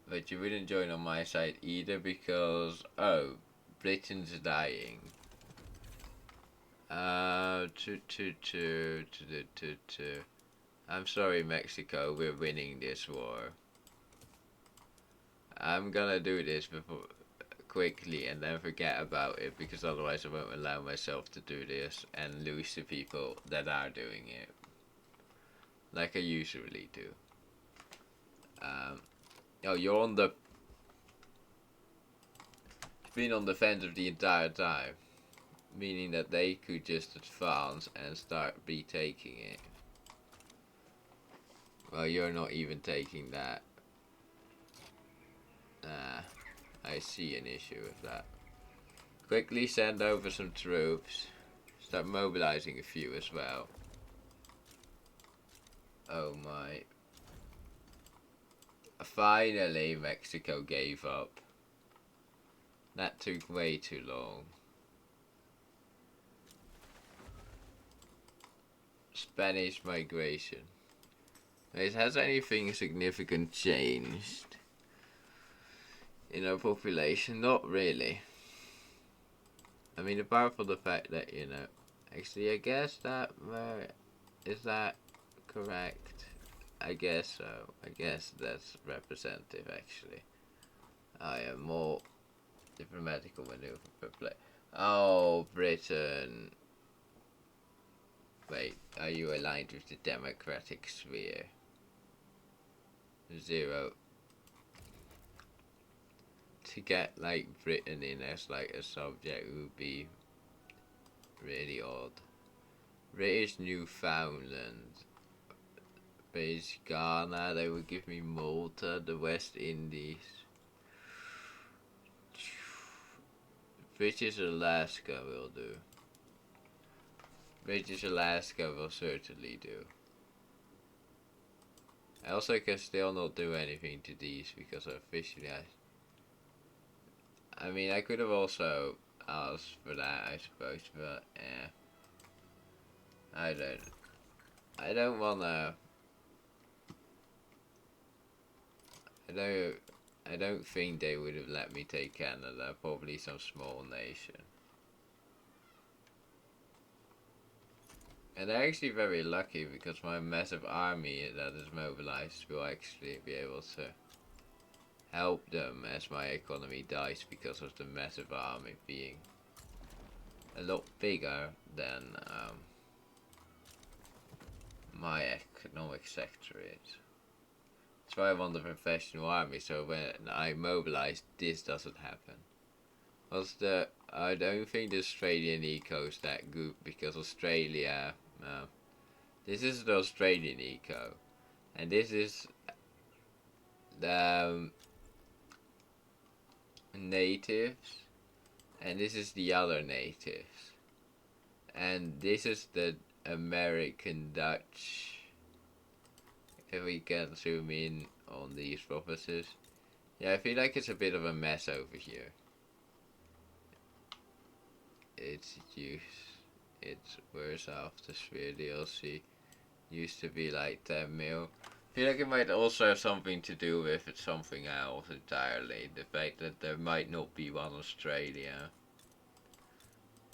But you wouldn't join on my side either because, oh, Britain's dying. I'm sorry, Mexico, we're winning this war. I'm gonna do this before quickly and then forget about it because otherwise I won't allow myself to do this and lose the people that are doing it. Like I usually do. you're on the been on the fence of the entire time, meaning that they could just advance and start retaking it. Well, you're not even taking that. I see an issue with that. Quickly send over some troops. Start mobilizing a few as well. Oh my. Finally, Mexico gave up. That took way too long. Spanish migration. Has anything significant changed in our population? Not really. I mean, apart from the fact that, actually, I guess that, is that correct? I guess so. I guess that's representative, actually. I am more diplomatical maneuver per play. Oh, Britain. Wait, are you aligned with the democratic sphere? 0. To get, like, Britain in as, like, a subject would be really odd. British Newfoundland. British Ghana, they would give me Malta, the West Indies. British Alaska will do. British Alaska will certainly do. I also can still not do anything to these because officially I mean, I could have also asked for that, I suppose, but I don't wanna. I don't think they would have let me take Canada. Probably some small nation. And they're actually very lucky because my massive army that is mobilized will actually be able to help them as my economy dies because of the massive army being a lot bigger than my economic sector is. That's why I want the professional army, so when I mobilize, this doesn't happen. I don't think the Australian eco is that good because Australia, this is the Australian eco, and this is the natives, and this is the other natives, and this is the American Dutch. If we can zoom in on these provinces, yeah, I feel like it's a bit of a mess over here. It's worse after Sphere DLC. Used to be like 10 mil. I feel like it might also have something to do with it, something else entirely. The fact that there might not be one Australia.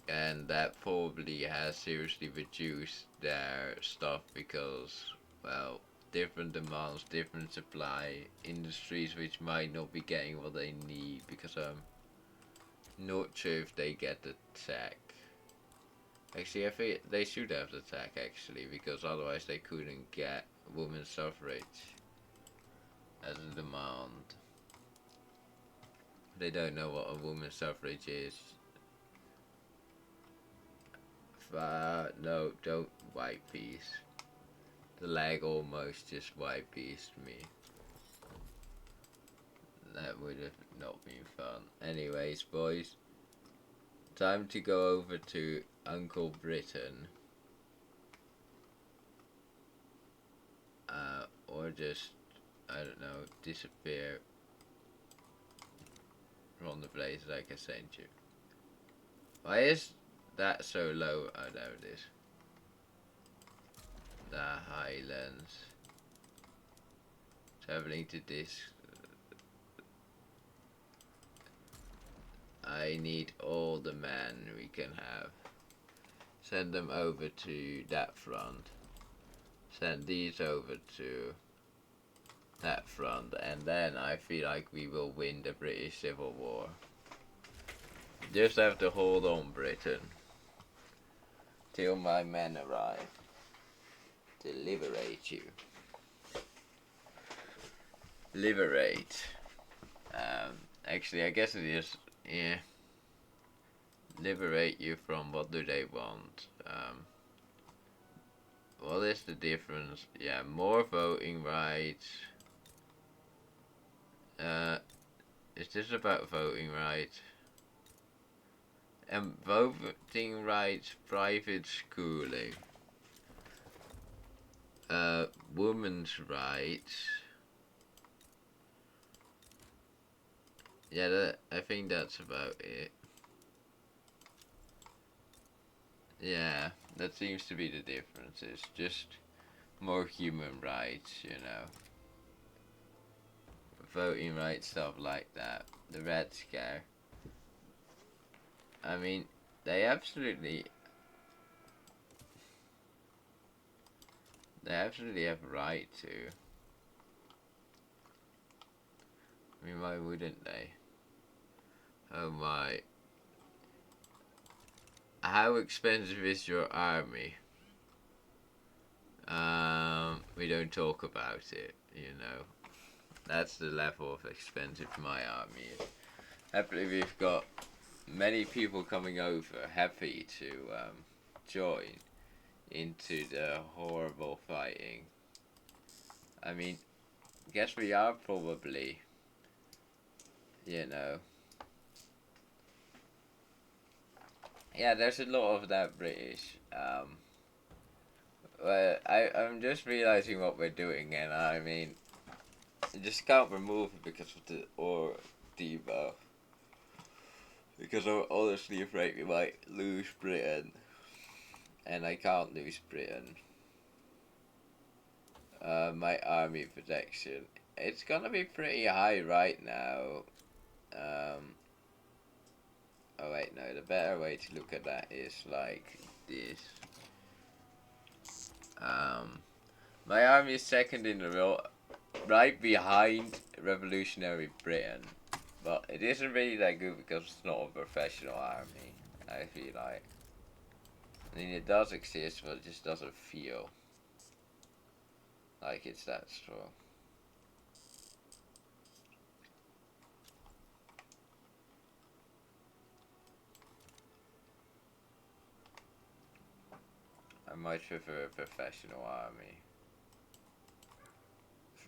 And that probably has seriously reduced their stuff because, well, different demands, different supply, industries which might not be getting what they need because I'm not sure if they get the tech. Actually, I think they should have the tech actually because otherwise they couldn't get women's suffrage as a demand. They don't know what a women's suffrage is. No, don't white piece. The leg almost just white pieced me. That would have not been fun. Anyways, boys, time to go over to Uncle Britain. Or just, I don't know, disappear from the place like I sent you. Why is that so low? Oh, there it is. The Highlands. Traveling to this. I need all the men we can have. Send them over to that front. Send these over to that front, and then I feel like we will win the British Civil War. Just have to hold on, Britain, till my men arrive to liberate you. liberate. Actually, I guess it is. Yeah, liberate you from what do they want? What is the difference? Yeah, more voting rights. Is this about voting rights? And voting rights, private schooling. Women's rights. Yeah, I think that's about it. Yeah, that seems to be the difference. It's just more human rights, you know. Voting rights, stuff like that. The Red Scare. I mean, they absolutely have a right to. I mean, why wouldn't they? Oh my. How expensive is your army? We don't talk about it, you know. That's the level of expensive my army is. Happily, we've got many people coming over, happy to join into the horrible fighting. I mean, guess we are probably, you know. Yeah, there's a lot of that British. Well, I'm just realizing what we're doing, and I mean, you just can't remove it because of the or debuff. Because I'm honestly afraid we might lose Britain, and I can't lose Britain. My army protection. It's gonna be pretty high right now. Oh wait, no, the better way to look at that is like this. My army is second in the row, right behind Revolutionary Britain. But it isn't really that good because it's not a professional army, I feel like. I mean, it does exist, but it just doesn't feel like it's that strong. I much prefer a professional army.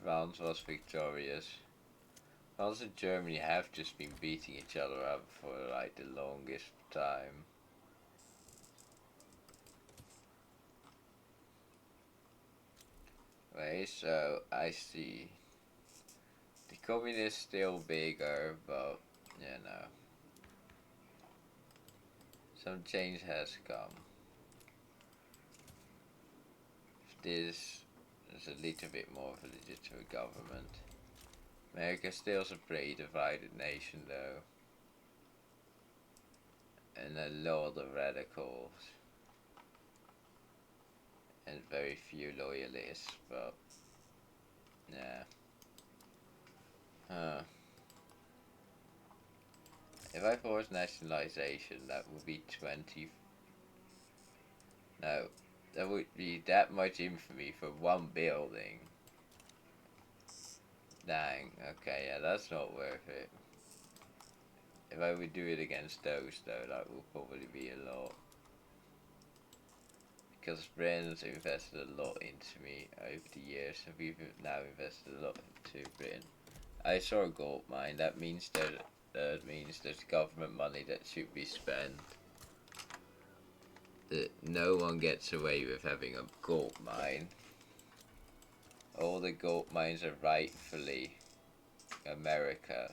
France was victorious. France and Germany have just been beating each other up for like the longest time. Wait, so I see. The communists still bigger, but you know, some change has come. This is a little bit more of a legitimate government. America still is a pretty divided nation though. And a lot of radicals. And very few loyalists, but yeah. If I force nationalization, that would be 20. No, that would be that much infamy for one building. Dang, okay, yeah, that's not worth it. If I would do it against those, though, that would probably be a lot. Because Britain's invested a lot into me over the years, and we've now invested a lot into Britain. I saw a gold mine. That means there's government money that should be spent. That no one gets away with having a gold mine. All the gold mines are rightfully America's.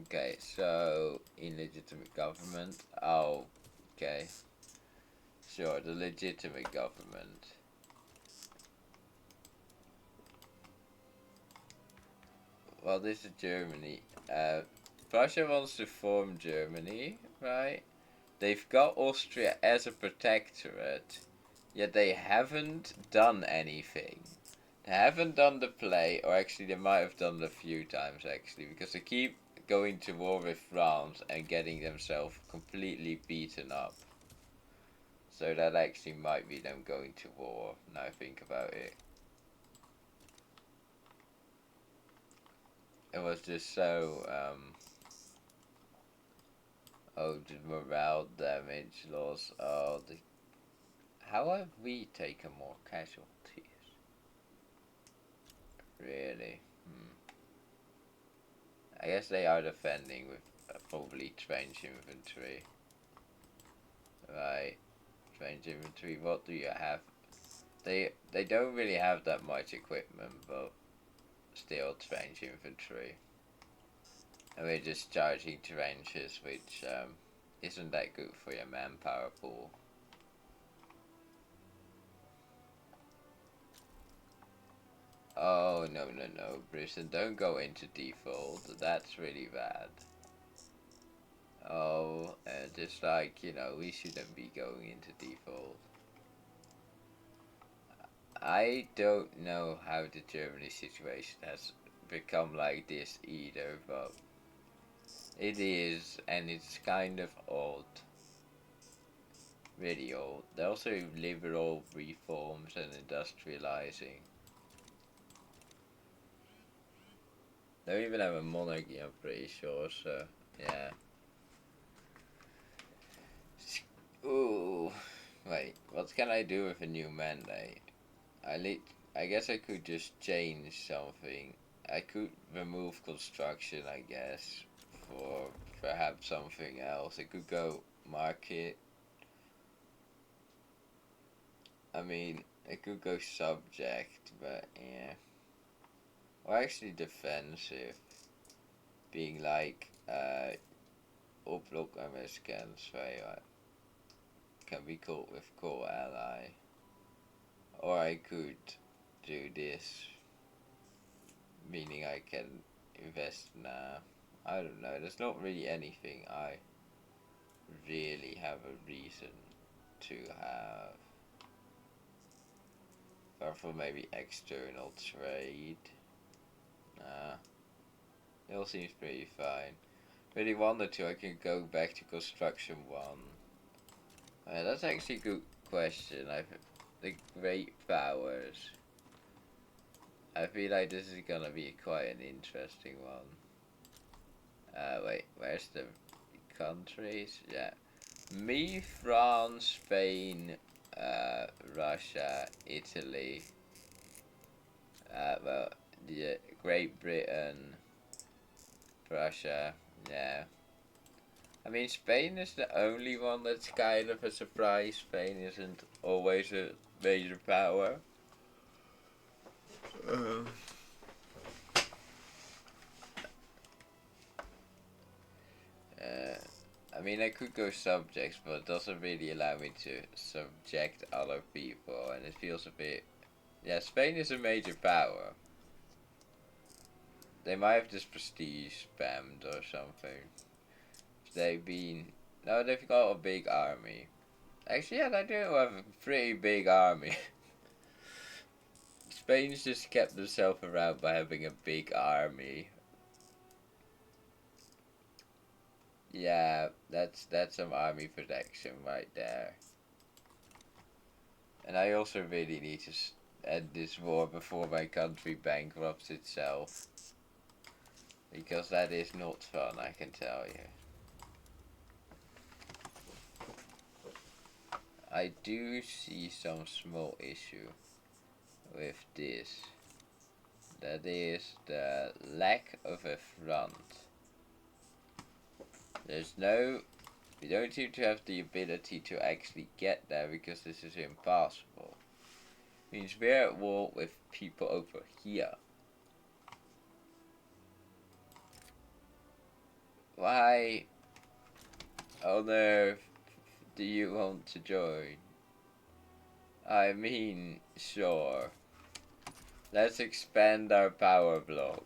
Okay, so illegitimate government. Oh, okay. Sure, the legitimate government. Well, this is Germany. Prussia wants to form Germany, right? They've got Austria as a protectorate, yet they haven't done anything. They haven't done the play, or actually they might have done it a few times actually, because they keep going to war with France and getting themselves completely beaten up. So that actually might be them going to war, now I think about it. it was just so, oh, the morale damage loss, oh, how have we taken more casualties? Really? I guess they are defending with probably trench infantry. Right, trench infantry, what do you have? They don't really have that much equipment, but still trench infantry. And we're just charging trenches, which isn't that good for your manpower pool. Oh, no, Britain, don't go into default. That's really bad. Oh, and just like, we shouldn't be going into default. I don't know how the Germany situation has become like this either, but it is, and it's kind of odd. Really old. They're also liberal reforms and industrializing. They don't even have a monarchy, I'm pretty sure, so, yeah. Ooh. Wait, what can I do with a new mandate? I guess I could just change something. I could remove construction, I guess, for perhaps something else. I could go market. I mean, I could go subject, but yeah. Or actually defensive. Being like, Oplok amerikansk can be called with core ally. Or I could do this, meaning I can invest now. I don't know, there's not really anything I really have a reason to have. Apart from maybe external trade. Nah, it all seems pretty fine. Really wanted to, I can go back to construction 1. That's actually a good question. The great powers. I feel like this is gonna be quite an interesting one. Wait, where's the countries? Yeah. Me, France, Spain, Russia, Italy. Well, the Great Britain, Russia, yeah. I mean, Spain is the only one that's kind of a surprise. Spain isn't always a major power. I mean, I could go subjects, but it doesn't really allow me to subject other people, and it feels a bit... Yeah, Spain is a major power. They might have just prestige spammed or something. They've been... No, they've got a big army. Actually, yeah, they do have a pretty big army. Spain's just kept themselves around by having a big army. Yeah, that's some army protection right there. And I also really need to end this war before my country bankrupts itself. Because that is not fun, I can tell you. I do see some small issue with this. That is the lack of a front. We don't seem to have the ability to actually get there because this is impossible. Means we're at war with people over here. Why on earth do you want to join? I mean, sure. Let's expand our power block.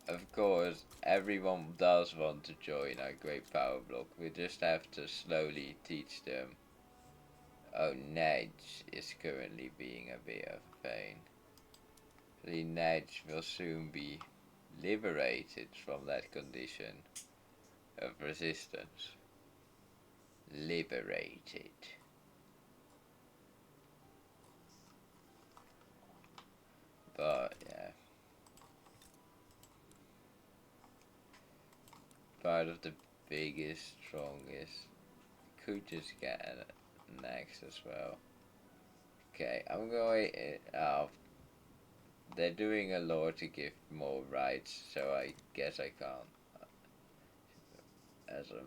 Of course, everyone does want to join our great power block. We just have to slowly teach them. Oh, Nedge is currently being a bit of a pain. The Nedge will soon be liberated from that condition of resistance. Liberated. But part of the biggest, strongest. Could just get an axe as well. Okay, I'm going. They're doing a law to give more rights, so I guess I can't. As a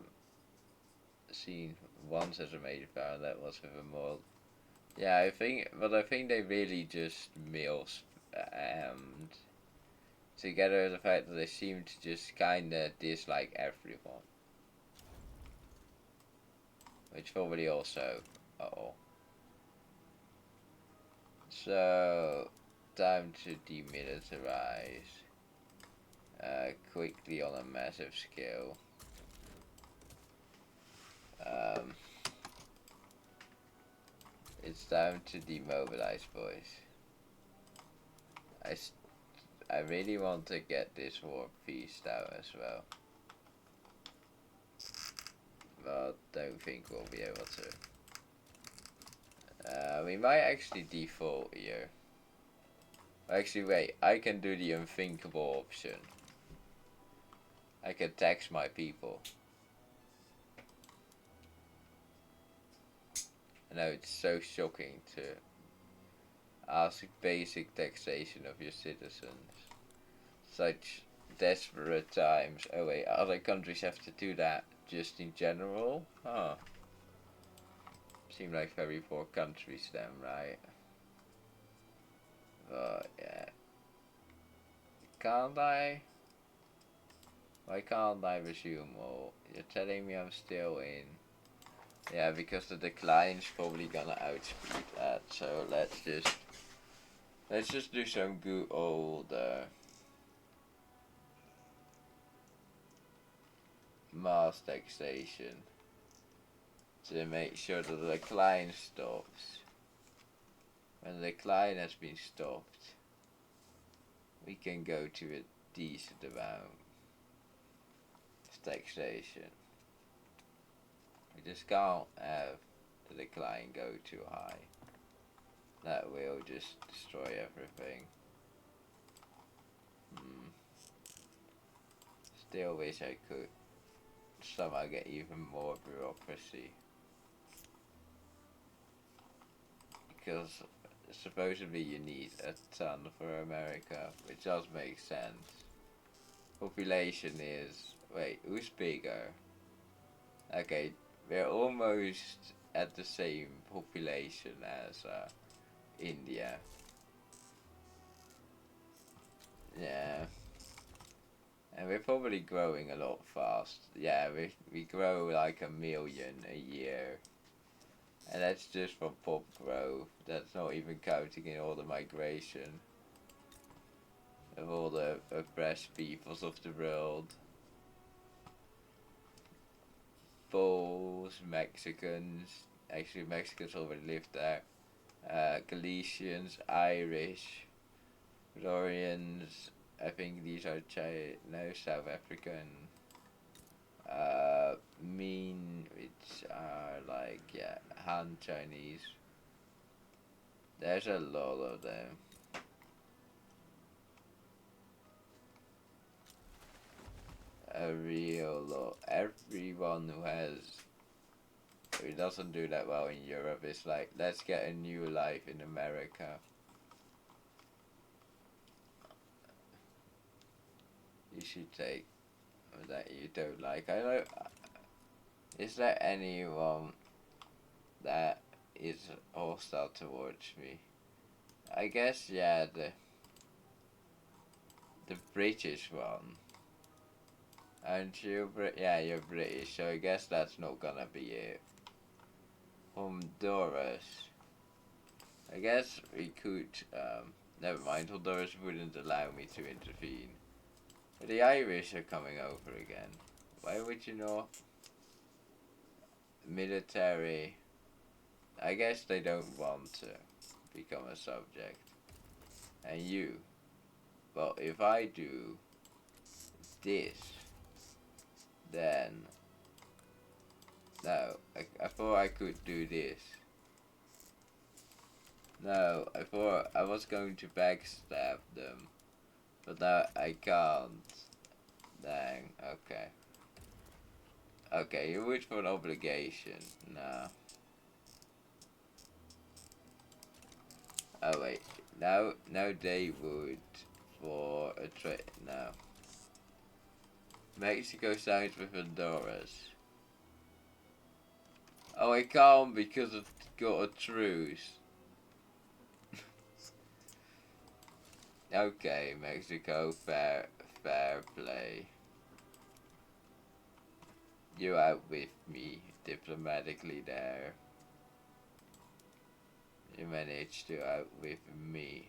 seen once as a major power, that was with a more. Yeah, I think they really just mills and together the fact that they seem to just kinda dislike everyone. Which probably also. Uh-oh. So, time to demilitarize. Quickly on a massive scale. Um, it's time to demobilize, boys. I really want to get this war pieced out as well. But don't think we'll be able to. We might actually default here. Actually, wait, I can do the unthinkable option. I can tax my people. I know it's so shocking to ask basic taxation of your citizens. Such desperate times. Oh wait, other countries have to do that just in general? Huh. Seem like very poor countries then, right? But yeah. Can't I? Why can't I resume? Well, you're telling me I'm still in. Yeah, because the decline's probably gonna outspeed that. So let's just do some good old mass taxation to make sure that the decline stops. When the decline has been stopped, we can go to a decent amount of taxation. We just can't have the decline go too high. That will just destroy everything. Still wish I could somehow get even more bureaucracy. Because supposedly you need a ton for America, which does make sense. Population is... Wait, who's bigger? Okay, we're almost at the same population as India. Yeah. And we're probably growing a lot fast. Yeah, we grow like 1 million a year. And that's just from pop growth. That's not even counting in all the migration of all the oppressed peoples of the world. Poles, Mexicans. Actually, Mexicans already lived there. Galicians, Irish, Florians. I think these are South African. Mean, which are like, yeah, Han Chinese. There's a lot of them. A real lot. Everyone who doesn't do that well in Europe is like, let's get a new life in America. You should take that you don't like. I know. Is there anyone that is hostile towards me? I guess, yeah, the British one. Aren't you? Yeah, you're British, so I guess that's not gonna be it. Honduras. I guess we could, never mind, Honduras wouldn't allow me to intervene. But the Irish are coming over again. Why would you not? Military. I guess they don't want to become a subject. And you. Well, if I do this, then... No, I thought I could do this. No, I thought I was going to backstab them. But now I can't. Dang, okay. Okay, you would for an obligation. No. Oh wait. Now they would for a trade. No. Mexico sides with Honduras. Oh, I can't because it's got a truce. Okay, Mexico, fair play. You out with me diplomatically there. You managed to out with me.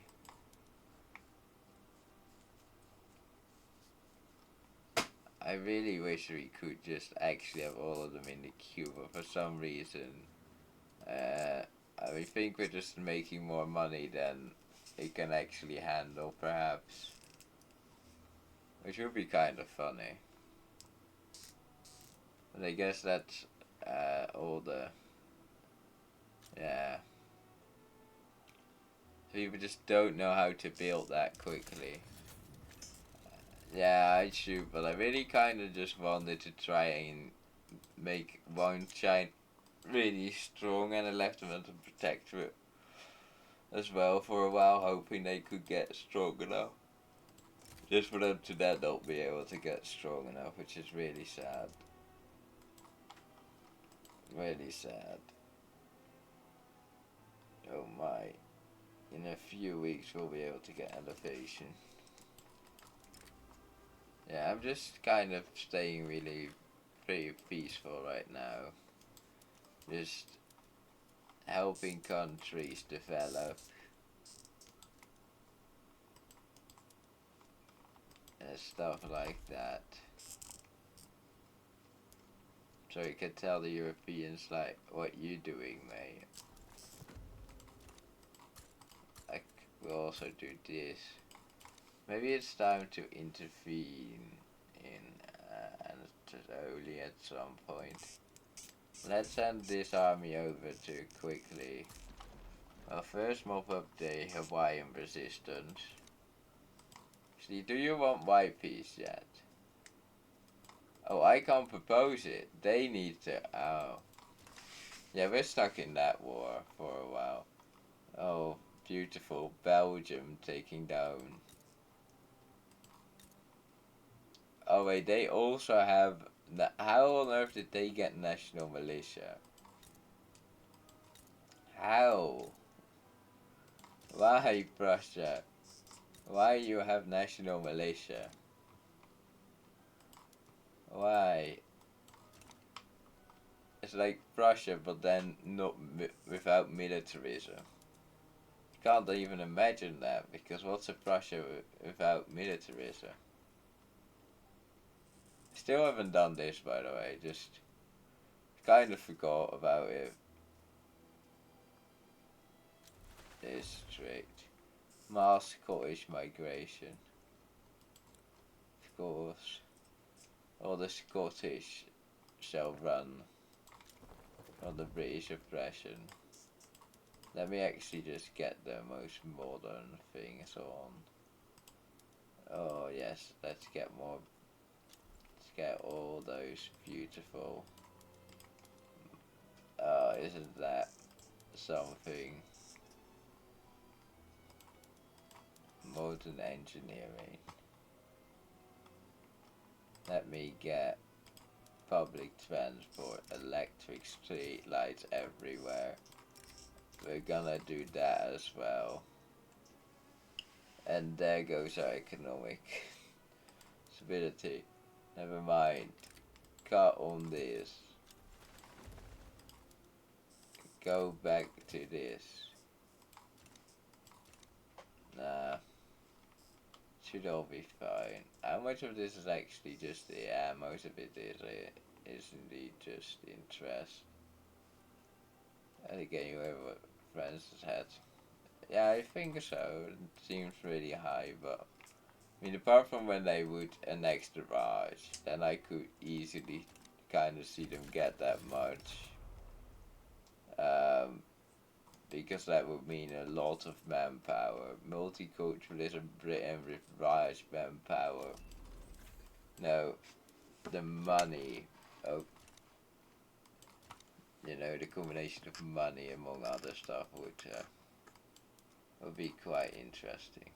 I really wish we could just actually have all of them in the queue, but for some reason, I think we're just making more money than it can actually handle, perhaps. Which would be kind of funny. But I guess that's all the... Yeah. People just don't know how to build that quickly. Yeah, I should, but I really kind of just wanted to try and make one giant really strong, and I left them as a protectorate as well for a while, hoping they could get strong enough. Just for them to then not be able to get strong enough, which is really sad. Really sad. Oh my. In a few weeks we'll be able to get elevation. Yeah, I'm just kind of staying really pretty peaceful right now. Just helping countries develop. And stuff like that. So you can tell the Europeans, like, what you doing, mate. Like, we'll also do this. Maybe it's time to intervene in Anatolia at some point. Let's send this army over to quickly. Well, first mop up the Hawaiian resistance. See, do you want white peace yet? Oh, I can't propose it. They need to. Oh. Yeah, we're stuck in that war for a while. Oh, beautiful. Belgium taking down. Oh, wait, they also have. How on earth did they get national militia? How? Why, Prussia? Why you have national militia? Why? It's like Prussia, but then not without militarism. Can't even imagine that, because what's a Prussia without militarism? Still haven't done this, by the way, just kind of forgot about it. District. Mass Scottish migration. Of course. All the Scottish shall run on the British oppression. Let me actually just get the most modern things on. Oh yes, let's get more. Let's get all those beautiful. Isn't that something? Modern engineering. Let me get public transport, electric street lights everywhere. We're gonna do that as well. And there goes our economic stability. Never mind. Cut on this. Go back to this. Nah. Should all be fine. How much of this is actually just the most of it is indeed just interest. And getting away with what Francis had. Yeah, I think so. It seems really high, but I mean, apart from when they would annex the Raj, then I could easily kind of see them get that much. Because that would mean a lot of manpower. Multiculturalism Britain with Raj manpower. No, the money. Oh, you know, the combination of money among other stuff would be quite interesting.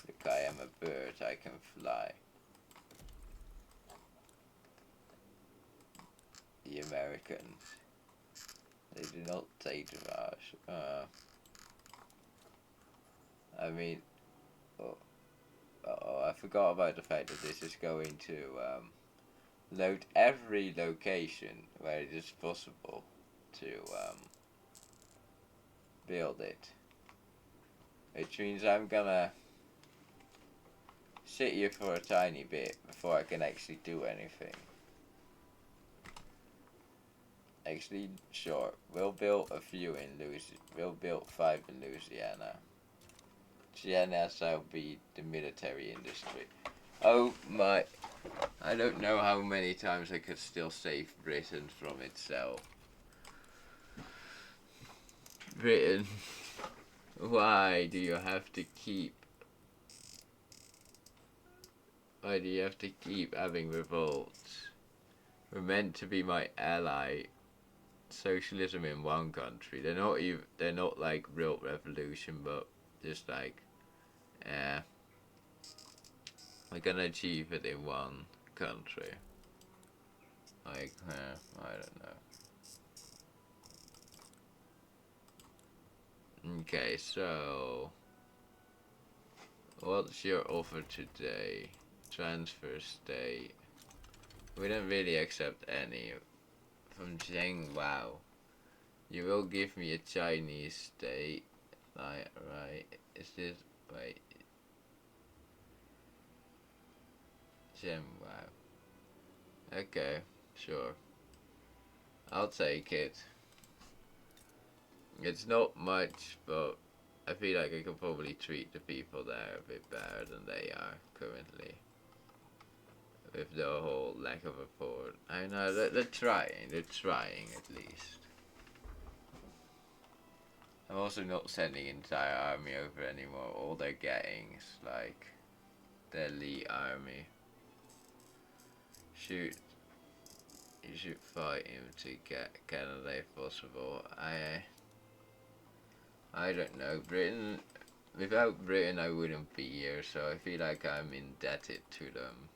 Look, I am a bird, I can fly. The Americans, they do not take the Raj. I mean, I forgot about the fact that this is going to load every location where it is possible to build it. Which means I'm gonna sit here for a tiny bit before I can actually do anything. Actually, sure, we'll build a few in Louisiana. We'll build 5 in Louisiana. Louisiana shall be the military industry. Oh my, I don't know how many times I could still save Britain from itself. Britain, why do you have to keep having revolts? We're meant to be my ally. Socialism in one country. They're not like real revolution, but just like, we're gonna achieve it in one country. Like, I don't know. Okay, so what's your offer today? Transfer state. We don't really accept any. From Zheng Wow. You will give me a Chinese state. Right. Is this. Wait. Zheng Wow. Okay, sure. I'll take it. It's not much, but I feel like I could probably treat the people there a bit better than they are currently. With the whole lack of afford. I know, they're trying at least. I'm also not sending entire army over anymore. All they're getting is like the elite army. You should fight him to get Canada if possible. I don't know. Without Britain I wouldn't be here, so I feel like I'm indebted to them.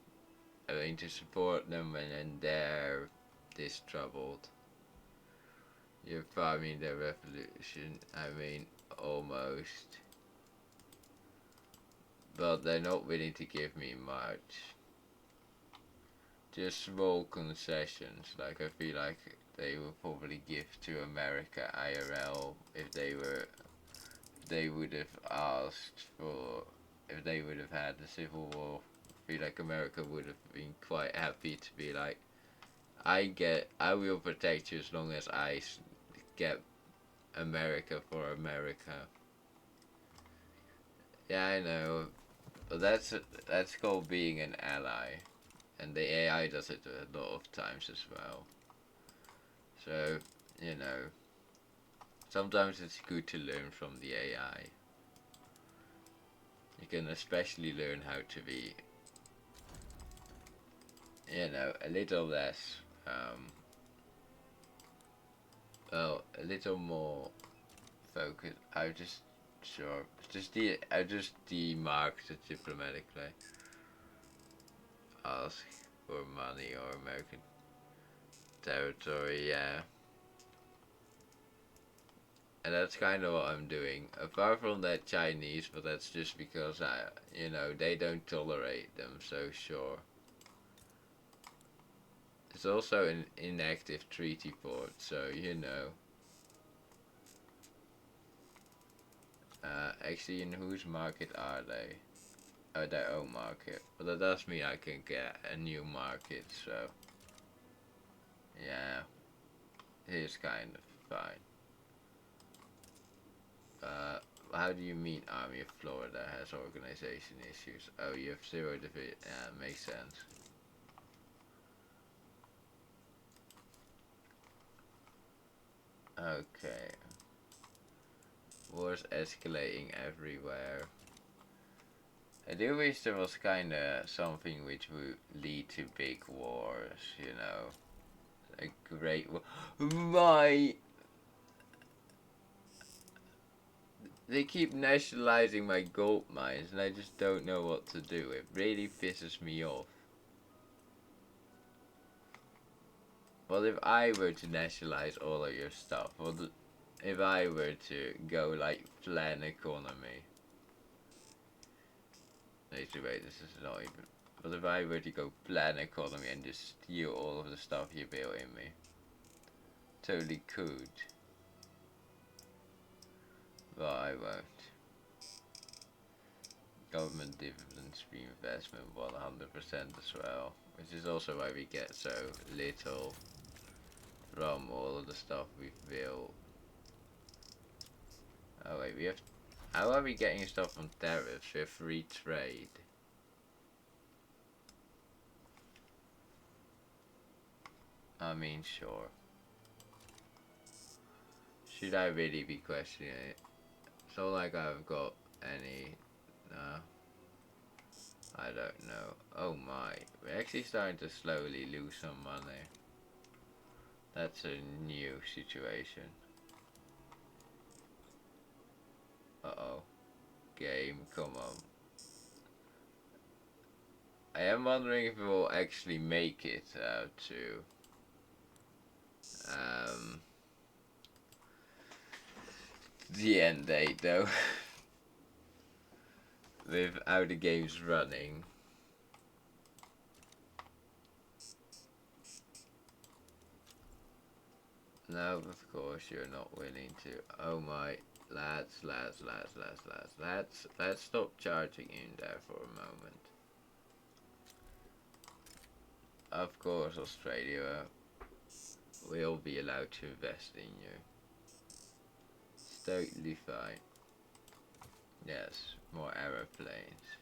I mean, to support them when they're this troubled. You're farming the revolution, I mean, almost. But they're not willing to give me much. Just small concessions, like I feel like they will probably give to America IRL if they would have asked for, if they would have had the Civil War. I feel like America would have been quite happy to be like, I will protect you as long as I get America for America. Yeah, I know, but that's called being an ally, and the AI does it a lot of times as well. So, you know, sometimes it's good to learn from the AI. You can especially learn how to be, you know, a little less, a little more focused. I just demarked it diplomatically. Ask for money or American territory, yeah. And that's kind of what I'm doing. Apart from that Chinese, but that's just because they don't tolerate them, so sure. It's also an inactive treaty port, so you know. Actually, in whose market are they? Oh, their own market. But that does mean I can get a new market, so. Yeah. It is kind of fine. How do you mean Army of Florida has organization issues? Oh, you have 0 division. Yeah, makes sense. Okay. Wars escalating everywhere. I do wish there was kinda something which would lead to big wars, you know. a great my. They keep nationalizing my gold mines and I just don't know what to do. It really pisses me off. Well, if I were to nationalize all of your stuff, well, if I were to go like plan economy. Wait, this is not even. But if I were to go plan economy and just steal all of the stuff you built in me, totally could. But I won't. Government dividends reinvestment 100% as well, which is also why we get so little from all of the stuff we've built. Oh wait, we have. How are we getting stuff from tariffs? We have free trade. I mean, sure. Should I really be questioning it? It's not like I've got any. No. I don't know. Oh my. We're actually starting to slowly lose some money. That's a new situation. Uh-oh. Game, come on. I am wondering if we'll actually make it to the end date though. With how the game's running. No, of course you're not willing to. Oh my, lads, let's stop charging in there for a moment. Of course, Australia will be allowed to invest in you. It's totally fine. Yes, more aeroplanes.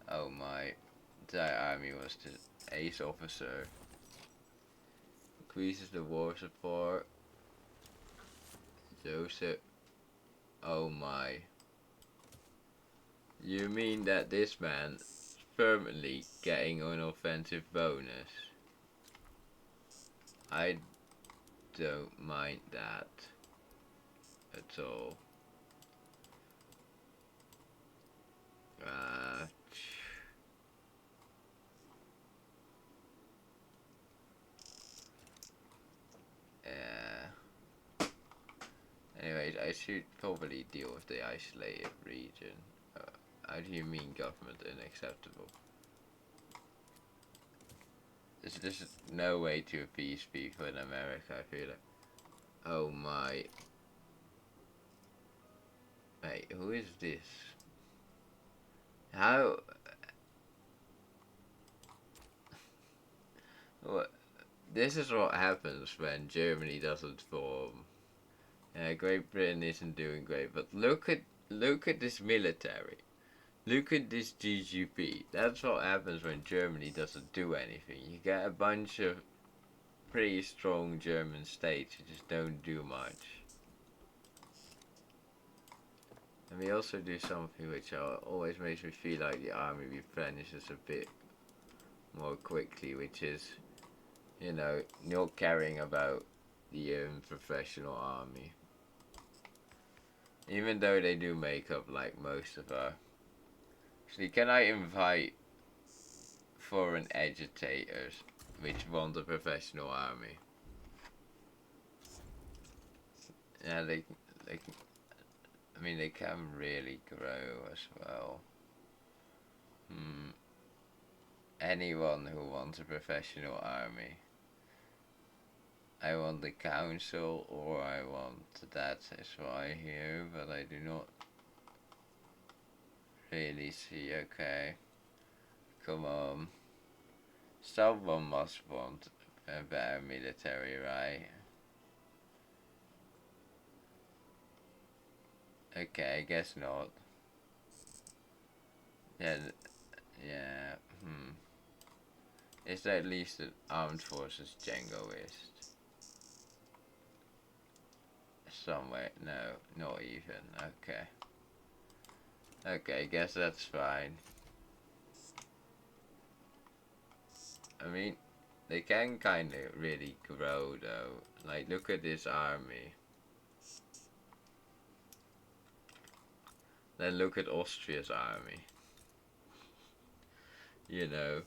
Oh my, that army was the ace officer. Increases the war support. Joseph. Oh my. You mean that this man is permanently getting an offensive bonus? I don't mind that at all. Yeah. Anyways, I should probably deal with the isolated region. How do you mean government unacceptable? There's just no way to appease people in America, I feel like. Oh my. Wait, who is this? How? What? This is what happens when Germany doesn't form. Great Britain isn't doing great, but look at this military. Look at this GDP. That's what happens when Germany doesn't do anything. You get a bunch of pretty strong German states who just don't do much. And we also do something which always makes me feel like the army replenishes a bit more quickly, which is, you know, not caring about the professional army. Even though they do make up like most of our. Actually, can I invite foreign agitators which want a professional army? Yeah, they I mean, they can really grow as well. Anyone who wants a professional army. I want the council or I want that SY here, but I do not really see. Okay, come on. Someone must want a better military, right? Okay, I guess not. Yeah, yeah, It's at least an armed forces jingoist. Somewhere, no, not even, okay. Okay, I guess that's fine. I mean, They can kind of really grow though. Like, look at this army. Then look at Austria's army. You know.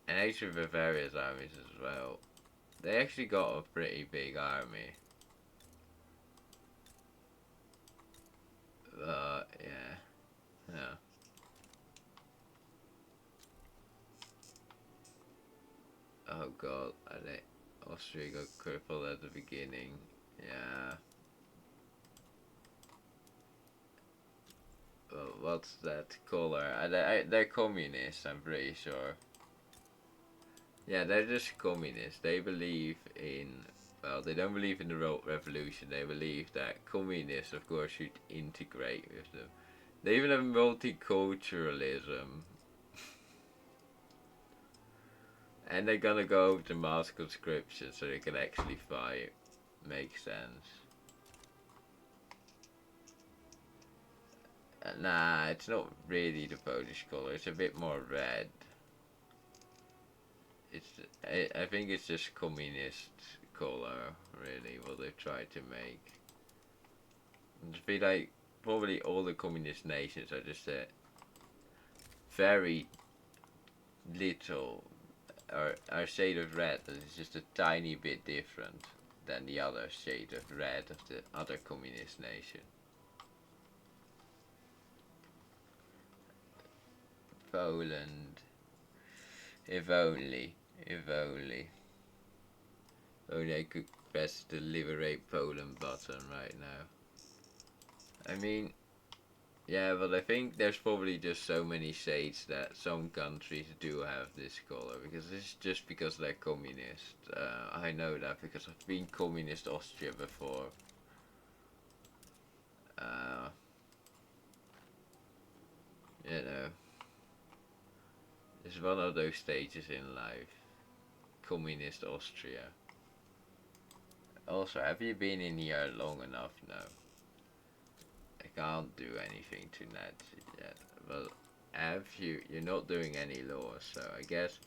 And actually Bavaria's armies as well. They actually got a pretty big army. Yeah. Yeah. Oh god, I think Austria got crippled at the beginning. Yeah. Well, what's that color? They're communists, I'm pretty sure. Yeah, they're just communists. They believe in, well, they don't believe in the revolution. They believe that communists, of course, should integrate with them. They even have multiculturalism. And they're gonna go to mass conscription so they can actually fight. Makes sense. Nah, it's not really the Polish color. It's a bit more red. It's I think it's just communist color, really, what they've tried to make. It's be like probably all the communist nations are just a very little, or our shade of red that is just a tiny bit different than the other shade of red of the other communist nation. Poland. If only. If only. Only I could press the liberate Poland button right now. I mean, yeah, but I think there's probably just so many shades that some countries do have this color, because it's just because they're communist. I know that because I've been communist Austria before. Uh, you know, it's one of those stages in life. Communist Austria. Also, have you been in here long enough now? I can't do anything to Nazi yet. Well, have you? You're not doing any laws, so I guess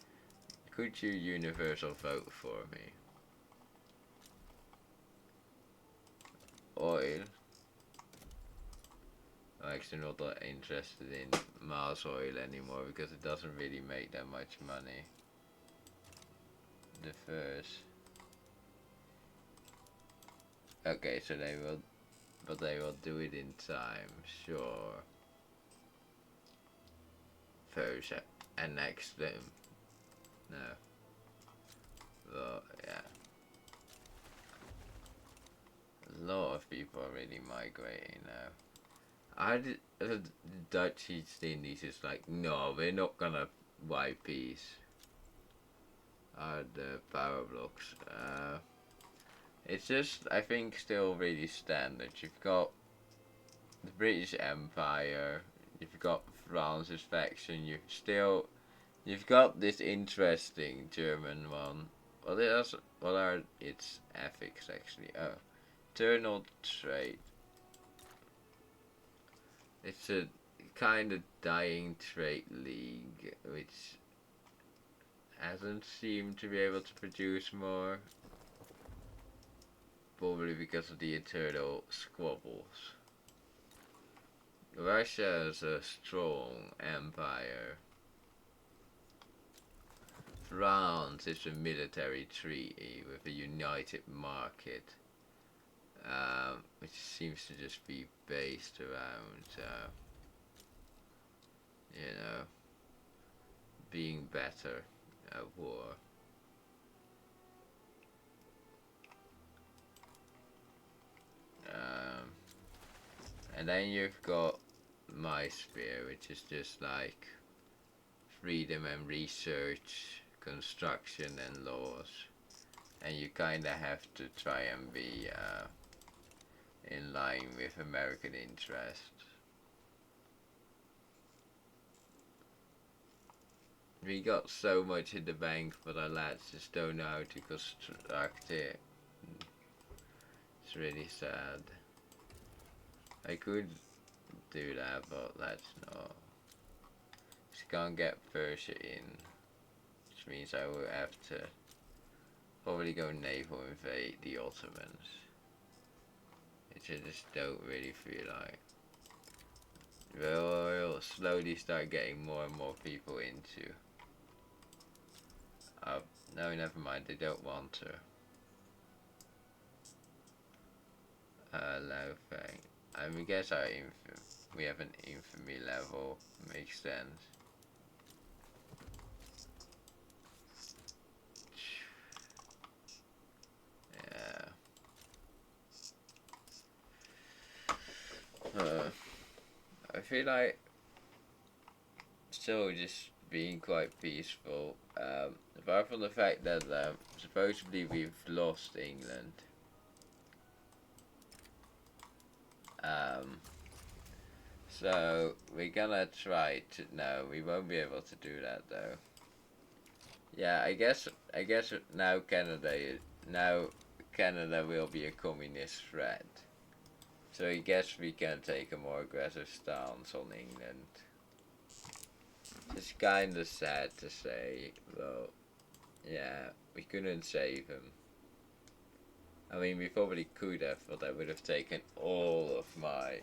could you universal vote for me? Oil. I'm actually not that interested in Mars oil anymore because it doesn't really make that much money. The first. Okay, so they will, but they will do it in time, sure. First, annex them. No. Well, yeah. A lot of people are really migrating now. The Dutch East Indies is like, no, we're not gonna buy peace. Are the power blocks. It's just, I think, still really standard. You've got the British Empire, you've got France's faction, you've got this interesting German one. Well, what are its ethics actually? Oh, eternal trade. It's a kind of dying trade league, which hasn't seemed to be able to produce more. Probably because of the eternal squabbles. Russia is a strong empire. France is a military treaty with a united market, which seems to just be based around, you know, being better at war. And then you've got my sphere, which is just like freedom and research, construction and laws. And you kinda have to try and be in line with American interests. We got so much in the bank, but our lads just don't know how to construct it. It's really sad. I could do that, but that's not. Just can't get Persia in, which means I will have to probably go naval invade the Ottomans, which I just don't really feel like. We'll slowly start getting more and more people into. No, never mind, they don't want to. Low thing. I guess we have an infamy level, makes sense. Yeah. I feel like still just being quite peaceful. Apart from the fact that supposedly we've lost England. So we're gonna try to. No, we won't be able to do that though. Yeah, I guess now Canada will be a communist threat. So I guess we can take a more aggressive stance on England. It's kinda sad to say, though. Yeah, we couldn't save him. I mean, we probably could have, but that would have taken all of my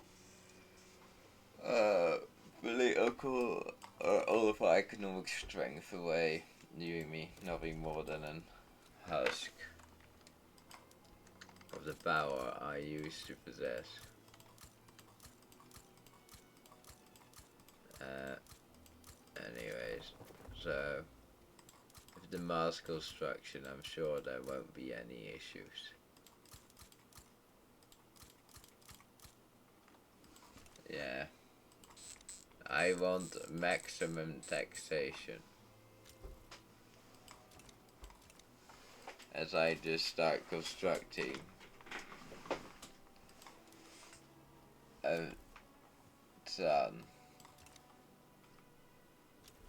political or all of my economic strength away, leaving me nothing more than an husk of the power I used to possess. Anyways, so with the mass construction, I'm sure there won't be any issues. Yeah. I want maximum taxation. As I just start constructing a ton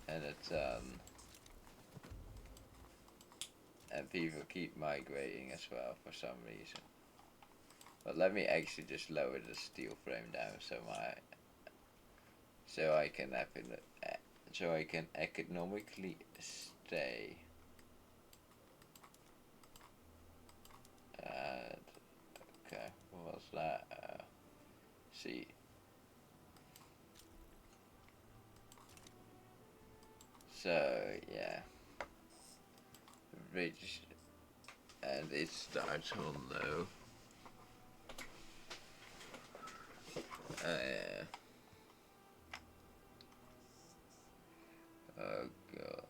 and a ton, and people keep migrating as well for some reason. But let me actually just lower the steel frame down so I can economically stay. Okay, what was that? See. So yeah, bridge, and it starts on low. Yeah. Oh god.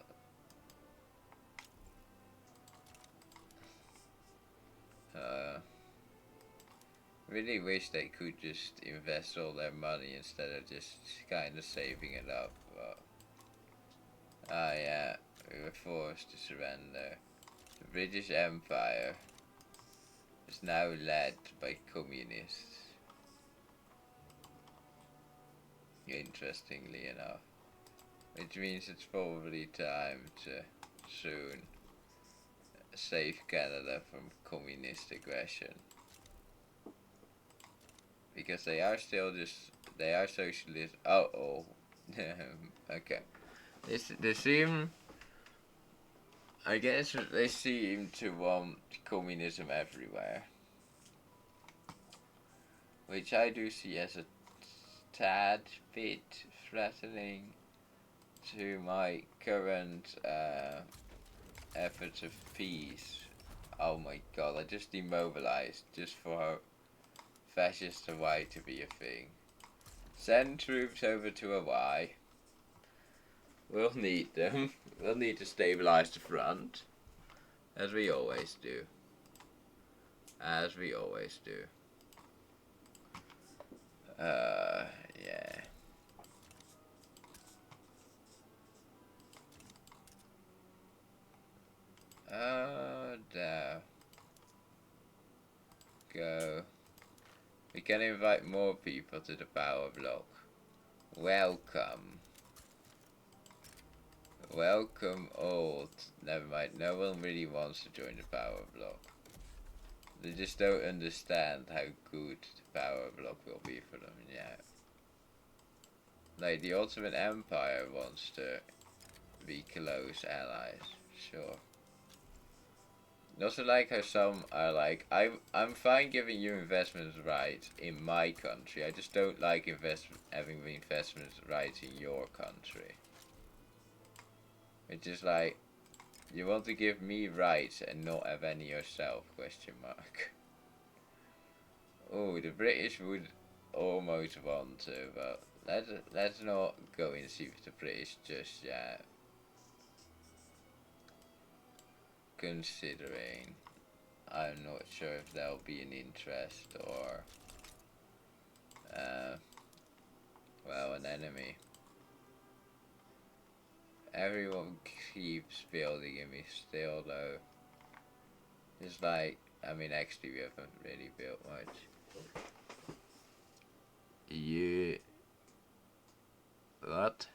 Really wish they could just invest all their money instead of just kind of saving it up. But yeah, we were forced to surrender. The British Empire is now led by communists. Interestingly enough, which means it's probably time to soon save Canada from communist aggression. Because they are socialist. Oh. Okay. They seem. I guess they seem to want communism everywhere. Which I do see as a tad bit threatening to my current efforts of peace. Oh my god, I just demobilized just for fascist Hawaii to be a thing. Send troops over to Hawaii. We'll need them. We'll need to stabilize the front. As we always do. Yeah. There. Go. We can invite more people to the power block. Welcome. Welcome all. Never mind, no one really wants to join the power block. They just don't understand how good the power block will be for them, yeah. Like, the Ottoman Empire wants to be close allies, sure. Also like how some are like, I'm fine giving you investment rights in my country. I just don't like having the investment rights in your country. It's just like, you want to give me rights and not have any yourself? Question mark. Oh, the British would almost want to, but let's not go and see with the British just yet. Considering I'm not sure if there'll be an interest or, well, an enemy. Everyone keeps building in me still, though. It's like, I mean, actually, we haven't really built much. What?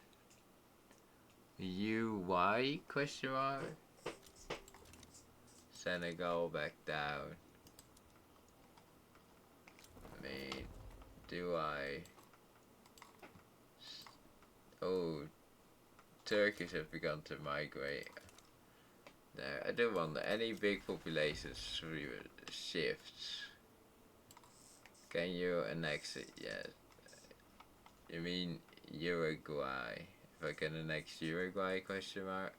Why? Question mark? Senegal back down. I mean, do I? Oh, Turkish have begun to migrate. No, I don't want any big population shifts. Can you annex it yet? You mean Uruguay? If I can annex Uruguay? Question mark.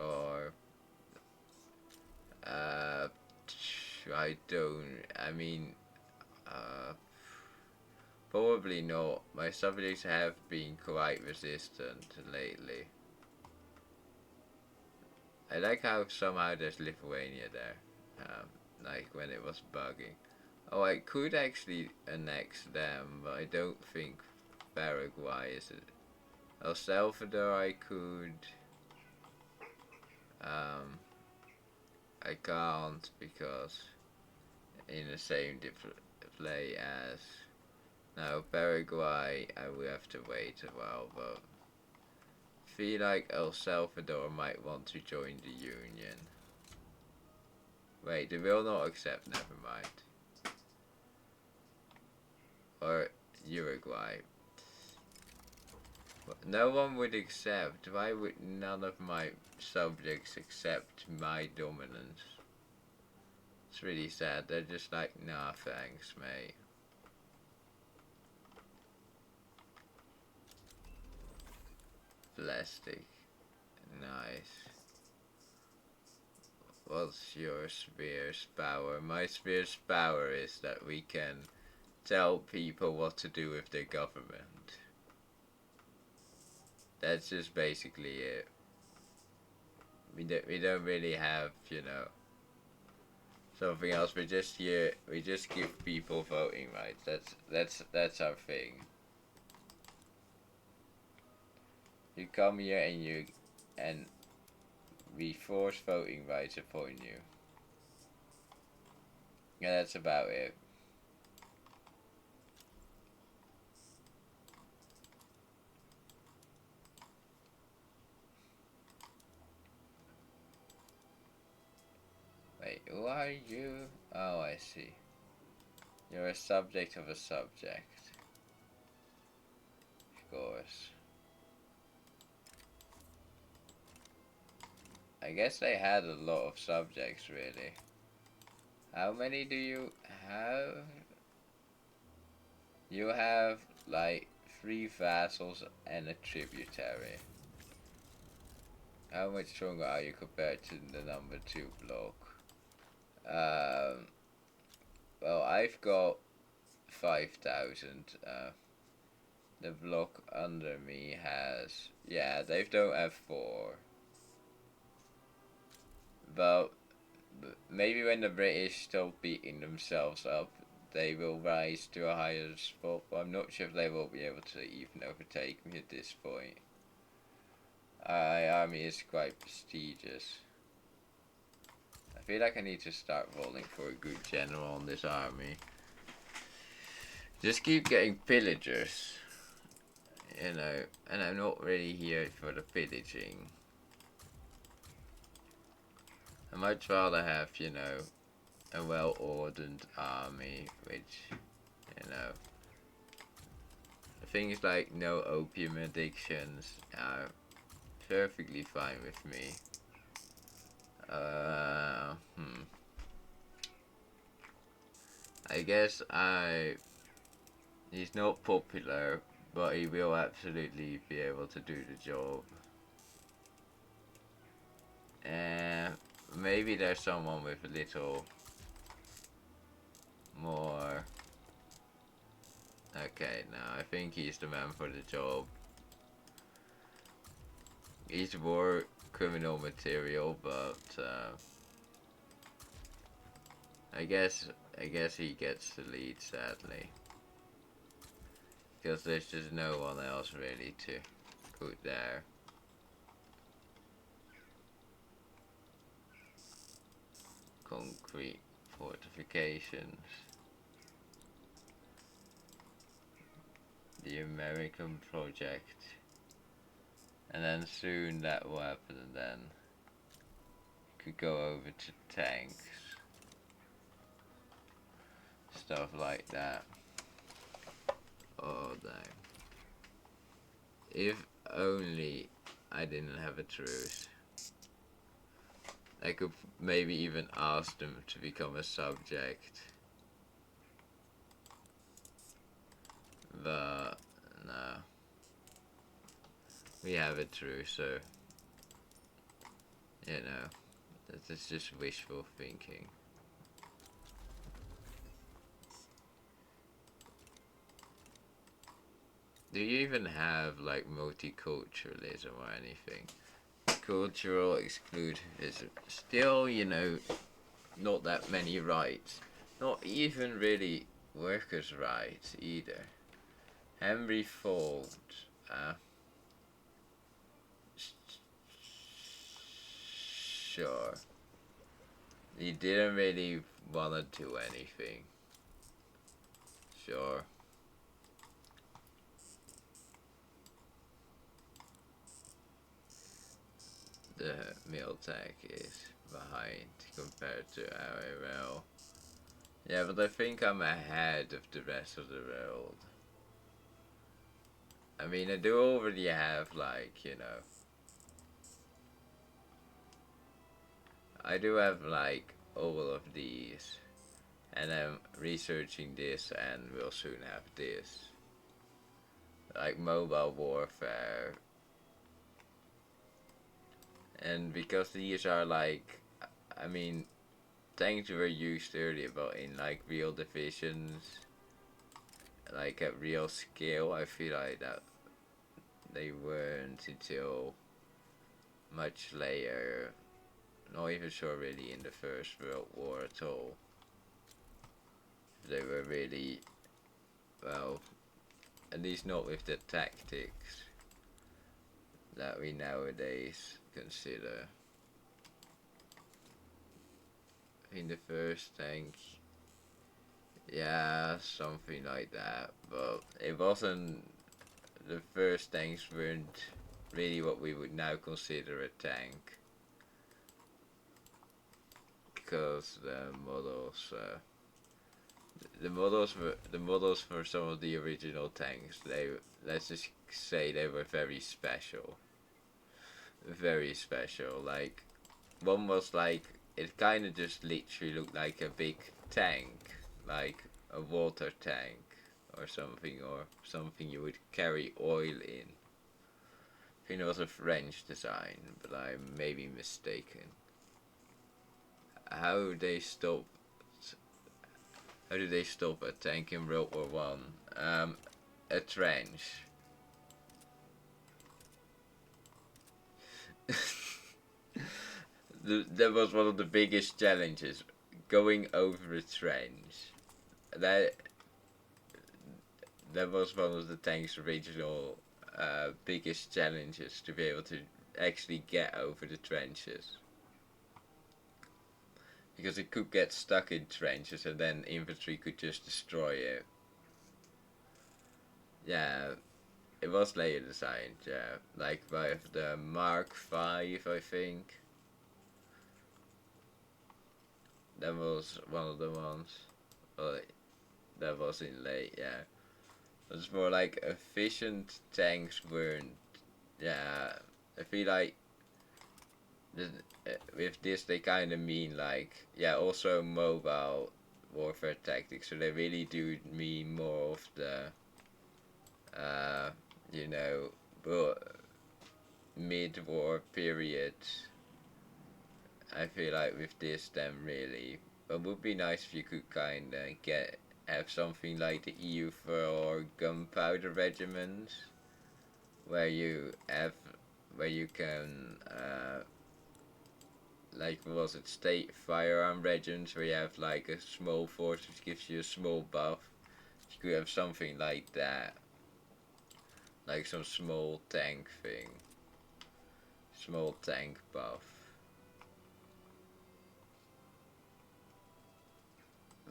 Or I don't. I mean, probably not. My subjects have been quite resistant lately. I like how somehow there's Lithuania there, like when it was bugging. Oh, I could actually annex them, but I don't think Paraguay is it. El Salvador I could. I can't because in the same play as. Now Paraguay, I will have to wait a while, but feel like El Salvador might want to join the Union. Wait, they will not accept, never mind. Or Uruguay. No one would accept. Why would none of my subjects accept my dominance? It's really sad. They're just like, nah, thanks, mate. Plastic. Nice. What's your spear's power? My spear's power is that we can tell people what to do with their government. That's just basically it. We don't really have, something else. We just here. We just give people voting rights. That's our thing. You come here and we force voting rights upon you. Yeah, that's about it. Wait, who are you? Oh, I see. You're a subject of a subject. Of course. I guess they had a lot of subjects, really. How many do you have? You have, like, 3 vassals and a tributary. How much stronger are you compared to the number 2 block? Well, I've got 5,000. The block under me has... Yeah, they don't have 4. But maybe when the British stop beating themselves up, they will rise to a higher spot, but I'm not sure if they will be able to even overtake me at this point. My army is quite prestigious. I feel like I need to start rolling for a good general on this army. Just keep getting pillagers, and I'm not really here for the pillaging. I much rather have, a well-ordered army, which, things like no opium addictions are perfectly fine with me. Uh, hmm. I guess he's not popular, but he will absolutely be able to do the job. And maybe there's someone with a little more. Okay, no, I think he's the man for the job. He's more criminal material, but I guess he gets the lead, sadly, because there's just no one else really to put there. Concrete fortifications. The American project. And then soon that will happen, and then could go over to tanks. Stuff like that. Oh damn. If only I didn't have a truce. I could maybe even ask them to become a subject. But no. We have a truce, so you know, that's just wishful thinking. Do you even have like multiculturalism or anything? Cultural exclusivism. Still, you know, not that many rights. Not even really workers' rights either. Henry Ford, uh, sure. He didn't really want to do anything. Sure. The Miltech is behind compared to RRL. Yeah, but I think I'm ahead of the rest of the world. I mean, I do already have, like, you know, I do have, like, all of these. And I'm researching this, and we'll soon have this. Like, mobile warfare. And because these are, like, I mean, tanks were used earlier, but in, like, real divisions, like, at real scale, I feel like that they weren't until much later. Not even sure really in the First World War at all. They were really, well, at least not with the tactics that we nowadays consider. In the first tank, yeah, something like that, but it wasn't, the first tanks weren't really what we would now consider a tank. Because the models for some of the original tanks, they, let's just say they were very special. Very special. Like, one was like, it kind of just literally looked like a big tank, like a water tank or something you would carry oil in. I think it was a French design, but I may be mistaken. How they stopped? How did they stop a tank in World War One? A trench. That was one of the biggest challenges, going over a trench. That that was one of the tank's original biggest challenges, to be able to actually get over the trenches. Because it could get stuck in trenches and then infantry could just destroy it. Yeah, it was later designed, yeah. Like by the Mark V, I think. That was one of the ones. Well, that was in late, yeah. It's more like efficient tanks weren't. Yeah, I feel like th- with this they kind of mean like, yeah, also mobile warfare tactics. So they really do mean more of the, uh, you know, mid-war period. I feel like with this, then really, it would be nice if you could kind of have something like the EU for gunpowder regiments, where you have where you can like what was it, state firearm regiments, where you have like a small force which gives you a small buff. You could have something like that, like some small tank thing, small tank buff.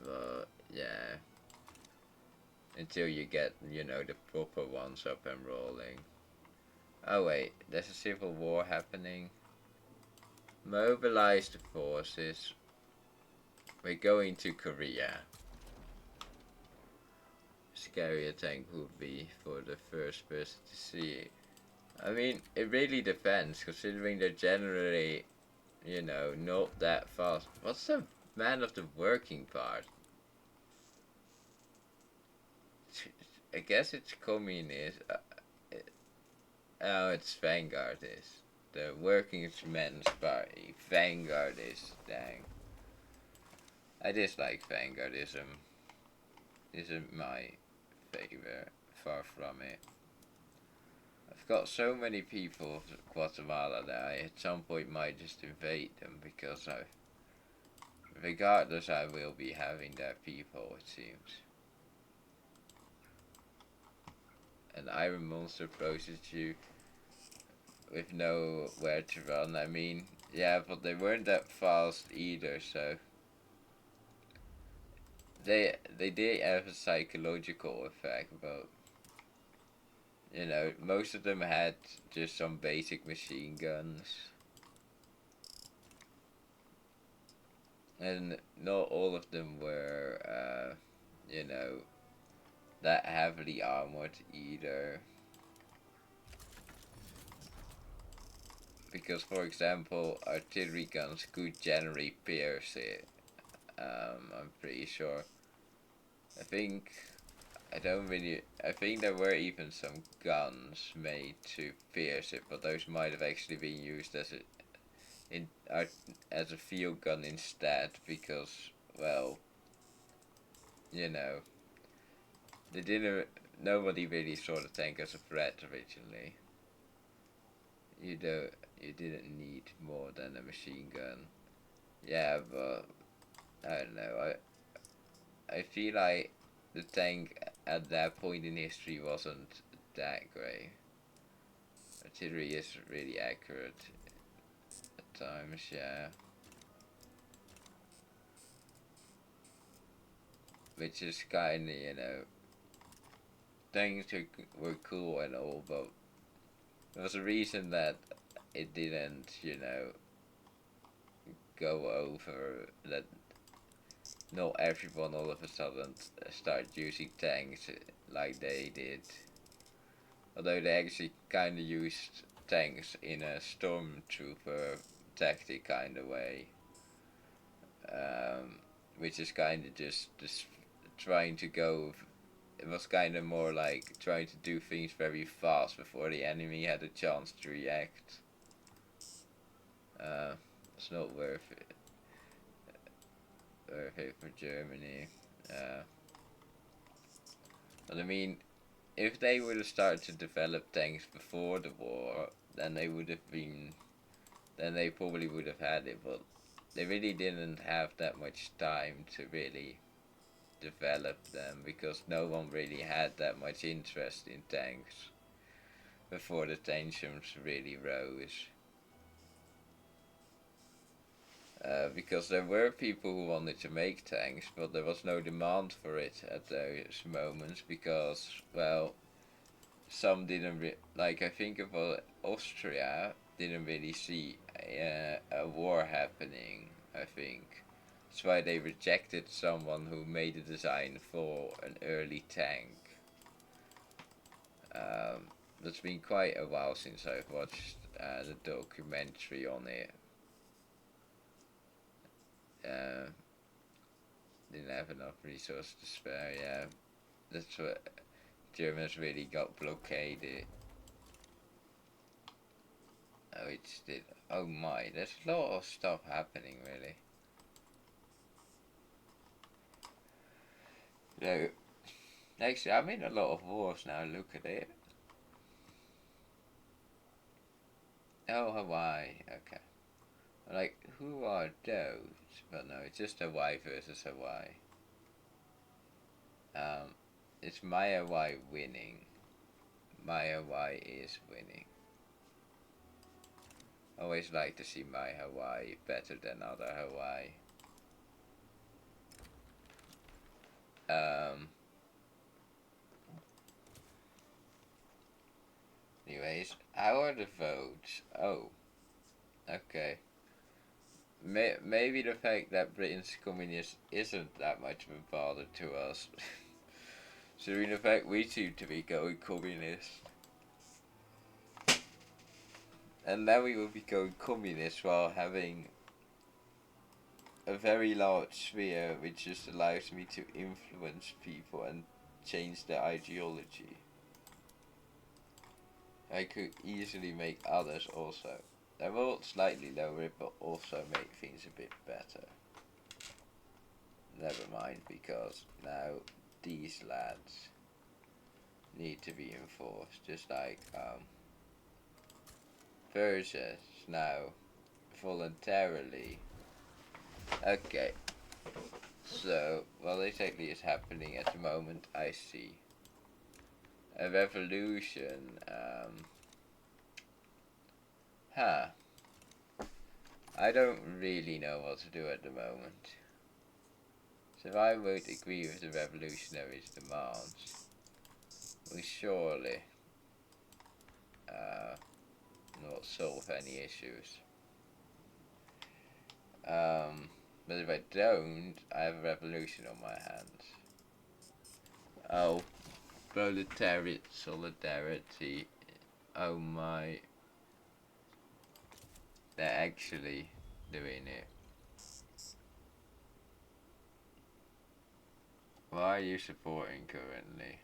But yeah, until you get, the proper ones up and rolling. Oh wait, there's a civil war happening. Mobilize the forces. We're going to Korea. Scary a tank would be for the first person to see. I mean, it really depends, considering they're generally, not that fast. What's the man of the working part? I guess it's communist. Oh, it's Vanguardist. The working men's party. Vanguardist, dang. I dislike Vanguardism. Isn't my favor. Far from it. I've got so many people of Guatemala that I at some point might just invade them because regardless, I will be having their people, it seems. An Iron Monster approaches you with nowhere to run. I mean, yeah, but they weren't that fast either, so they did have a psychological effect, but most of them had just some basic machine guns, and not all of them were, that heavily armored either. Because, for example, artillery guns could generally pierce it. I'm pretty sure. I think I don't really. I think there were even some guns made to pierce it, but those might have actually been used as a field gun instead, because, well, you know, they didn't. Nobody really saw the tank as a threat originally. You don't. You didn't need more than a machine gun. Yeah, but I don't know. I feel like the tank at that point in history wasn't that great. Artillery is really accurate at times, yeah. Which is kinda, things were cool and all, but there was a reason that it didn't, go over, that not everyone all of a sudden started using tanks like they did. Although they actually kind of used tanks in a stormtrooper tactic kind of way, um, which is kind of just trying to go. It was kind of more like trying to do things very fast before the enemy had a chance to react. Uh, it's not worth it for Germany. Uh, but I mean, if they would have started to develop tanks before the war, then they would have been then they probably would have had it, but they really didn't have that much time to really develop them because no one really had that much interest in tanks before the tensions really rose. Because there were people who wanted to make tanks, but there was no demand for it at those moments because, well, some didn't like. I think of Austria didn't really see a war happening. I think that's why they rejected someone who made a design for an early tank. It's been quite a while since I've watched the documentary on it. Didn't have enough resources to spare. Yeah, that's what Germans really got blockaded. Oh, it's did. Oh my, there's a lot of stuff happening really. No, actually, I'm in a lot of wars now. Look at it. Oh, Hawaii. Okay. Like, who are those? But no, it's just Hawaii versus Hawaii. It's my Hawaii winning. My Hawaii is winning. Always like to see my Hawaii better than other Hawaii. Anyways, how are the votes? Oh, okay. Maybe the fact that Britain's communist isn't that much of a bother to us. So in fact, we seem to be going communist. And now we will be going communist while having a very large sphere which just allows me to influence people and change their ideology. I could easily make others also. They will slightly lower it, but also make things a bit better. Never mind, because now these lads need to be enforced, just like Persia now voluntarily. Okay, so what exactly is happening at the moment? I see a revolution. I don't really know what to do at the moment. So if I would agree with the revolutionaries' demands, we surely not solve any issues. But if I don't, I have a revolution on my hands. Oh, proletariat solidarity. Oh my. They're actually doing it. What are you supporting currently?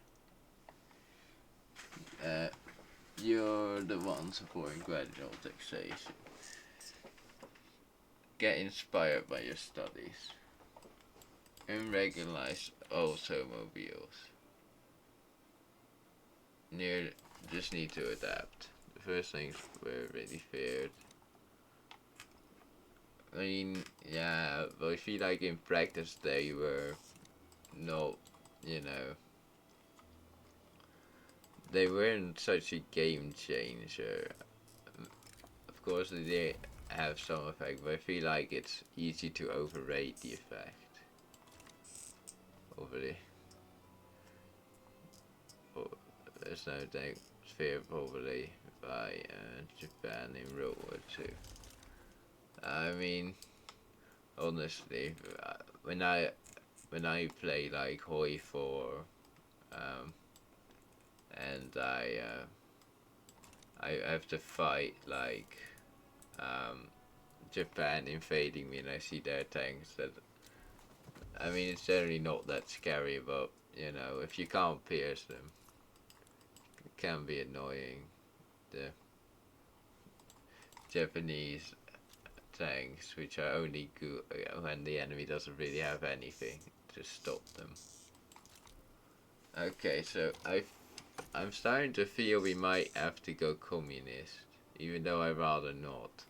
You're the one supporting gradual taxation. Get inspired by your studies. Unregularized automobiles. Just need to adapt. The first things were really feared. I mean, yeah, but I feel like in practice they were not, you know, they weren't such a game changer. Of course, they did have some effect, but I feel like it's easy to overrate the effect. Overly. There's no doubt fear poverty by Japan in World War II. I mean, honestly, when I play like Hoi 4, and I have to fight like Japan invading me, and I see their tanks. That I mean, it's generally not that scary, but you know, if you can't pierce them, it can be annoying. The Japanese tanks, which are only good when the enemy doesn't really have anything to stop them. Okay, so I'm starting to feel we might have to go communist, even though I'd rather not.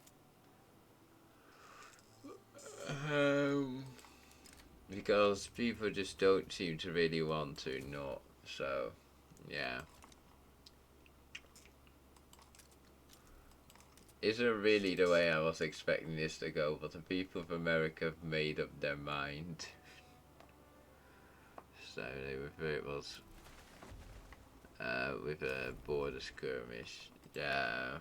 Because people just don't seem to really want to not, so yeah. Isn't really the way I was expecting this to go, but the people of America have made up their mind. So it was with a border skirmish. Yeah.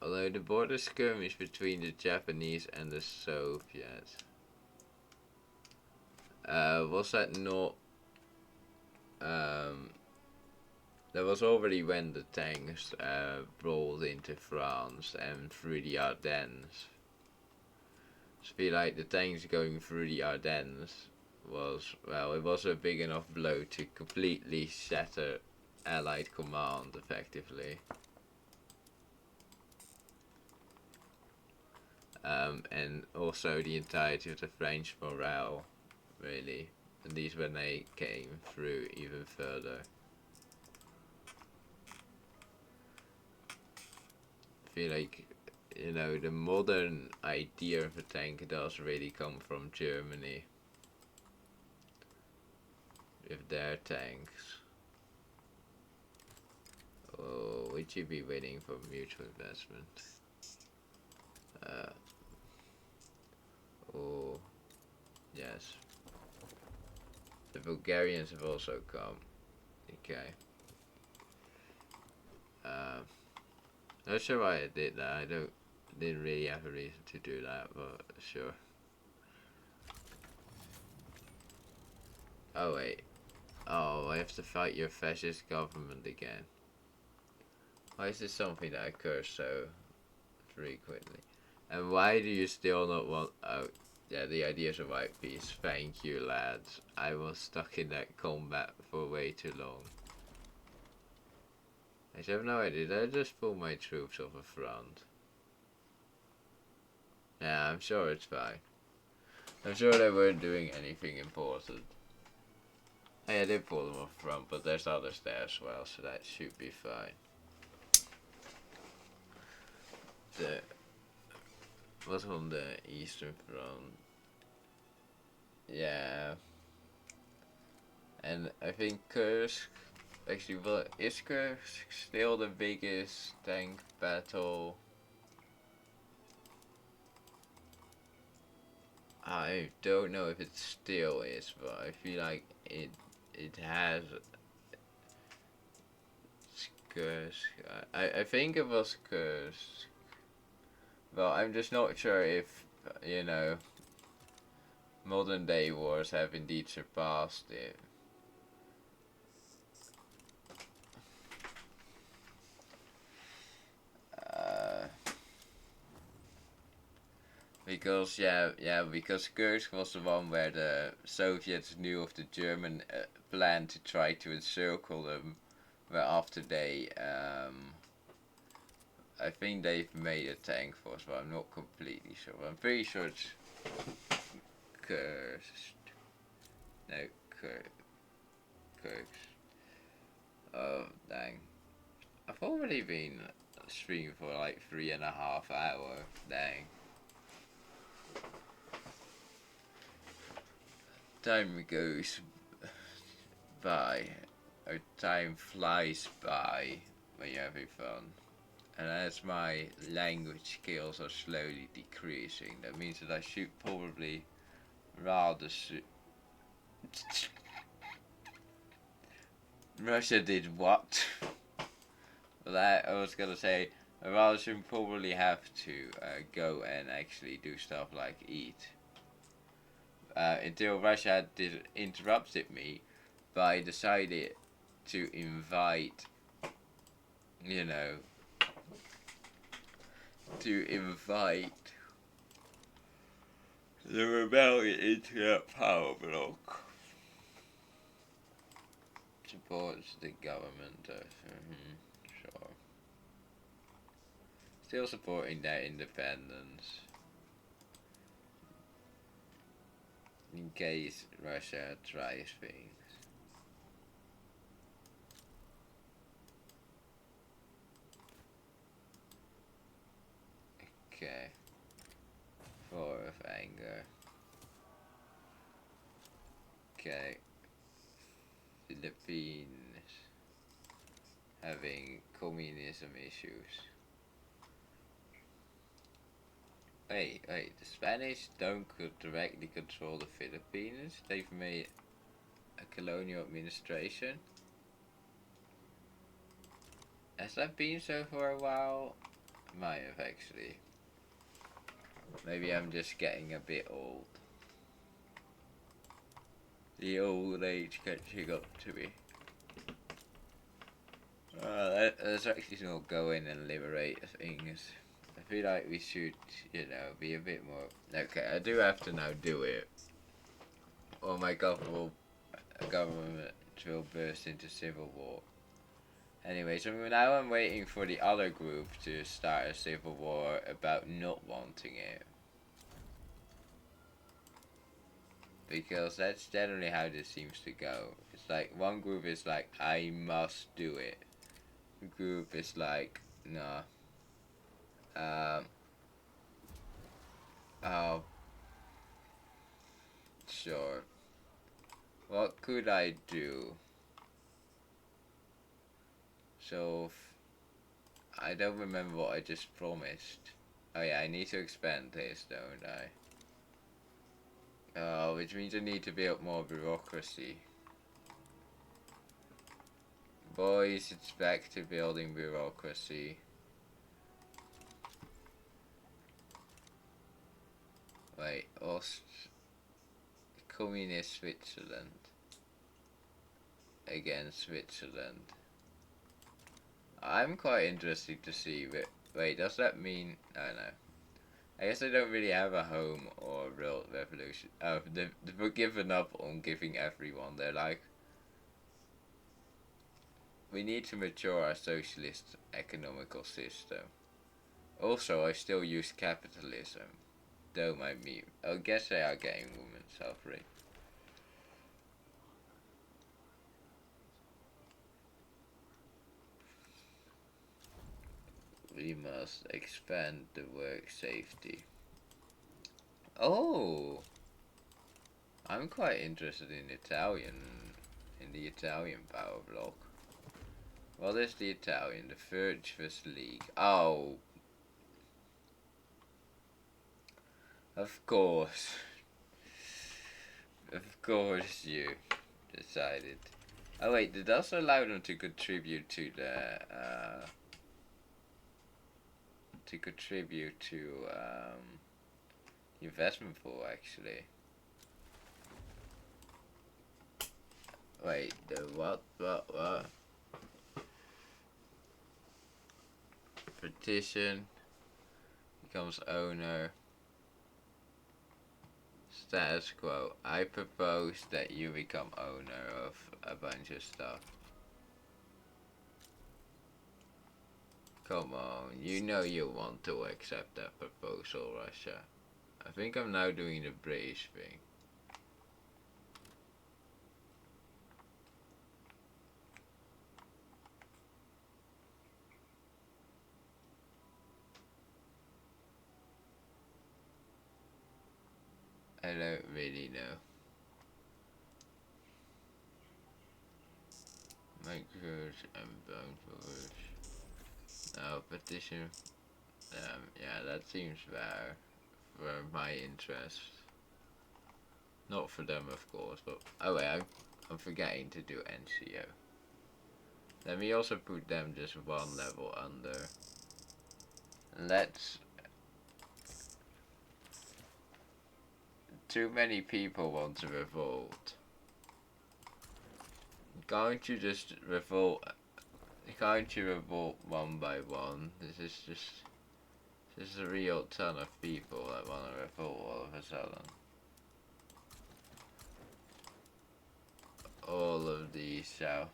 Although the border skirmish between the Japanese and the Soviets Was that not? That was already when the tanks rolled into France and through the Ardennes. So I feel like the tanks going through the Ardennes was, well, it was a big enough blow to completely shatter Allied command effectively. And also the entirety of the French morale, really. At least when they came through even further. I feel like, you know, the modern idea of a tank does really come from Germany. With their tanks. Oh, would you be waiting for mutual investment? Oh, yes. The Bulgarians have also come. Okay. Not sure why I did that. Didn't really have a reason to do that, but sure. Oh wait. Oh, I have to fight your fascist government again. Why is this something that occurs so frequently? And why do you still not want... Oh, yeah, the ideas of white peace. Thank you, lads. I was stuck in that combat for way too long. I have no idea. Did I just pull my troops off a front? Yeah, I'm sure it's fine. I'm sure they weren't doing anything important. I did pull them off front, but there's others there as well, so that should be fine. The was on the eastern front. Yeah. And I think Kursk, actually, well, is Kursk still the biggest tank battle? I don't know if it still is, but I feel like it has. Kursk. I think it was Kursk. Well, I'm just not sure if, you know, modern day wars have indeed surpassed it. Because because Kursk was the one where the Soviets knew of the German plan to try to encircle them, where after they, I think they've made a tank force, but I'm not completely sure. I'm pretty sure it's Kursk. No, Kursk. Oh, dang. I've already been streaming for like 3.5 hours. Dang. Time goes by, or time flies by when you're having fun. And as my language skills are slowly decreasing, that means that I should probably rather Russia did what? Well, I was gonna say, Russia should probably have to go and actually do stuff like eat. Until Russia interrupted me by decided to invite, you know, the rebellion into that power block. Supports the government, sure. Still supporting their independence. In case Russia tries things. Okay. Four of anger. Okay. Philippines having communism issues. Wait, the Spanish don't directly control the Philippines. They've made a colonial administration. Has that been so for a while? Might have actually. Maybe I'm just getting a bit old. The old age catching up to me. Let's actually not go in and liberate things. I feel like we should, be a bit more. Okay, I do have to now do it, or my government will burst into civil war. Anyway, so now I'm waiting for the other group to start a civil war about not wanting it. Because that's generally how this seems to go. It's like one group is like, I must do it. The group is like, nah. Oh, sure. What could I do? So, I don't remember what I just promised. Oh yeah, I need to expand this, don't I? Which means I need to build more bureaucracy. Boys, it's back to building bureaucracy. Wait, Communist Switzerland against Switzerland. I'm quite interested to see, but wait, does that mean? I don't know. I guess I don't really have a home or a real revolution. Oh, they've given up on giving everyone. They're like, we need to mature our socialist economical system. Also, I still use capitalism. Don't mind me. I guess they are getting women suffering. We must expand the work safety. Oh, I'm quite interested in the Italian power block. What is the Italian? The First League. Oh, of course. Of course you decided. Oh wait, did also allow them to contribute to the investment pool actually. Wait, the what? Petition becomes owner. Status quo. I propose that you become owner of a bunch of stuff. Come on, you know you want to accept that proposal, Russia. I think I'm now doing the British thing. I don't really know. Micros and boundaries. Now petition. Yeah, that seems fair for my interest. Not for them, of course, but oh wait, I'm forgetting to do NCO. Let me also put them just one level under. Let's. Too many people want to revolt. Can't you just revolt? Can't you revolt one by one? This is a real ton of people that want to revolt all of a sudden. All of these shall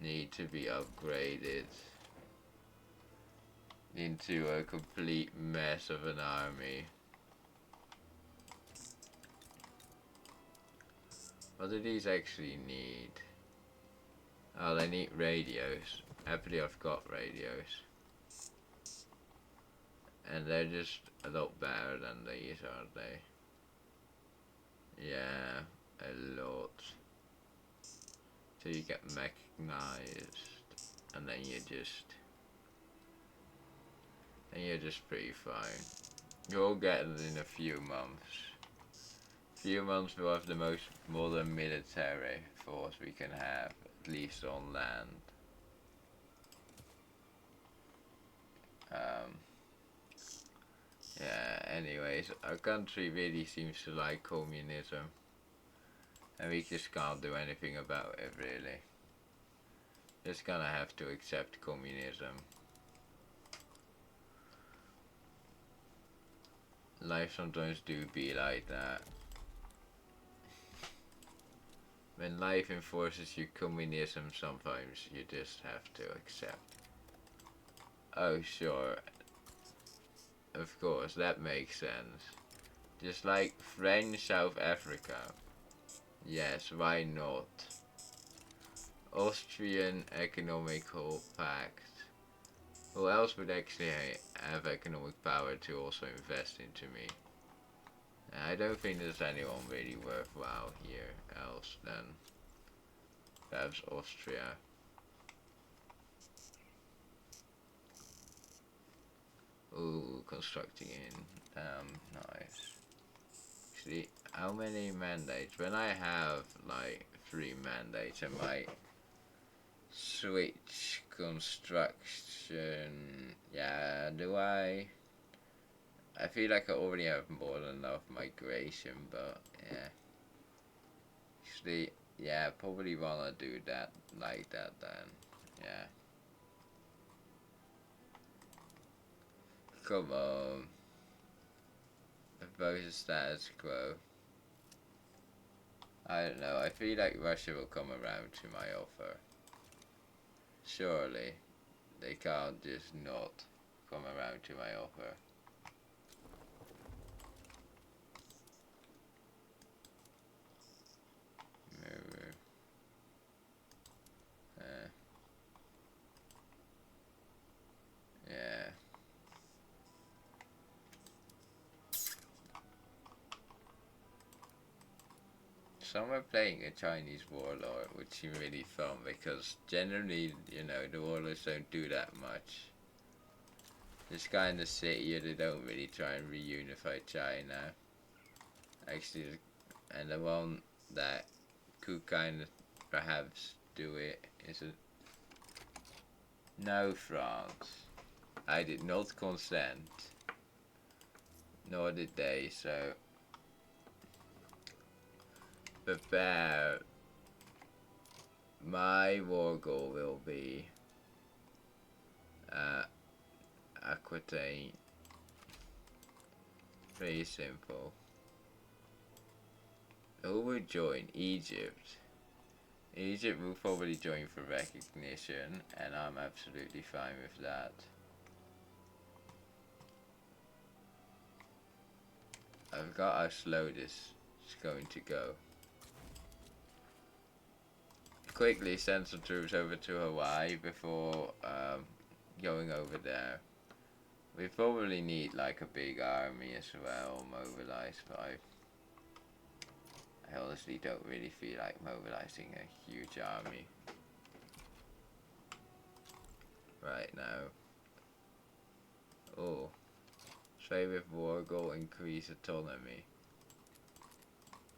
need to be upgraded into a complete mess of an army. What do these actually need? Oh, they need radios. Happily I've got radios. And they're just a lot better than these, aren't they? Yeah, a lot. So you get mechanized, and then you're just pretty fine. You'll get it in a few months. Few months we'll have the most modern military force we can have, at least on land. Yeah, anyways, our country really seems to like communism. And we just can't do anything about it, really. Just gonna have to accept communism. Life sometimes do be like that. When life enforces you communism, sometimes you just have to accept. Oh, sure. Of course, that makes sense. Just like French South Africa. Yes, why not? Austrian Economical Pact. Who else would actually have economic power to also invest into me? I don't think there's anyone really worthwhile here else than perhaps Austria. Ooh, constructing in. Nice. Actually, how many mandates? When I have like 3 mandates, I might switch construction. Yeah, do I? I feel like I already have more than enough migration, but yeah. Actually, yeah, probably wanna do that like that then. Yeah. Come on. Propose a status quo. I don't know, I feel like Russia will come around to my offer. Surely. They can't just not come around to my offer. Mirror. Yeah. Some are playing a Chinese warlord, which seems really fun because generally, you know, the warlords don't do that much. This kind of city, they don't really try and reunify China. Actually, and the one that could kind of perhaps do it is a no, France. I did not consent, nor did they, so prepare. My war goal will be Aquitaine. Pretty simple. Who would join? Egypt. Egypt will probably join for recognition, and I'm absolutely fine with that. I've got how slow this is going to go. Quickly send some troops over to Hawaii before going over there. We probably need like a big army as well, mobilized, but I honestly don't really feel like mobilizing a huge army right now. Oh, trade with war goal, increase autonomy.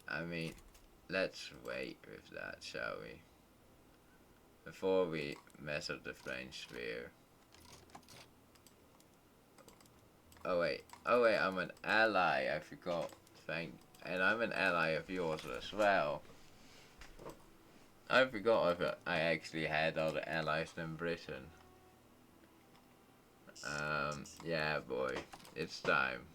I mean, let's wait with that, shall we? Before we mess up the French sphere. Oh wait, I'm an ally, I forgot. And I'm an ally of yours as well. I forgot if I actually had other allies than Britain. Yeah boy, it's time.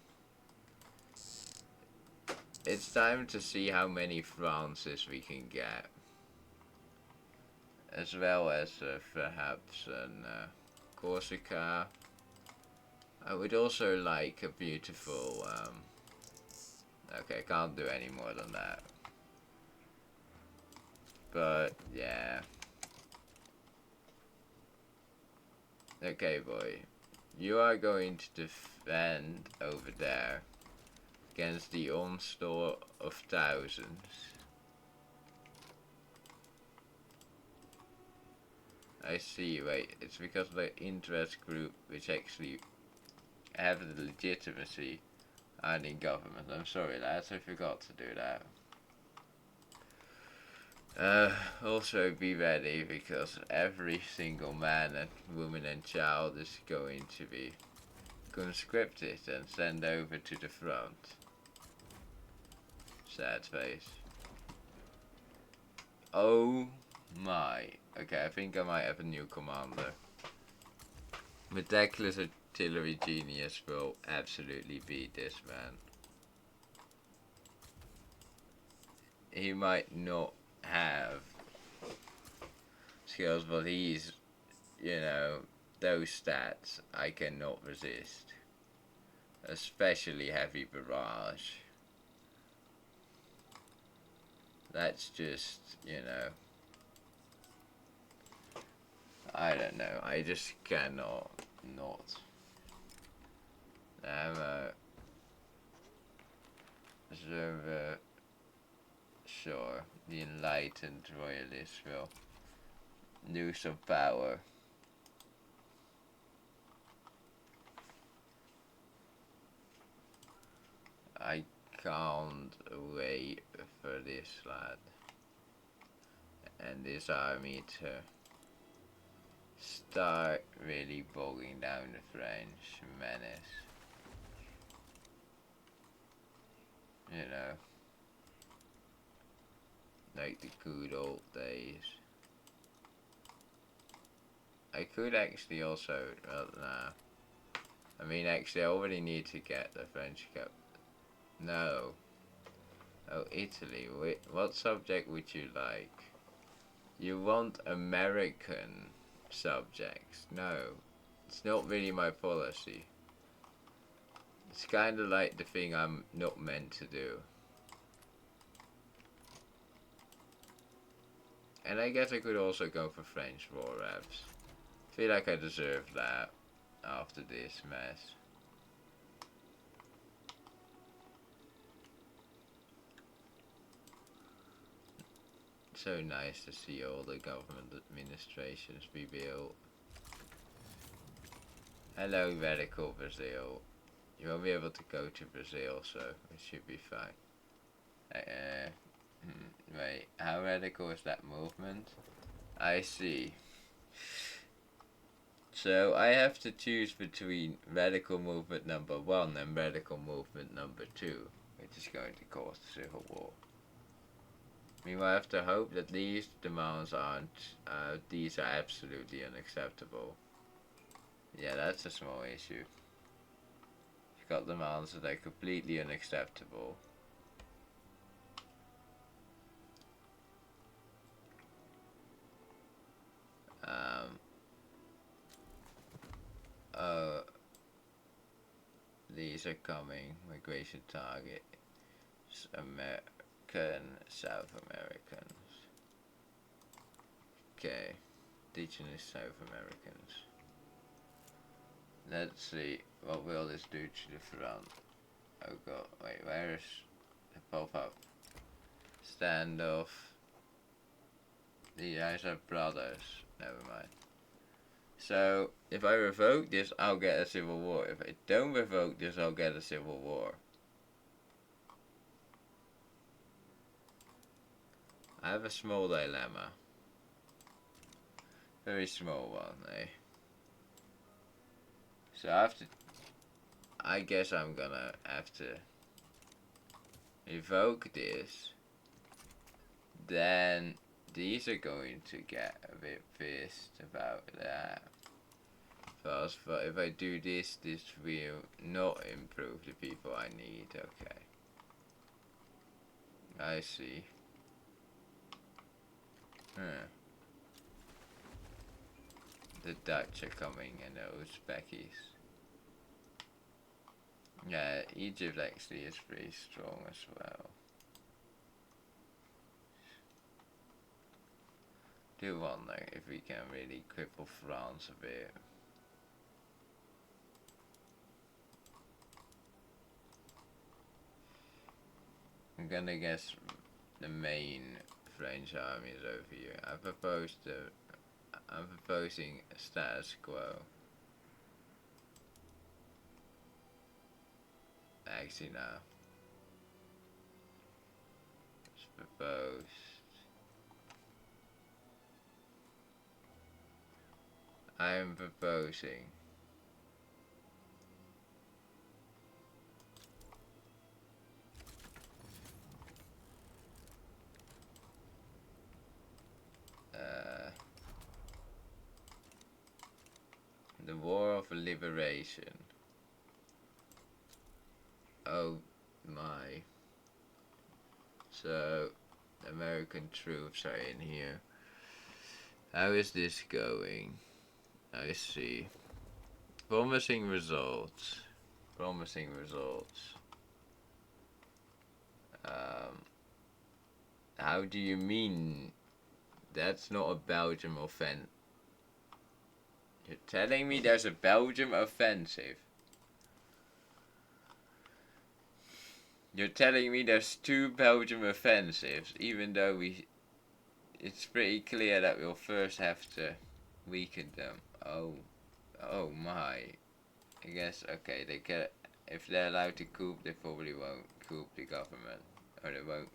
It's time to see how many Frances we can get. As well as perhaps an Corsica. I would also like a beautiful, okay, can't do any more than that. But, yeah. Okay, boy. You are going to defend over there against the onslaught of thousands. I see, wait, it's because of the interest group which actually have the legitimacy and in government. I'm sorry lads, I forgot to do that. Also be ready because every single man and woman and child is going to be conscripted and sent over to the front. Sad face. Oh my. Okay, I think I might have a new commander. Meticulous Artillery Genius will absolutely beat this man. He might not have skills, but he's, you know, those stats I cannot resist. Especially heavy barrage. That's just, you know, I don't know. I just cannot not. I'm a observer. Sure, the enlightened royalists will lose some power. I can't wait for this lad and this army to start really bogging down the French menace. You know, like the good old days. I could actually also, well, nah. I mean, actually, I already need to get the French Cup. No. Oh, Italy. What subject would you like? You want American subjects? No. It's not really my policy. It's kind of like the thing I'm not meant to do. And I guess I could also go for French war reps. I feel like I deserve that after this mess. So nice to see all the government administrations be built. Hello, Radical Brazil. You won't be able to go to Brazil, so it should be fine. Wait, how radical is that movement? I see. So I have to choose between radical movement number 1 and radical movement number 2, which is going to cause the civil war. Meanwhile, I have to hope that these demands aren't, these are absolutely unacceptable. Yeah, that's a small issue. You've got demands that are completely unacceptable. These are coming. Migration target. American, South Americans. Okay. Indigenous South Americans. Let's see. What will this do to the front? Oh god. Wait, where is the pop-up? Standoff. These guys are brothers. Never mind. So, if I revoke this, I'll get a civil war. If I don't revoke this, I'll get a civil war. I have a small dilemma. Very small one, eh? So I guess I'm gonna have to revoke this. Then these are going to get a bit pissed about that. First, but if I do this, this will not improve the people I need. Okay. I see. The Dutch are coming and those Uzbekis. Yeah, Egypt actually is pretty strong as well. Do wonder if we can really cripple France a bit. I'm gonna guess the main French army is over here. I'm proposing a status quo. Actually, no. It's proposed. I am proposing for liberation. Oh my. So, American troops are in here. How is this going? I see. Promising results. Promising results. How do you mean? That's not a Belgium offensive. You're telling me there's a Belgium offensive? You're telling me there's 2 Belgium offensives, even though it's pretty clear that we'll first have to weaken them. Oh my. I guess, okay, they get, if they're allowed to coup, they probably won't coup the government, or they won't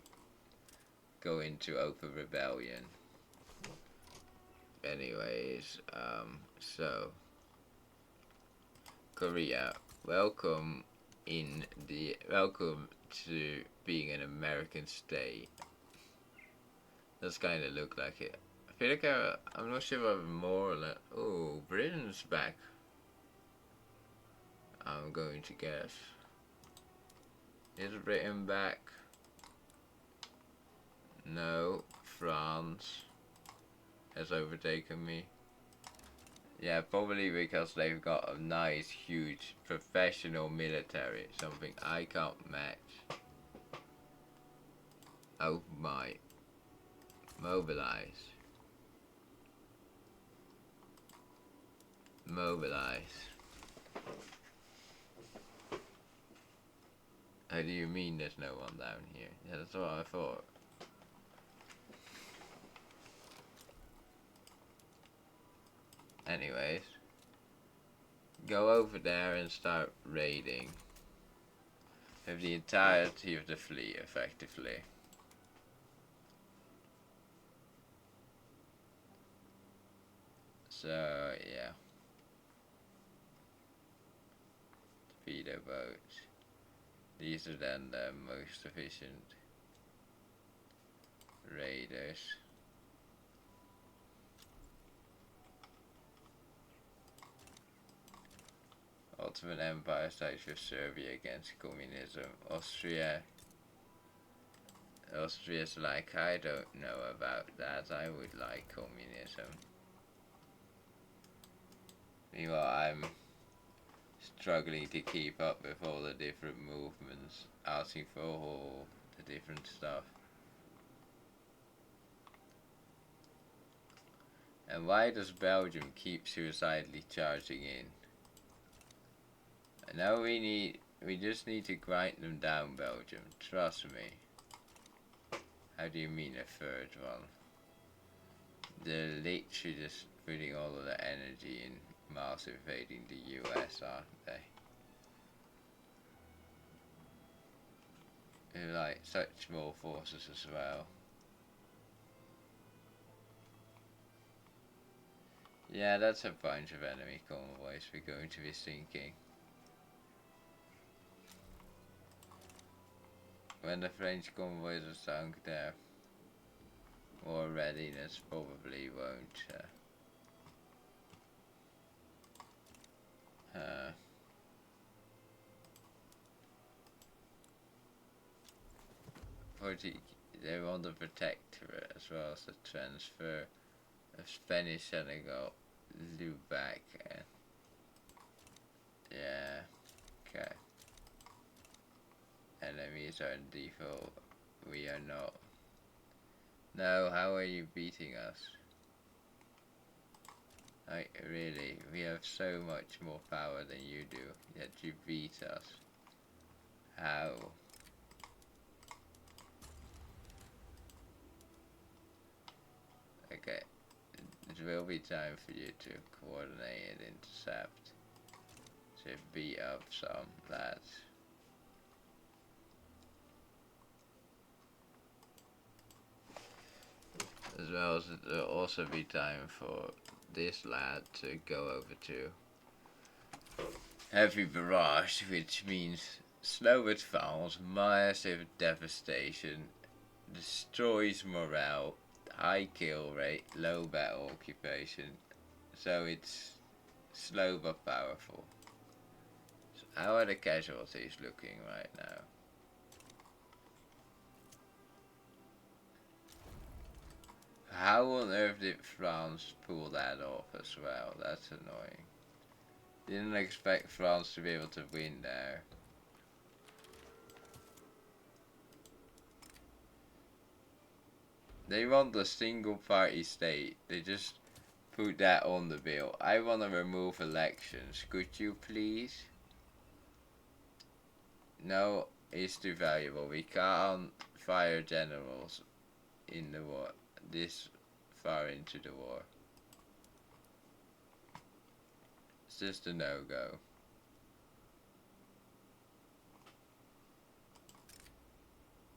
go into open rebellion. Anyways, so, Korea, welcome to being an American state. Does kind of look like it. I feel like I'm not sure if I'm more or less. Oh, Britain's back. I'm going to guess. Is Britain back? No. France has overtaken me. Yeah, probably because they've got a nice, huge, professional military. Something I can't match. Oh my. Mobilize. Mobilize. How do you mean there's no one down here? Yeah, that's what I thought. Anyways. Go over there and start raiding. Have the entirety of the fleet, effectively. So, yeah. Torpedo boats. These are then the most efficient raiders. Ottoman Empire sides with Serbia against communism. Austria's like, I don't know about that. I would like communism. Meanwhile, I'm struggling to keep up with all the different movements, asking for all the different stuff. And why does Belgium keep suicidally charging in? And now we just need to grind them down, Belgium. Trust me. How do you mean a third one? They're literally just putting all of their energy in mass invading the US, aren't they? They're like such small forces as well. Yeah, that's a bunch of enemy convoys we're going to be sinking. When the French convoys are sunk, their war readiness probably won't. 40, they want the protectorate as well as the transfer of Spanish Senegal, Lubac, and yeah, okay. Enemies are in default. We are not. No, how are you beating us? Like, really, we have so much more power than you do, yet you beat us. How? Okay, it will be time for you to coordinate and intercept. To beat up some lads. As well as it will also be time for this lad to go over to heavy barrage, which means slow advance, massive devastation, destroys morale, high kill rate, low battle occupation. So it's Slow but powerful. So how are the casualties looking right now? How on earth did France pull that off as well? That's annoying. Didn't expect France to be able to win there. They want a single party state. They just put that on the bill. I want to remove elections. Could you please? No, it's too valuable. We can't fire generals in the war. This far into the war. It's just a no-go.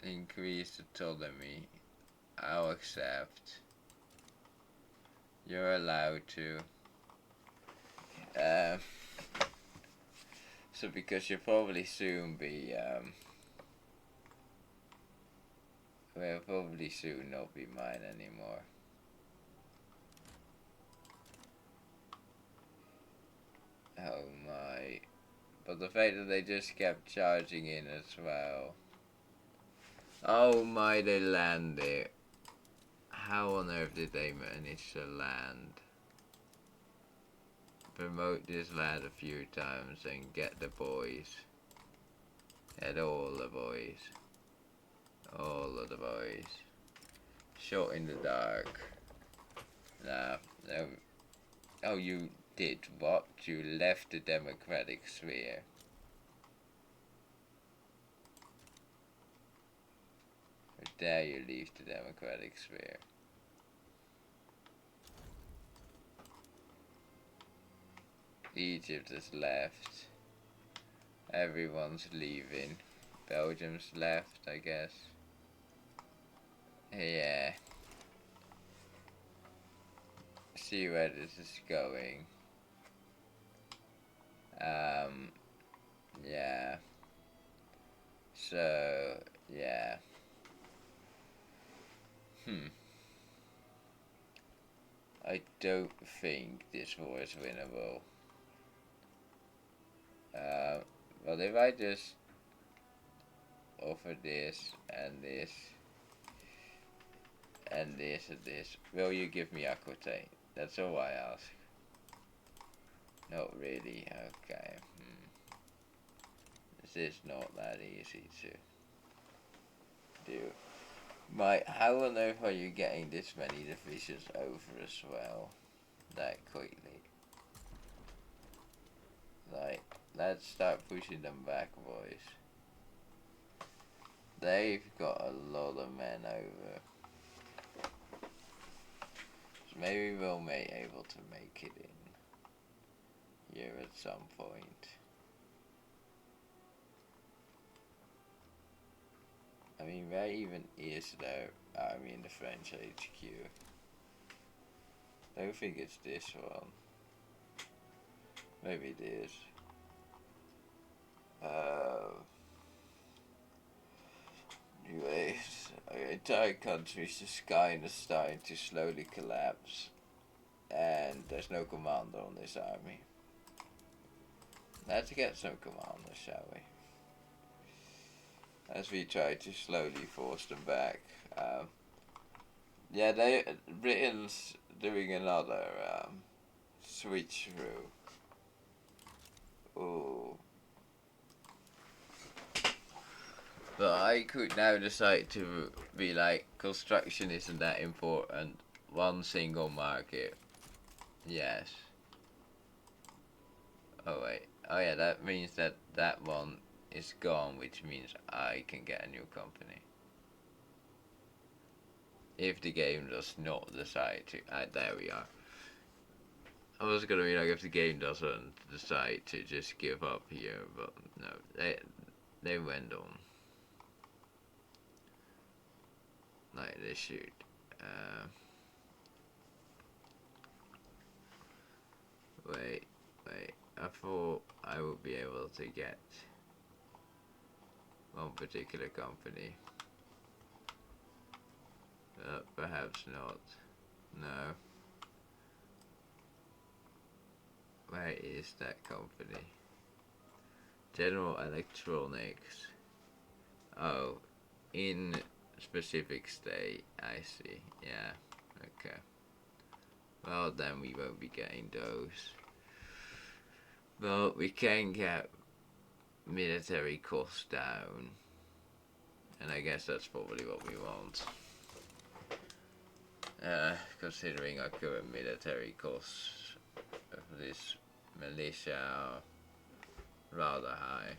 Increase autonomy. I'll accept. You're allowed to. So because you'll probably soon be, will probably soon not be mine anymore. Oh my. But the fact that they just kept charging in as well. Oh my, they landed. How on earth did they manage to land? Promote this lad a few times and get the boys. Get all the boys. All of the boys. Shot in the dark. Nah, no. Oh, you did what? You left the democratic sphere. Or dare you leave the democratic sphere? Egypt has left. Everyone's leaving. Belgium's left, I guess. Yeah. See where this is going. Yeah. So, yeah. I don't think this war is winnable. But if I just offer this and this and this and this, will you give me Aquitaine? That's all I ask. Not really, okay. This is not that easy to do. How on earth are you getting this many divisions over as well? That quickly? Like, let's start pushing them back, boys. They've got a lot of men over. So maybe we'll be able to make it in here at some point. I mean, where even is their army in the French HQ? I don't think it's this one. Maybe it is. Anyways, our entire country's just kind of starting to slowly collapse. And there's no commander on this army. Let's get some commanders, shall we? As we try to slowly force them back. Yeah, Britain's doing another switch through. Ooh. But I could now decide to be like, construction isn't that important. One single market. Yes. Oh wait. Oh yeah, that means that that one is gone, which means I can get a new company. If the game does not decide to... there we are. I was gonna be like, if the game doesn't decide to just give up here, but no, they went on. Like they should. Wait. I thought I would be able to get one particular company. Perhaps not. No. Where is that company? General Electronics. Oh, in specific state. I see. Yeah. Okay. Well, then we won't be getting those. But we can get military costs down. And I guess that's probably what we want. Considering our current military costs of this militia are rather high.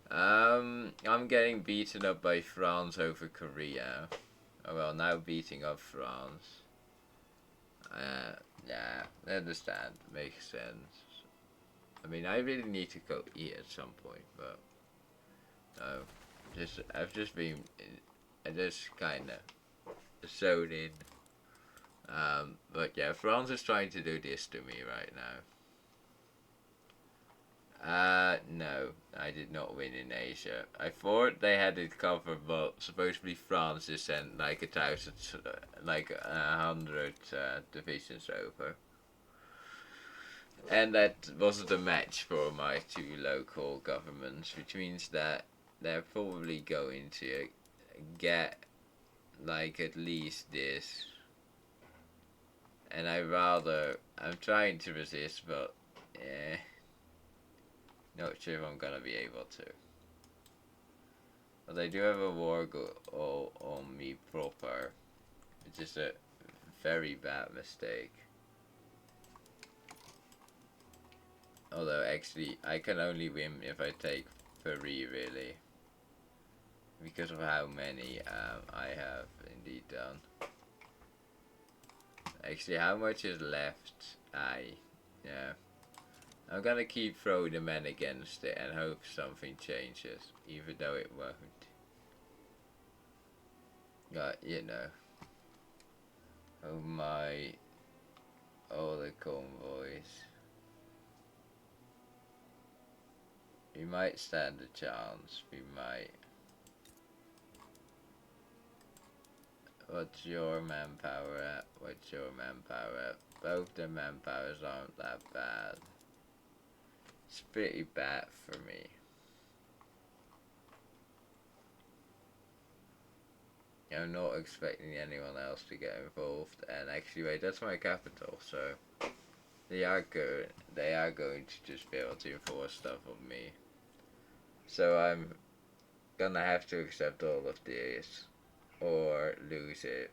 I'm getting beaten up by France over Korea. Oh, well, now beating up France. Yeah, I understand. Makes sense. I mean, I really need to go eat at some point, but I've just been, I just kind of zoned in. But yeah, France is trying to do this to me right now. No, I did not win in Asia. I thought they had it covered, but supposedly France has sent like 1,000, like 100 divisions over. And that wasn't a match for my two local governments, which means that they're probably going to get like at least this. And I'm trying to resist, but yeah, not sure if I'm gonna be able to. But I do have a war goal on me proper. It's just a very bad mistake. Although actually I can only win if I take Paris really. Because of how many I have indeed done. Actually, how much is left? Yeah. I'm gonna keep throwing the men against it and hope something changes, even though it won't. But, you know. Oh my. All the convoys. We might stand a chance, we might. What's your manpower at? What's your manpower at? Both the manpowers aren't that bad. It's pretty bad for me. I'm not expecting anyone else to get involved, and actually, wait, that's my capital, so they are going to just be able to enforce stuff on me. So I'm gonna have to accept all of this, or lose it.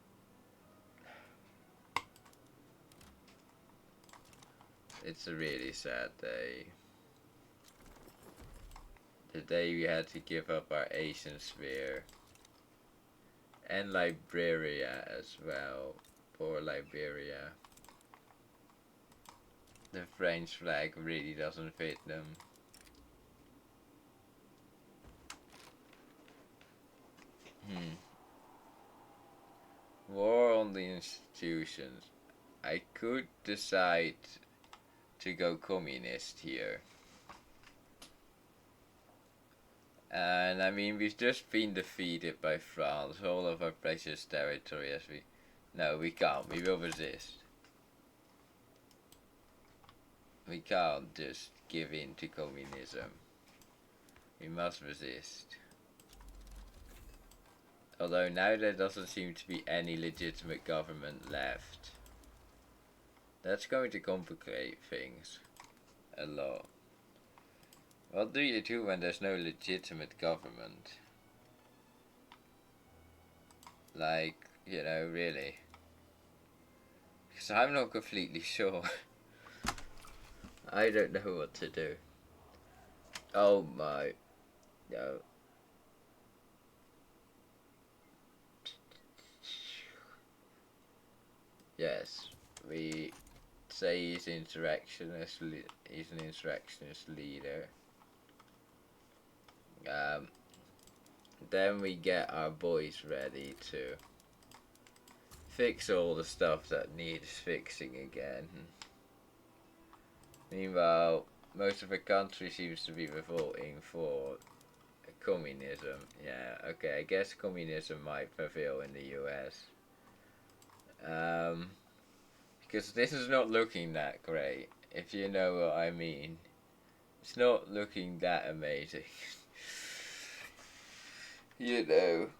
It's a really sad day. The day we had to give up our Asian sphere. And Liberia as well. Poor Liberia. The French flag really doesn't fit them. War on the institutions. I could decide to go communist here. And I mean, we've just been defeated by France, all of our precious territory as we... No, we can't. We will resist. We can't just give in to communism. We must resist. Although now there doesn't seem to be any legitimate government left. That's going to complicate things a lot. What do you do when there's no legitimate government? Like, you know, really. Because I'm not completely sure. I don't know what to do. Oh my. No. Yes, we say he's insurrectionist. He's an insurrectionist leader. Then we get our boys ready to fix all the stuff that needs fixing again. Meanwhile, most of the country seems to be revolting for communism. Yeah, okay, I guess communism might prevail in the US. Because this is not looking that great. if you know what I mean. It's not looking that amazing. You know,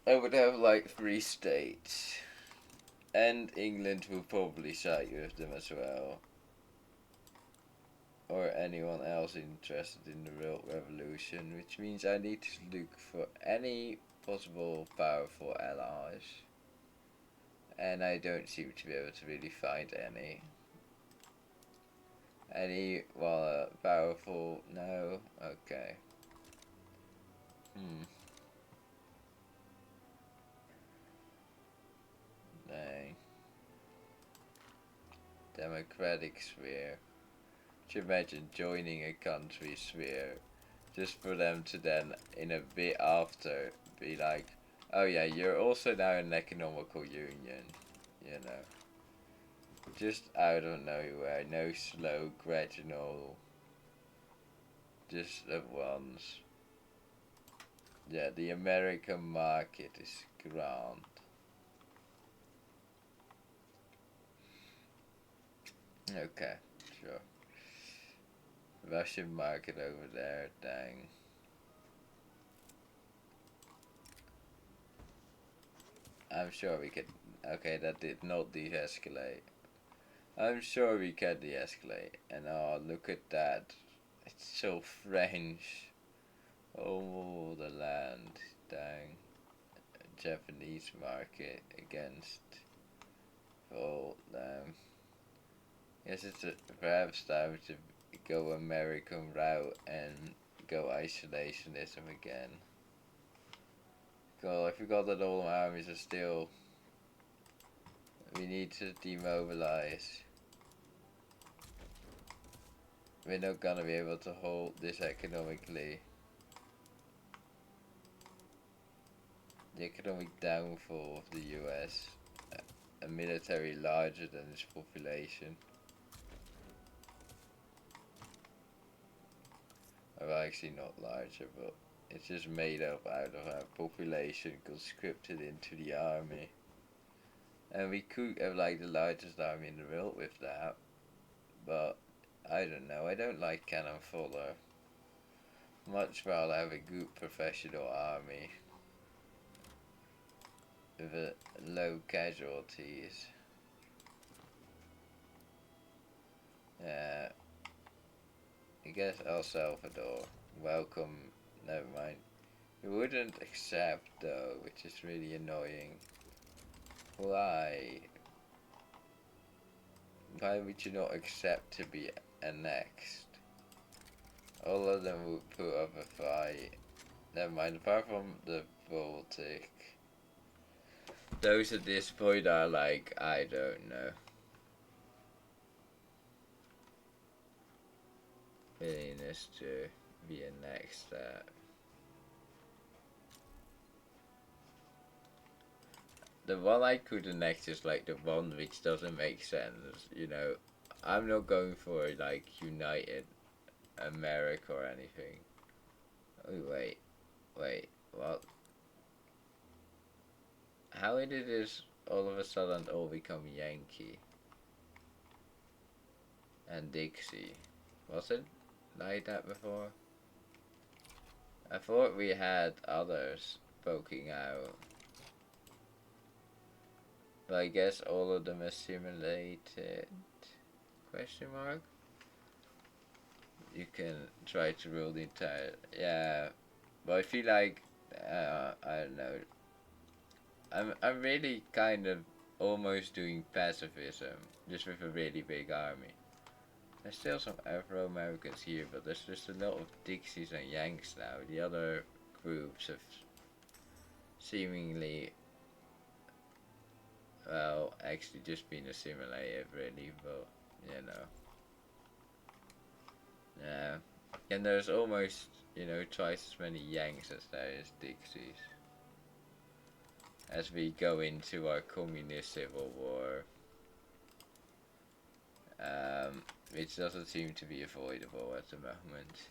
I would have like 3 states. And England will probably side with them as well. Or anyone else interested in the real revolution, which means I need to look for any possible powerful allies. And I don't seem to be able to really find any. Any, well, powerful, no, okay. Dang. Democratic sphere. Could you imagine joining a country sphere just for them to then, in a bit after, be like, oh yeah, you're also now an economical union, you know. Just out of nowhere, no slow, gradual, just at once. Yeah, the American market is grand. Okay, sure. Russian market over there, dang. I'm sure we can. Okay, that did not de-escalate. I'm sure we can de-escalate. And oh, look at that. It's so French. Oh, the land. Dang. Japanese market against. Oh, damn. Yes, it's perhaps time to go American route and go isolationism again. God, I forgot that all armies are still. We need to demobilize. We're not gonna be able to hold this economically. The economic downfall of the US, a military larger than its population. Well, actually not larger, but it's just made up out of our population conscripted into the army. And we could have like the largest army in the world with that, but I don't know, I don't like cannon fodder. Much rather have a good professional army with a low casualties. I guess El Salvador. Welcome. Never mind. You wouldn't accept though, which is really annoying. Why? Why would you not accept to be annexed? All of them would put up a fight. Never mind, apart from the Baltic. Those at this point are like, I don't know. Willingness to be annexed at. The one I could annex is like the one which doesn't make sense, you know. I'm not going for like United America or anything. Oh wait, what? How did this all of a sudden all become Yankee and Dixie? Was it like that before? I thought we had others poking out. But I guess all of them assimilated? Question mark? You can try to rule the entire. Yeah, but I feel like I don't know. I'm really kind of almost doing pacifism just with a really big army. There's still some Afro-Americans here, but there's just a lot of Dixies and Yanks now. The other groups have seemingly, well, actually just been assimilated really, but you know. Yeah. And there's almost, you know, twice as many Yanks as there is Dixies. As we go into our communist civil war. Which doesn't seem to be avoidable at the moment.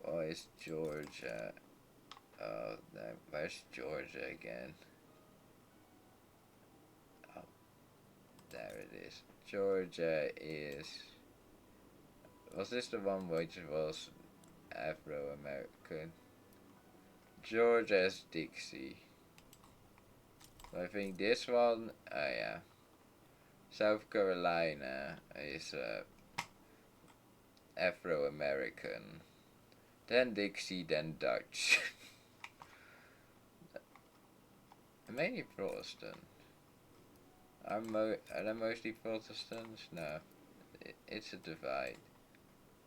Oh, it's Georgia. Oh, no, where's Georgia again? Oh, There it is. Georgia is... Was this the one which was Afro-American? Georgia is Dixie. I think this one... Oh yeah. South Carolina is Afro-American. Then Dixie, then Dutch. Mainly Protestant. Are they mostly Protestants? No. It's a divide.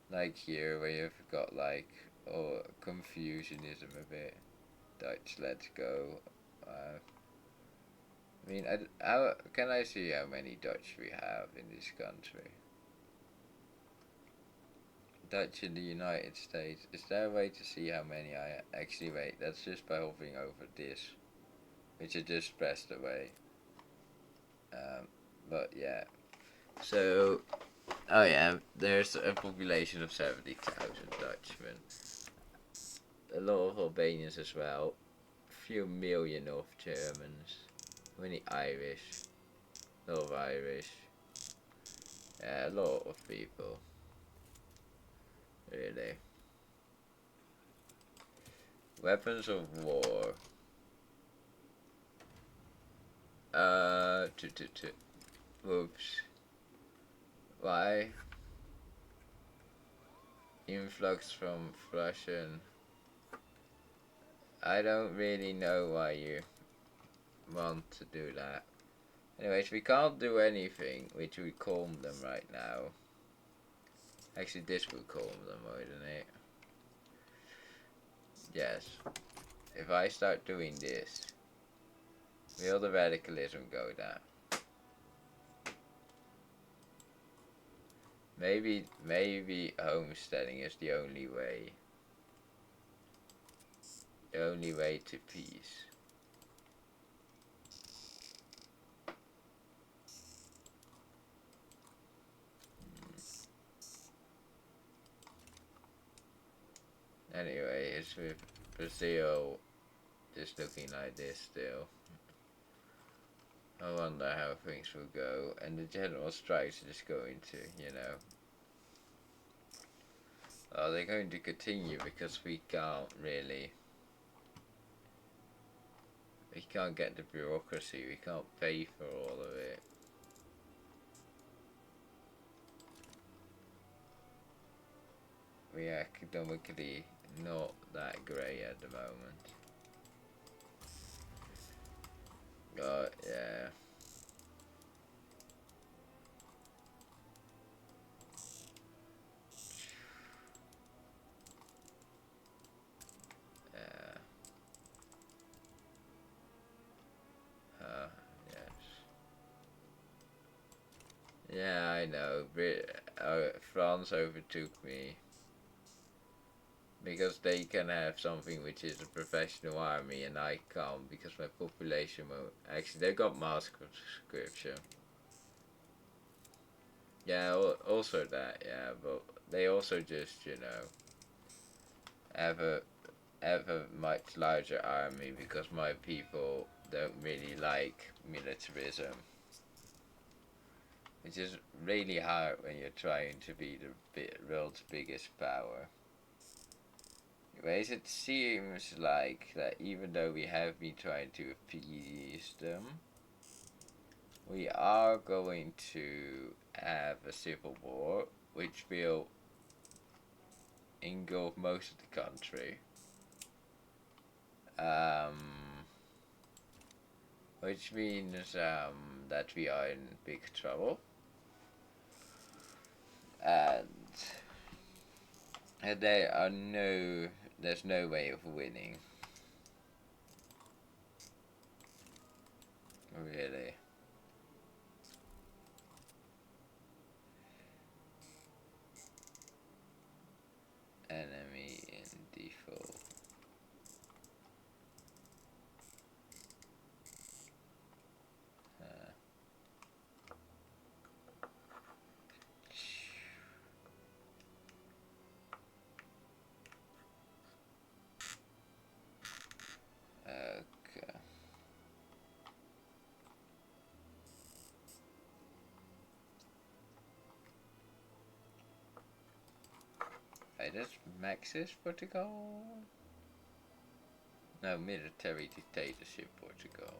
Like here, where you've got like, oh, Confucianism a bit. Dutch, let's go. I mean, how can I see how many Dutch we have in this country? Dutch in the United States. Is there a way to see how many I actually wait? That's just by hovering over this, which I just pressed away. But yeah. So, oh yeah, there's a population of 70,000 Dutchmen. A lot of Albanians as well. A few million of Germans. Many Irish. A lot of Irish. Yeah, a lot of people. Really. Weapons of war. Whoops. Why? Influx from Russian. I don't really know why you want to do that. Anyways, we can't do anything, which we calm them right now. Actually, this will calm them, wouldn't it? Yes. If I start doing this, will the radicalism go down? Maybe homesteading is the only way. The only way to peace. Anyway, it's with Brazil just looking like this still. I wonder how things will go, and the general strikes are just going to, you know. Are they going to continue because we can't really. We can't get the bureaucracy, we can't pay for all of it. We are economically not that great at the moment. Yeah. Yes. Yeah, I know. France overtook me. Because they can have something which is a professional army and I can't because my population will... Actually, they got mass conscription. Yeah, also that, yeah, but they also just, you know, have a much larger army because my people don't really like militarism. Which is really hard when you're trying to be the world's biggest power. Anyways, it seems like that even though we have been trying to appease them, we are going to have a civil war, which will engulf most of the country. Which means that we are in big trouble. And there's no way of winning. Really. Enemy in default. Okay. Wait, that's Maxis Portugal? No, military dictatorship Portugal.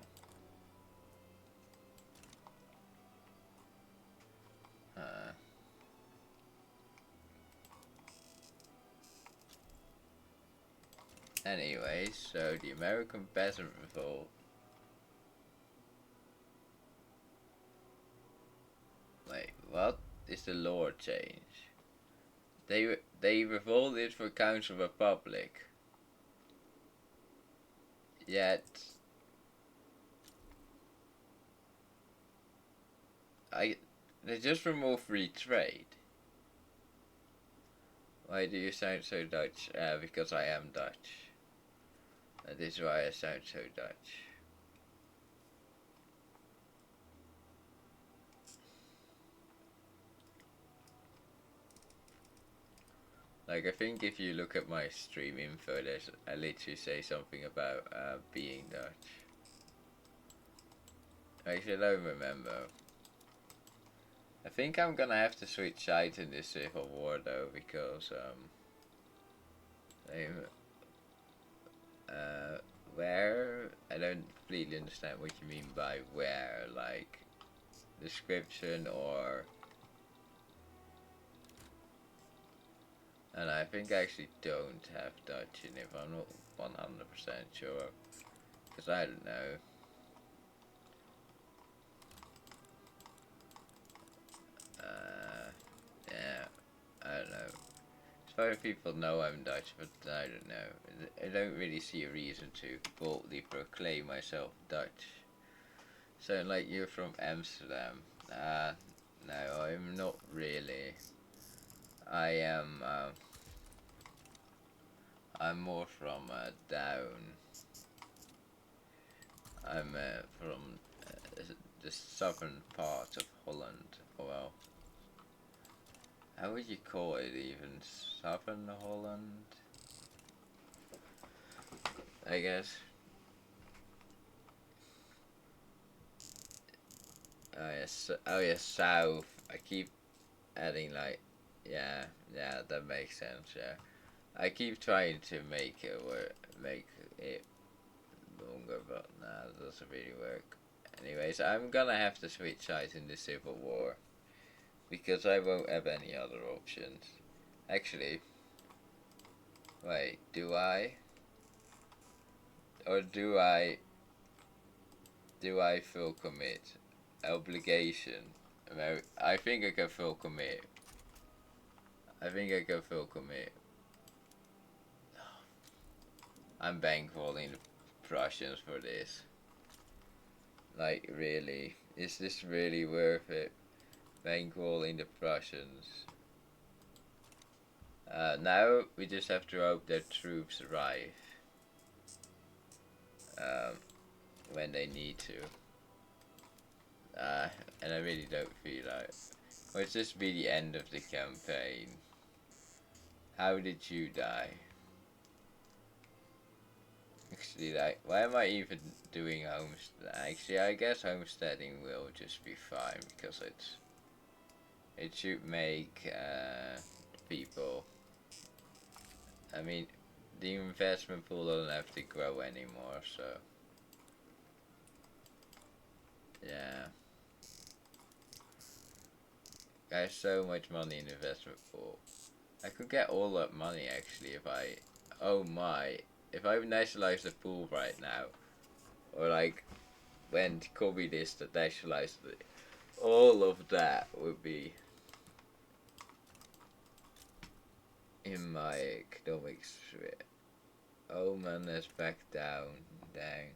Anyway, so the American Peasant Revolt. Wait, what is the law change? They revolted for Council Republic. Yet they just removed free trade. Why do you sound so Dutch? Because I am Dutch. That is why I sound so Dutch. Like, I think if you look at my stream info, I literally say something about being Dutch. Actually, I don't remember. I think I'm gonna have to switch sides in this Civil War though, because where? I don't completely understand what you mean by where, like description or. And I think I actually don't have Dutch in it, but I'm not 100% sure. Because I don't know. Yeah, I don't know. As far as people know I'm Dutch, but I don't know. I don't really see a reason to boldly proclaim myself Dutch. So, like, you're from Amsterdam. No, I'm not really. I am, I'm more from down. I'm from the southern part of Holland. Well, how would you call it even? Southern Holland? I guess. Oh yes, south. I keep adding like, yeah, that makes sense. Yeah, I keep trying to make it work, make it longer, but nah, it doesn't really work. Anyways, I'm gonna have to switch sides in the Civil War because I won't have any other options. Actually, wait, do I? Or do I full commit? Obligation. I think I can full commit. I think I can full commit. I'm bankrolling the Prussians for this. Like, really? Is this really worth it? Bankrolling the Prussians. Now we just have to hope that troops arrive. When they need to. And I really don't feel like. Will this be the end of the campaign? How did you die? Actually, like, why am I even doing homestead? Actually, I guess homesteading will just be fine because it should make people. I mean, the investment pool doesn't have to grow anymore, so yeah. I have so much money in the investment pool. I could get all that money actually if I. Oh my! If I nationalize the pool right now, or like when communists nationalized it, all of that would be in my economics. Oh man, let's back down. Dang.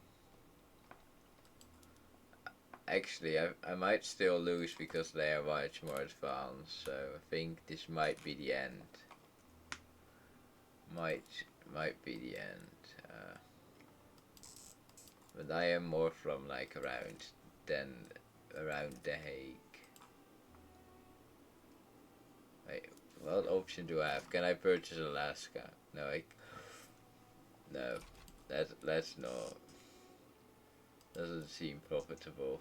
Actually, I might still lose because they are much more advanced. So I think this might be the end. Might be the end. But I am more from like around The Hague. Wait, what option do I have? Can I purchase Alaska? No, no. That's not. Doesn't seem profitable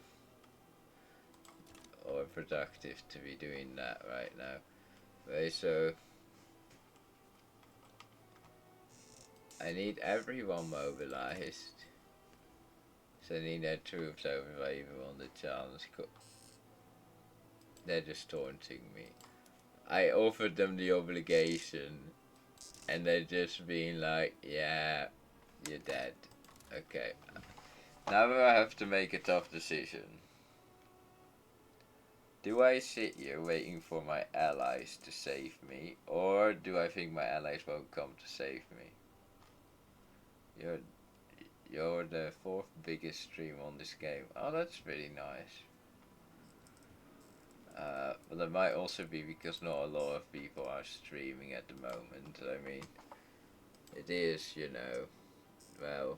or productive to be doing that right now. Right, so I need everyone mobilized. So I need their troops over if I even want the chance. They're just taunting me. I offered them the obligation, and they're just being like, yeah, you're dead. Okay. Now I have to make a tough decision. Do I sit here waiting for my allies to save me, or do I think my allies won't come to save me? You're the 4th biggest stream on this game. Oh, that's pretty nice. But that might also be because not a lot of people are streaming at the moment. I mean, it is, well,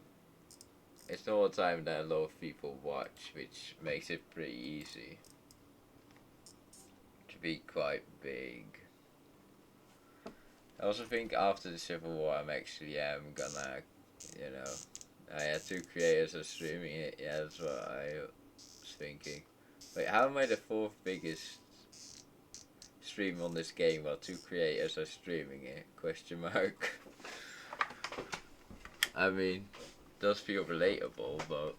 it's not a time that a lot of people watch, which makes it pretty easy to be quite big. I also think after the Civil War, I'm actually gonna, I had 2 creators are streaming it. Yeah, that's what I was thinking. Wait, how am I the 4th biggest stream on this game while 2 creators are streaming it? Question mark. I mean, it does feel relatable, but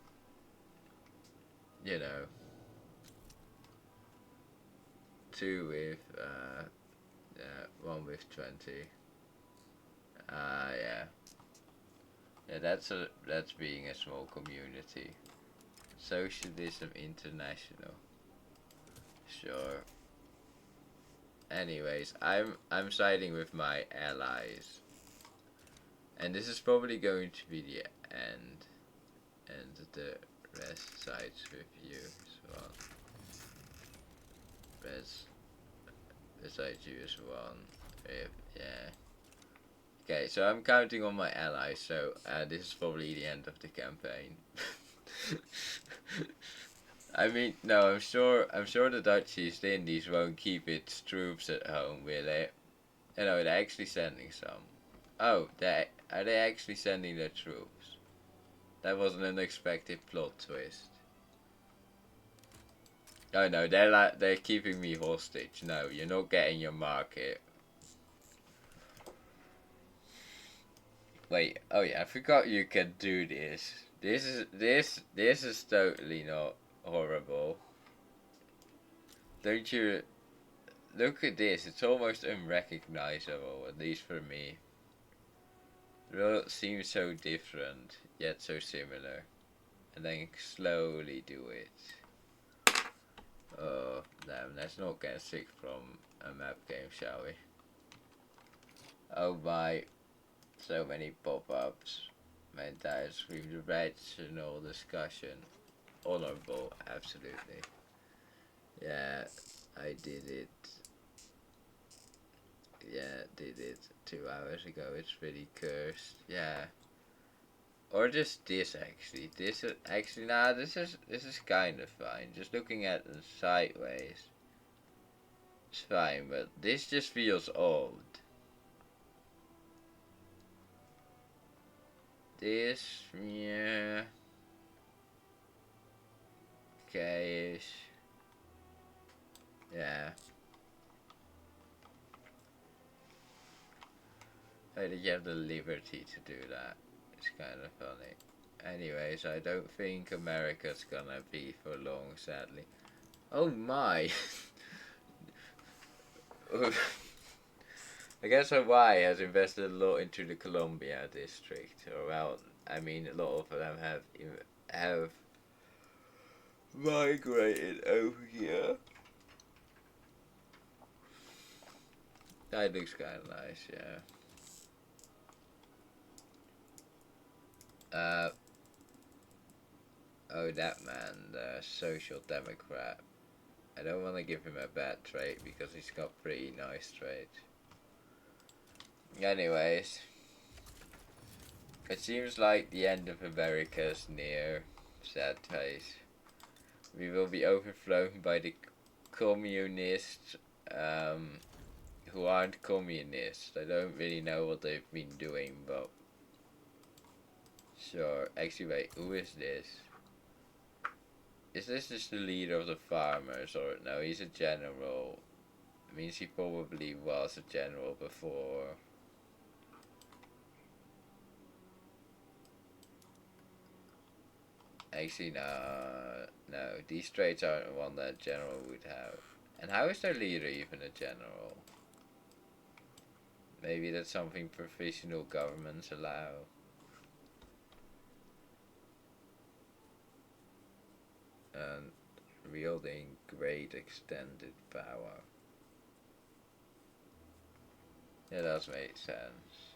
2 with 1 with 20. Yeah. Yeah, that's being a small community. Socialism International. Sure. Anyways, I'm siding with my allies. And this is probably going to be the end. And the rest sides with you as well. Besides you as well. Yeah. Okay, so I'm counting on my allies, so this is probably the end of the campaign. I mean, no, I'm sure the Dutch East Indies won't keep its troops at home, will it? No, they're actually sending some. Oh, are they actually sending their troops? That was an unexpected plot twist. Oh no, they're keeping me hostage. No, you're not getting your market. Wait, oh yeah, I forgot you can do this. This is totally not horrible. Don't you look at this? It's almost unrecognizable, at least for me. The world seems so different, yet so similar. And then slowly do it. Oh, damn, let's not get sick from a map game, shall we? Oh my, so many pop-ups. My entire screen, the rational discussion. Honorable, absolutely. Yeah, I did it. Yeah, did it 2 hours ago. It's pretty cursed. Yeah. Or just this actually. This is actually this is kind of fine. Just looking at them sideways. It's fine, but this just feels old. This, yeah. Okay-ish. Yeah. How did you have the liberty to do that? It's kind of funny. Anyways, I don't think America's gonna be for long, sadly. Oh my! I guess Hawaii has invested a lot into the Columbia district. Or well, I mean, a lot of them have migrated over here. That looks kind of nice, yeah. Oh, that man, the Social Democrat. I don't want to give him a bad trait because he's got pretty nice traits. Anyways, it seems like the end of America is near. Sad face. We will be overthrown by the communists, who aren't communists. I don't really know what they've been doing, but sure. Actually, wait, who is this? Is this just the leader of the farmers, or no? He's a general. It means he probably was a general before. Actually, no. No, these traits aren't one that general would have. And how is their leader even a general? Maybe that's something professional governments allow. And wielding great extended power. Yeah, that does make sense.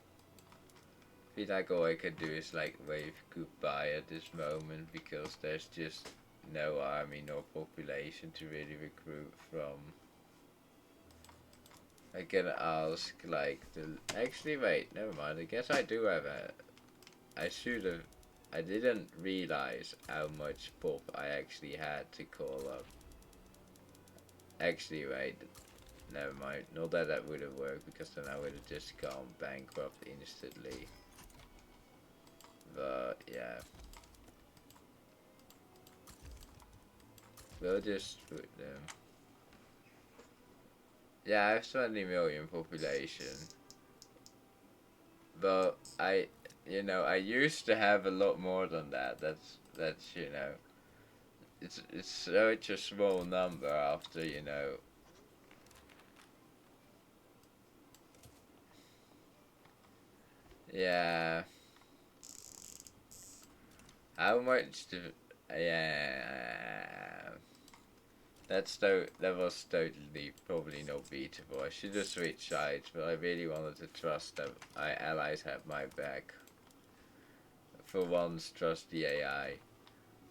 I feel like all I could do is like wave goodbye at this moment because there's just no army nor population to really recruit from. I can ask like the. Actually, wait, never mind. I guess I do have a. I should have. I didn't realize how much pop I actually had to call up. Actually, wait. Never mind. Not that that would have worked because then I would have just gone bankrupt instantly. But yeah. We'll just put them. Yeah, I have 20 million population. But I used to have a lot more than that. That's it's such a small number after, yeah. How much do, yeah. That was totally probably not beatable. I should have switched sides, but I really wanted to trust that my allies had my back. For once, trust the AI.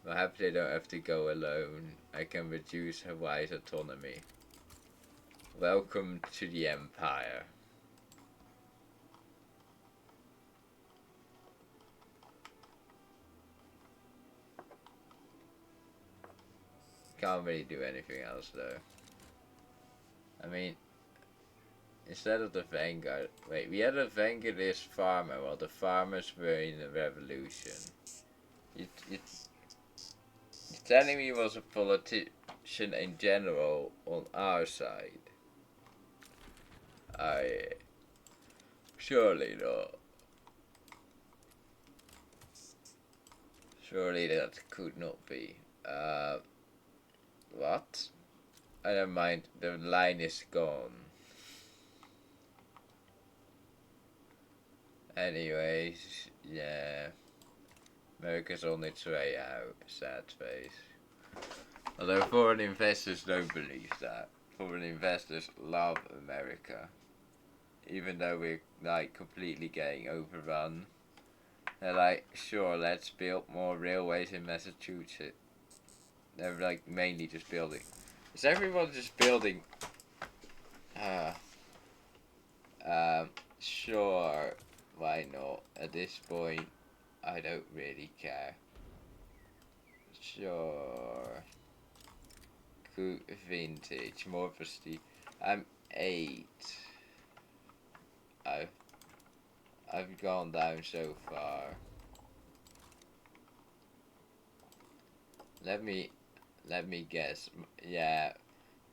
Perhaps they don't have to go alone. I can reduce Hawaii's autonomy. Welcome to the Empire. Can't really do anything else though. I mean, instead of the Vanguard, wait, we had a Vanguardist farmer while the farmers were in the revolution. You're telling me he was a politician in general on our side? I surely not. Surely that could not be. What? I don't mind. The line is gone. Anyways, yeah. America's on its way out. Sad face. Although foreign investors don't believe that. Foreign investors love America. Even though we're like completely getting overrun. They're like, sure, let's build more railways in Massachusetts. They're like mainly just building. Is everyone just building? Uh, sure, why not? At this point, I don't really care. Sure. Cool vintage, more prestige. I'm 8. I've I've gone down so far. Let me guess. Yeah.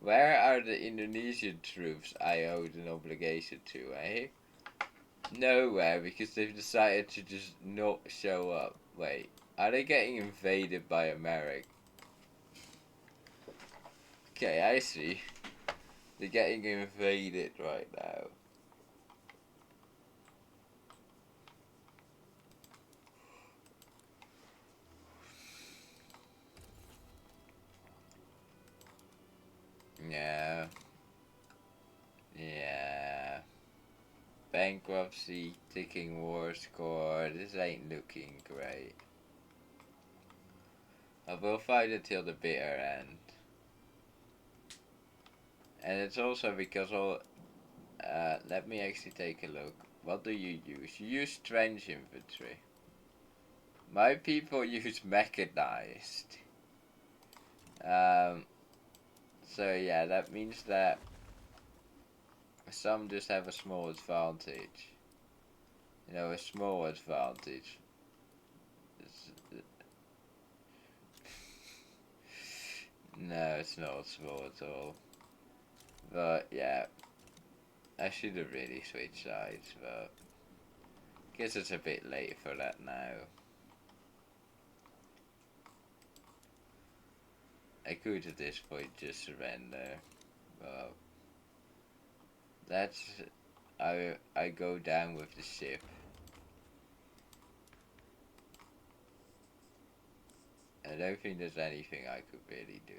Where are the Indonesian troops I owed an obligation to, eh? Nowhere, because they've decided to just not show up. Wait, are they getting invaded by America? Okay, I see. They're getting invaded right now. Yeah. Yeah. Bankruptcy, ticking war score. This ain't looking great. I will fight until the bitter end. And it's also because all. Let me actually take a look. What do you use? You use trench infantry. My people use mechanized. Um, so yeah, that means that some just have a small advantage. A small advantage. No, it's not small at all. But yeah, I should have really switched sides, but guess it's a bit late for that now. I could at this point just surrender, but that's I go down with the ship. I don't think there's anything I could really do.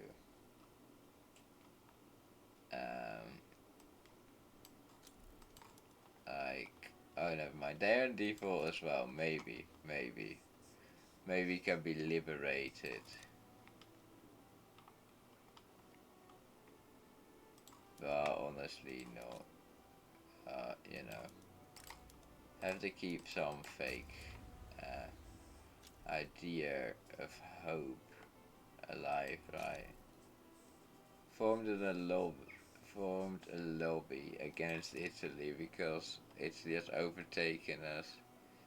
Like, oh, never mind. They're in default as well. Maybe can be liberated. But honestly, no. Have to keep some fake idea of hope alive, right? Formed in a lobby, formed a lobby against Italy because Italy has overtaken us.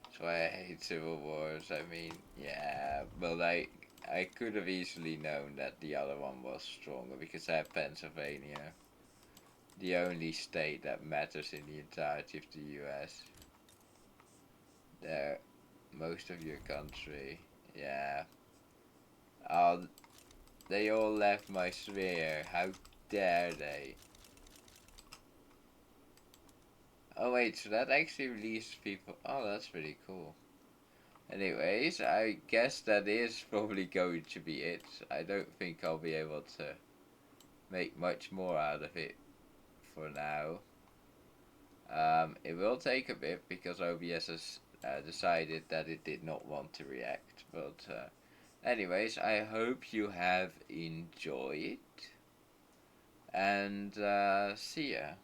That's why I hate civil wars. I mean, yeah, but I could have easily known that the other one was stronger because I have Pennsylvania, the only state that matters in the entirety of the U.S. There, most of your country, yeah. Oh, they all left my sphere. How dare they? Oh wait, so that actually releases people. Oh, that's pretty cool. Anyways, I guess that is probably going to be it. I don't think I'll be able to make much more out of it for now. It will take a bit because OBS has decided that it did not want to react. But anyways, I hope you have enjoyed and see ya.